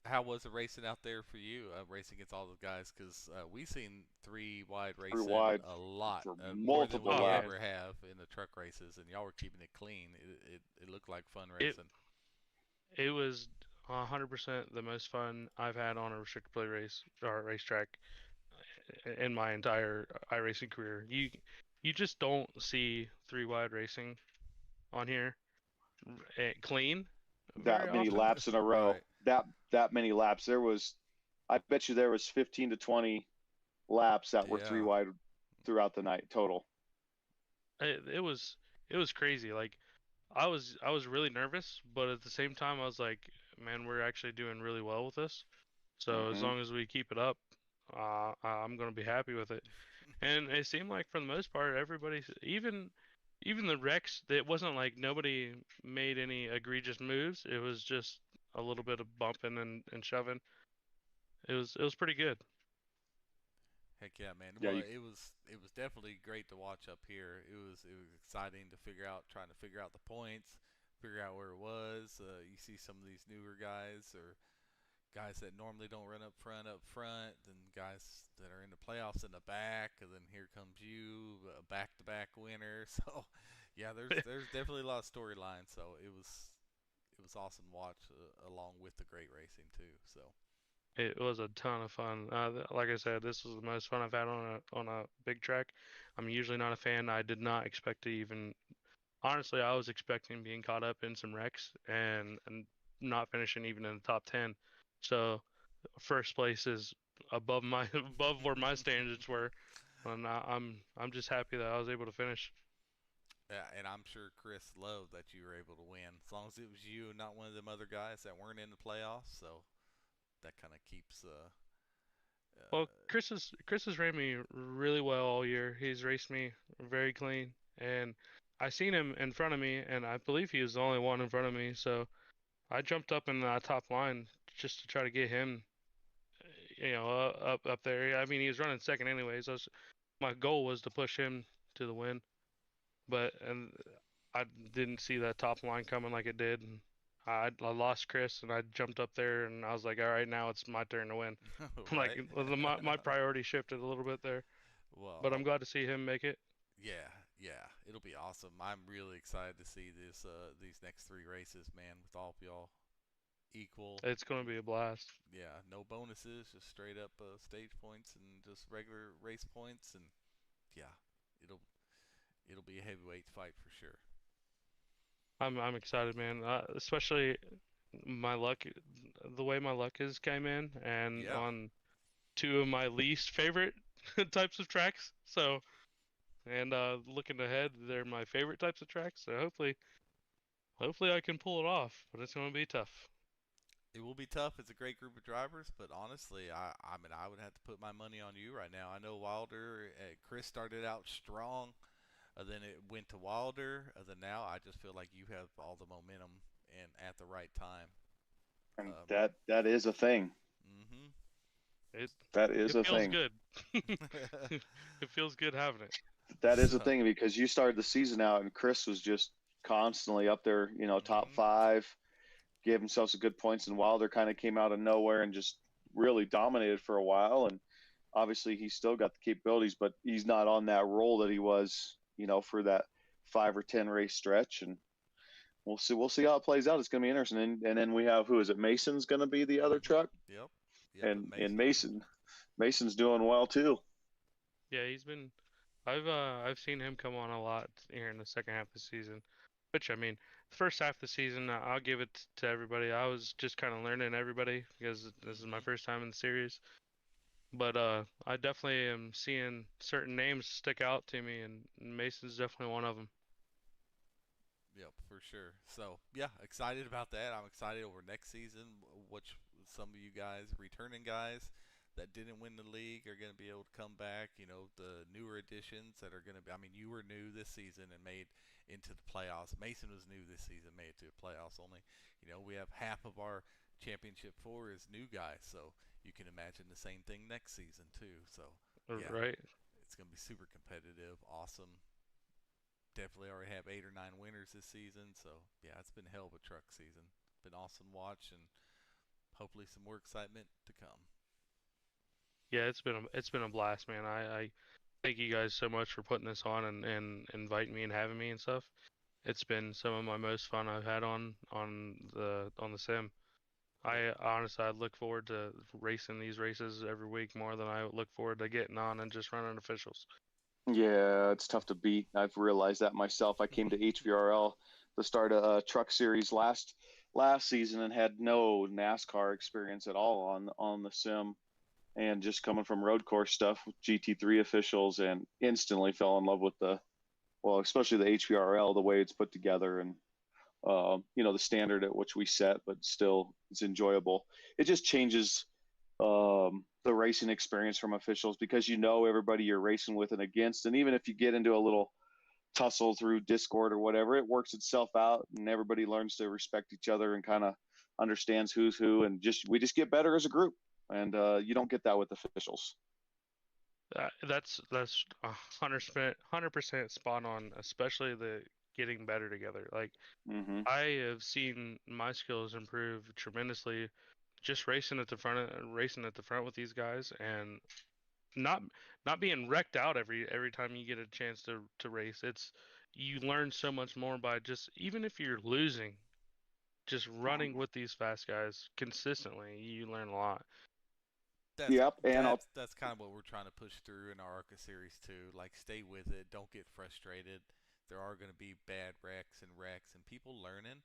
How was it racing out there for you, racing against all those guys? Because we've seen 3 wide racing wide a lot, for more than multiple we laps. ever have in the truck races, and y'all were keeping it clean. It looked like fun It racing. it was 100% the most fun I've had on a restricted play race or racetrack in my entire iRacing career. You just don't see 3 wide racing on here clean That very many often. laps in a row. Right. That many laps. I bet you there was 15 to 20 laps that were 3 Yeah. wide throughout the night total. It was crazy. Like I was really nervous, but at the same time I was like, man, we're actually doing really well with this. So as Mhm. long as we keep it up, I'm gonna be happy with it. And it seemed like for the most part, everybody, even the wrecks, it wasn't like nobody made any egregious moves. It was just a little bit of bumping and shoving. It was pretty good. Heck yeah, man. Yeah, Well, it was definitely great to watch up here. It was exciting to trying to figure out the points, figure out where it was. You see some of these newer guys or guys that normally don't run up front, then guys that are in the playoffs in the back, and then here comes you, a back-to-back winner. So, yeah, there's definitely a lot of storylines. So it was awesome to watch along with the great racing too. So, It was a ton of fun. Like I said, this was the most fun I've had on a big track. I'm usually not a fan. I did not expect to even. Honestly, I was expecting being caught up in some wrecks and not finishing even in the top 10. So first place is above my above where my standards were, and I'm just happy that I was able to finish. Yeah, and I'm sure Chris loved that you were able to win, as long as it was you and not one of them other guys that weren't in the playoffs. So that kind of keeps. Well, Chris has ran me really well all year. He's raced me very clean, and I seen him in front of me, and I believe he was the only one in front of me. So I jumped up in that top line just to try to get him, up there. I mean, he was running second anyways. My goal was to push him to the win, and I didn't see that top line coming like it did. And I lost Chris, and I jumped up there, and I was like, all right, now it's my turn to win. Like my priority shifted a little bit there, Well, but I'm glad to see him make it. yeah, it'll be awesome. I'm really excited to see these next 3 races, man, with all of y'all equal. It's going to be a blast. Yeah, no bonuses, just straight up stage points and just regular race points, and yeah, it'll be a heavyweight fight for sure. I'm excited, man. Especially my luck, the way my luck has came in, and on 2 of my least favorite types of tracks. So, and looking ahead, they're my favorite types of tracks. So hopefully I can pull it off. But it's going to be tough. It will be tough. It's a great group of drivers, but honestly, I mean, I would have to put my money on you right now. I know Wilder, Chris started out strong, then it went to Wilder, then now I just feel like you have all the momentum and at the right time. And that is a thing. That is a thing. It feels good. It feels good having it. That is a thing, because you started the season out and Chris was just constantly up there, top 5, gave himself some good points, and Wilder kind of came out of nowhere and just really dominated for a while. And obviously he's still got the capabilities, but he's not on that roll that he was, for that 5 or 10 race stretch. And we'll see how it plays out. It's going to be interesting. And then we have, who is it? Mason's going to be the other truck. Yep. And Mason's doing well too. Yeah, he's been. I've seen him come on a lot here in the second half of the season. Which, I mean, the first half of the season, I'll give it to everybody. I was just kind of learning everybody because this is my first time in the series. But I definitely am seeing certain names stick out to me, and Mason's definitely one of them. Yep, for sure. So, yeah, excited about that. I'm excited over next season, which some of you guys, returning guys that didn't win the league, are going to be able to come back. The newer additions that are going to be, I mean, you were new this season and made into the playoffs. Mason was new this season, made it to the playoffs only. We have half of our championship 4 is new guys, so you can imagine the same thing next season too. So, yeah, right. It's going to be super competitive, awesome. Definitely already have 8 or 9 winners this season, so yeah, it's been a hell of a truck season. Been awesome to watch, and hopefully some more excitement to come. Yeah, it's been a blast, man. I thank you guys so much for putting this on and inviting me and having me and stuff. It's been some of my most fun I've had on the sim. I honestly, I look forward to racing these races every week more than I look forward to getting on and just running officials. Yeah, it's tough to beat. I've realized that myself. I came to HVRL to start a truck series last season and had no NASCAR experience at all on the sim, and just coming from road course stuff with GT3 officials, and instantly fell in love with especially the HVRL, the way it's put together, and the standard at which we set, but still it's enjoyable. It just changes the racing experience from officials, because everybody you're racing with and against, and even if you get into a little tussle through Discord or whatever, it works itself out, and everybody learns to respect each other and kind of understands who's who, and we just get better as a group, and you don't get that with officials. That's 100% spot on, especially the getting better together. Like, I have seen my skills improve tremendously just racing at the front with these guys, and not being wrecked out every time you get a chance to race. You learn so much more by just, even if you're losing, just running with these fast guys consistently. You learn a lot. That's Yep, and that's kind of what we're trying to push through in our ARCA series too. Like, stay with it. Don't get frustrated. There are going to be bad wrecks and people learning,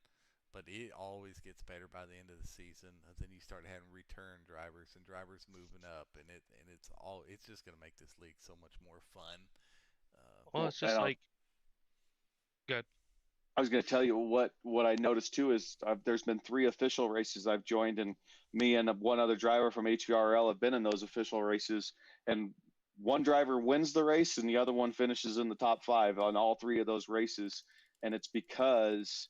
but it always gets better by the end of the season. Then you start having return drivers and drivers moving up, and it's just going to make this league so much more fun. Well, it's just and like good. I was going to tell you what I noticed too is there's been 3 official races I've joined, and me and one other driver from HVRL have been in those official races, and one driver wins the race and the other one finishes in the top 5 on all 3 of those races. And it's because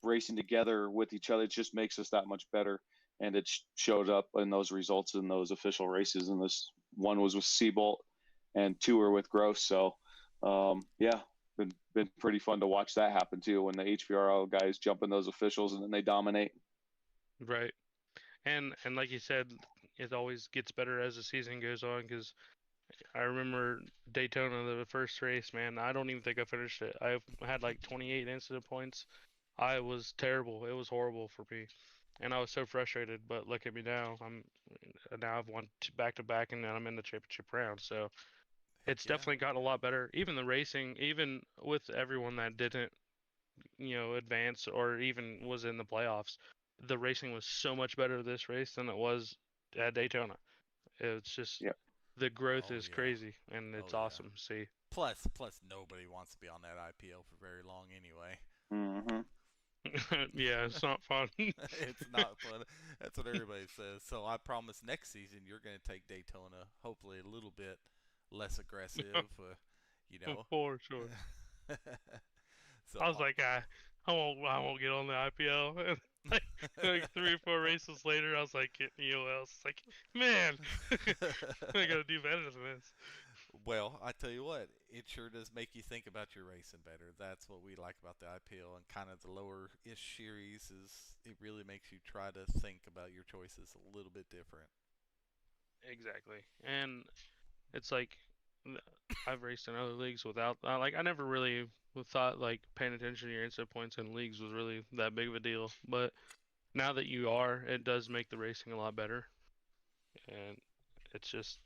racing together with each other, it just makes us that much better. And it showed up in those results in those official races. And this one was with Seabolt and 2 were with Gross. So yeah, been pretty fun to watch that happen too, when the HVRL guys jump in those officials and then they dominate. Right. And like you said, it always gets better as the season goes on, because I remember Daytona, the first race, man. I don't even think I finished it. I had like 28 incident points. I was terrible. It was horrible for me, and I was so frustrated. But look at me now. I've won back to back, and then I'm in the championship round. So it's definitely gotten a lot better. Even the racing, even with everyone that didn't, advance or even was in the playoffs, the racing was so much better this race than it was at Daytona. It's just the growth is crazy, and it's awesome to see. Plus, nobody wants to be on that IPL for very long anyway. Yeah, it's not fun. It's not fun. That's what everybody says. So I promise next season you're going to take Daytona, hopefully a little bit less aggressive. For sure. So I was like, I won't get on the IPL. like 3 or 4 races later, I was like getting EOLs. It's like, man, I gotta do better than this. Well, I tell you what, it sure does make you think about your racing better. That's what we like about the IPL and kind of the lower-ish series is it really makes you try to think about your choices a little bit different. Exactly, and it's like I've raced in other leagues without I never really thought like paying attention to your instant points in leagues was really that big of a deal, but now that you are, it does make the racing a lot better, and it's just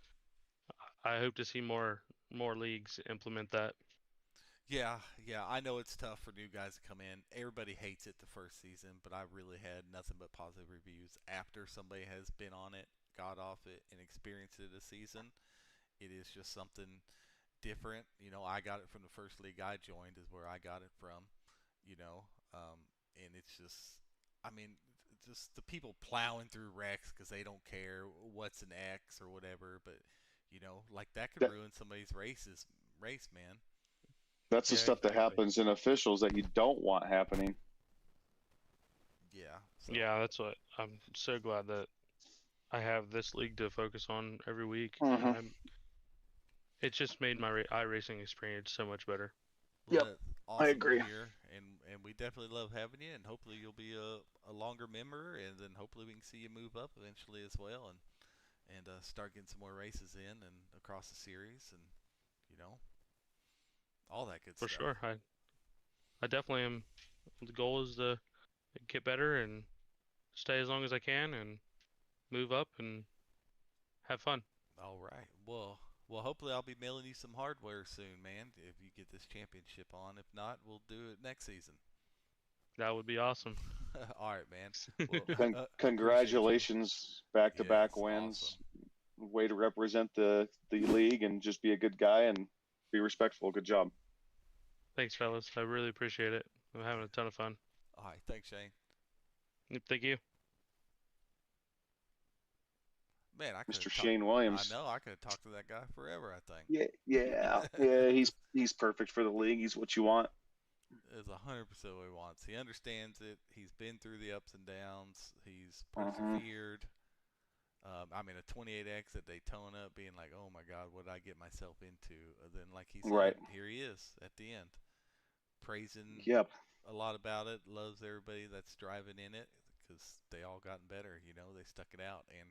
I hope to see more leagues implement that. Yeah, I know it's tough for new guys to come in. Everybody hates it the first season, but I really had nothing but positive reviews after somebody has been on it, got off it, and experienced it a season. It is just something different. I got it from the first league I joined is where I got it from, and it's just, just the people plowing through wrecks because they don't care what's an X or whatever, but, like that could ruin somebody's race, man. That's the stuff that happens in officials that you don't want happening. Yeah. Yeah, that's what I'm so glad that I have this league to focus on every week. It just made my iRacing experience so much better. Yep, awesome I agree. Here, and we definitely love having you, and hopefully you'll be a longer member, and then hopefully we can see you move up eventually as well, and start getting some more races in and across the series, and all that good stuff. For sure, I definitely am. The goal is to get better and stay as long as I can, and move up and have fun. All right. Well, hopefully I'll be mailing you some hardware soon, man, if you get this championship on. If not, we'll do it next season. That would be awesome. All right, man. Well, congratulations, back-to-back wins. Awesome. Way to represent the league and just be a good guy and be respectful. Good job. Thanks, fellas. I really appreciate it. I'm having a ton of fun. All right. Thanks, Shane. Thank you. Man, Mr. Shane Williams. I know. I could have talked to that guy forever, I think. Yeah. He's perfect for the league. He's what you want. Is 100% what he wants. He understands it. He's been through the ups and downs. He's persevered. A 28X at Daytona, being like, oh my God, what did I get myself into? Then, like he said, here he is at the end, praising a lot about it. Loves everybody that's driving in it because they all gotten better. They stuck it out, and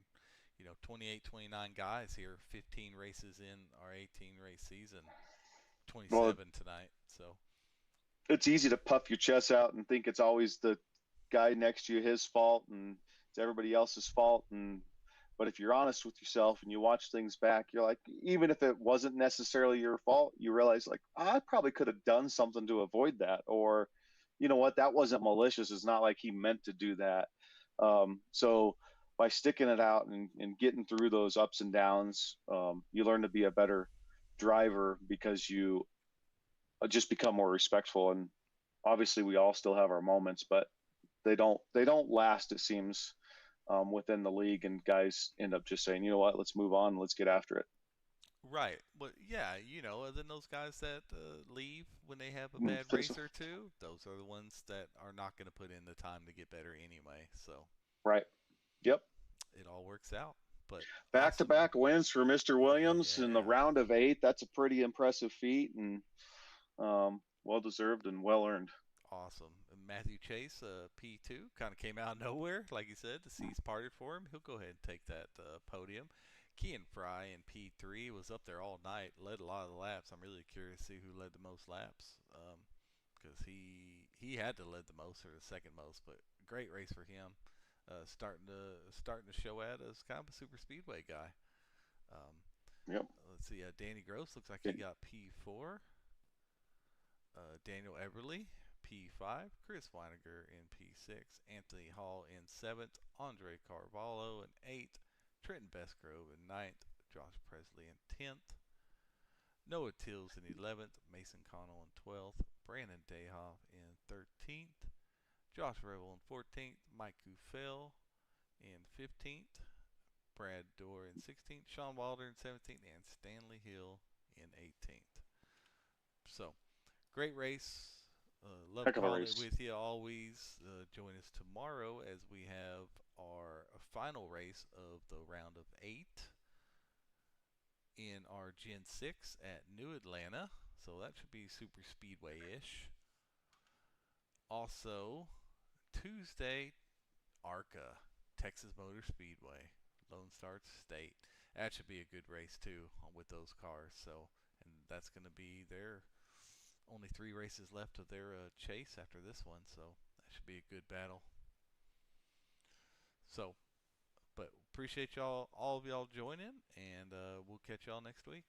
28, 29 guys here, 15 races in our 18 race season, 27 tonight. So it's easy to puff your chest out and think it's always the guy next to you his fault and it's everybody else's fault. And But if you're honest with yourself and you watch things back, you're like, even if it wasn't necessarily your fault, you realize like, I probably could have done something to avoid that, or you know what, that wasn't malicious. It's not like he meant to do that. So by sticking it out and getting through those ups and downs, you learn to be a better driver because you just become more respectful. And obviously we all still have our moments, but they don't last, it seems, within the league, and guys end up just saying, you know what, let's move on, let's get after it. Right. But yeah, and then those guys that leave when they have a bad race or two, those are the ones that are not going to put in the time to get better anyway. So Right. Yep. it all works out. But back-to-back wins for Mr. Williams in the round of 8. That's a pretty impressive feat, and well deserved and well earned. Awesome. And Matthew Chase, P2, kind of came out of nowhere. Like you said, the seas parted for him. He'll go ahead and take that podium. Kean Fry in P3 was up there all night, led a lot of the laps. I'm really curious to see who led the most laps, because he had to lead the most or the second most. But great race for him. Starting to show at as kind of a super speedway guy. Yep. Let's see. Danny Gross looks like he got P4. Daniel Eberly, P5. Chris Weiniger in P6. Anthony Hall in 7th. Andre Carvalho in 8th. Trenton Bestgrove in 9th. Josh Presley in 10th. Noah Tills in 11th. Mason Connell in 12th. Brandon Dayhoff in 13th. Josh Revel in 14th. Mike Guffel in 15th. Brad Dorr in 16th. Sean Wilder in 17th. And Stanley Hill in 18th. So, great race. Love calling it with you always. Join us tomorrow as we have our final race of the round of 8 in our Gen 6 at New Atlanta. So that should be super speedway-ish. Also, Tuesday, ARCA, Texas Motor Speedway, Lone Star State. That should be a good race too with those cars. So, and that's going to be their only 3 races left of their chase after this one. So that should be a good battle. So, but appreciate y'all, all of y'all joining, and we'll catch y'all next week.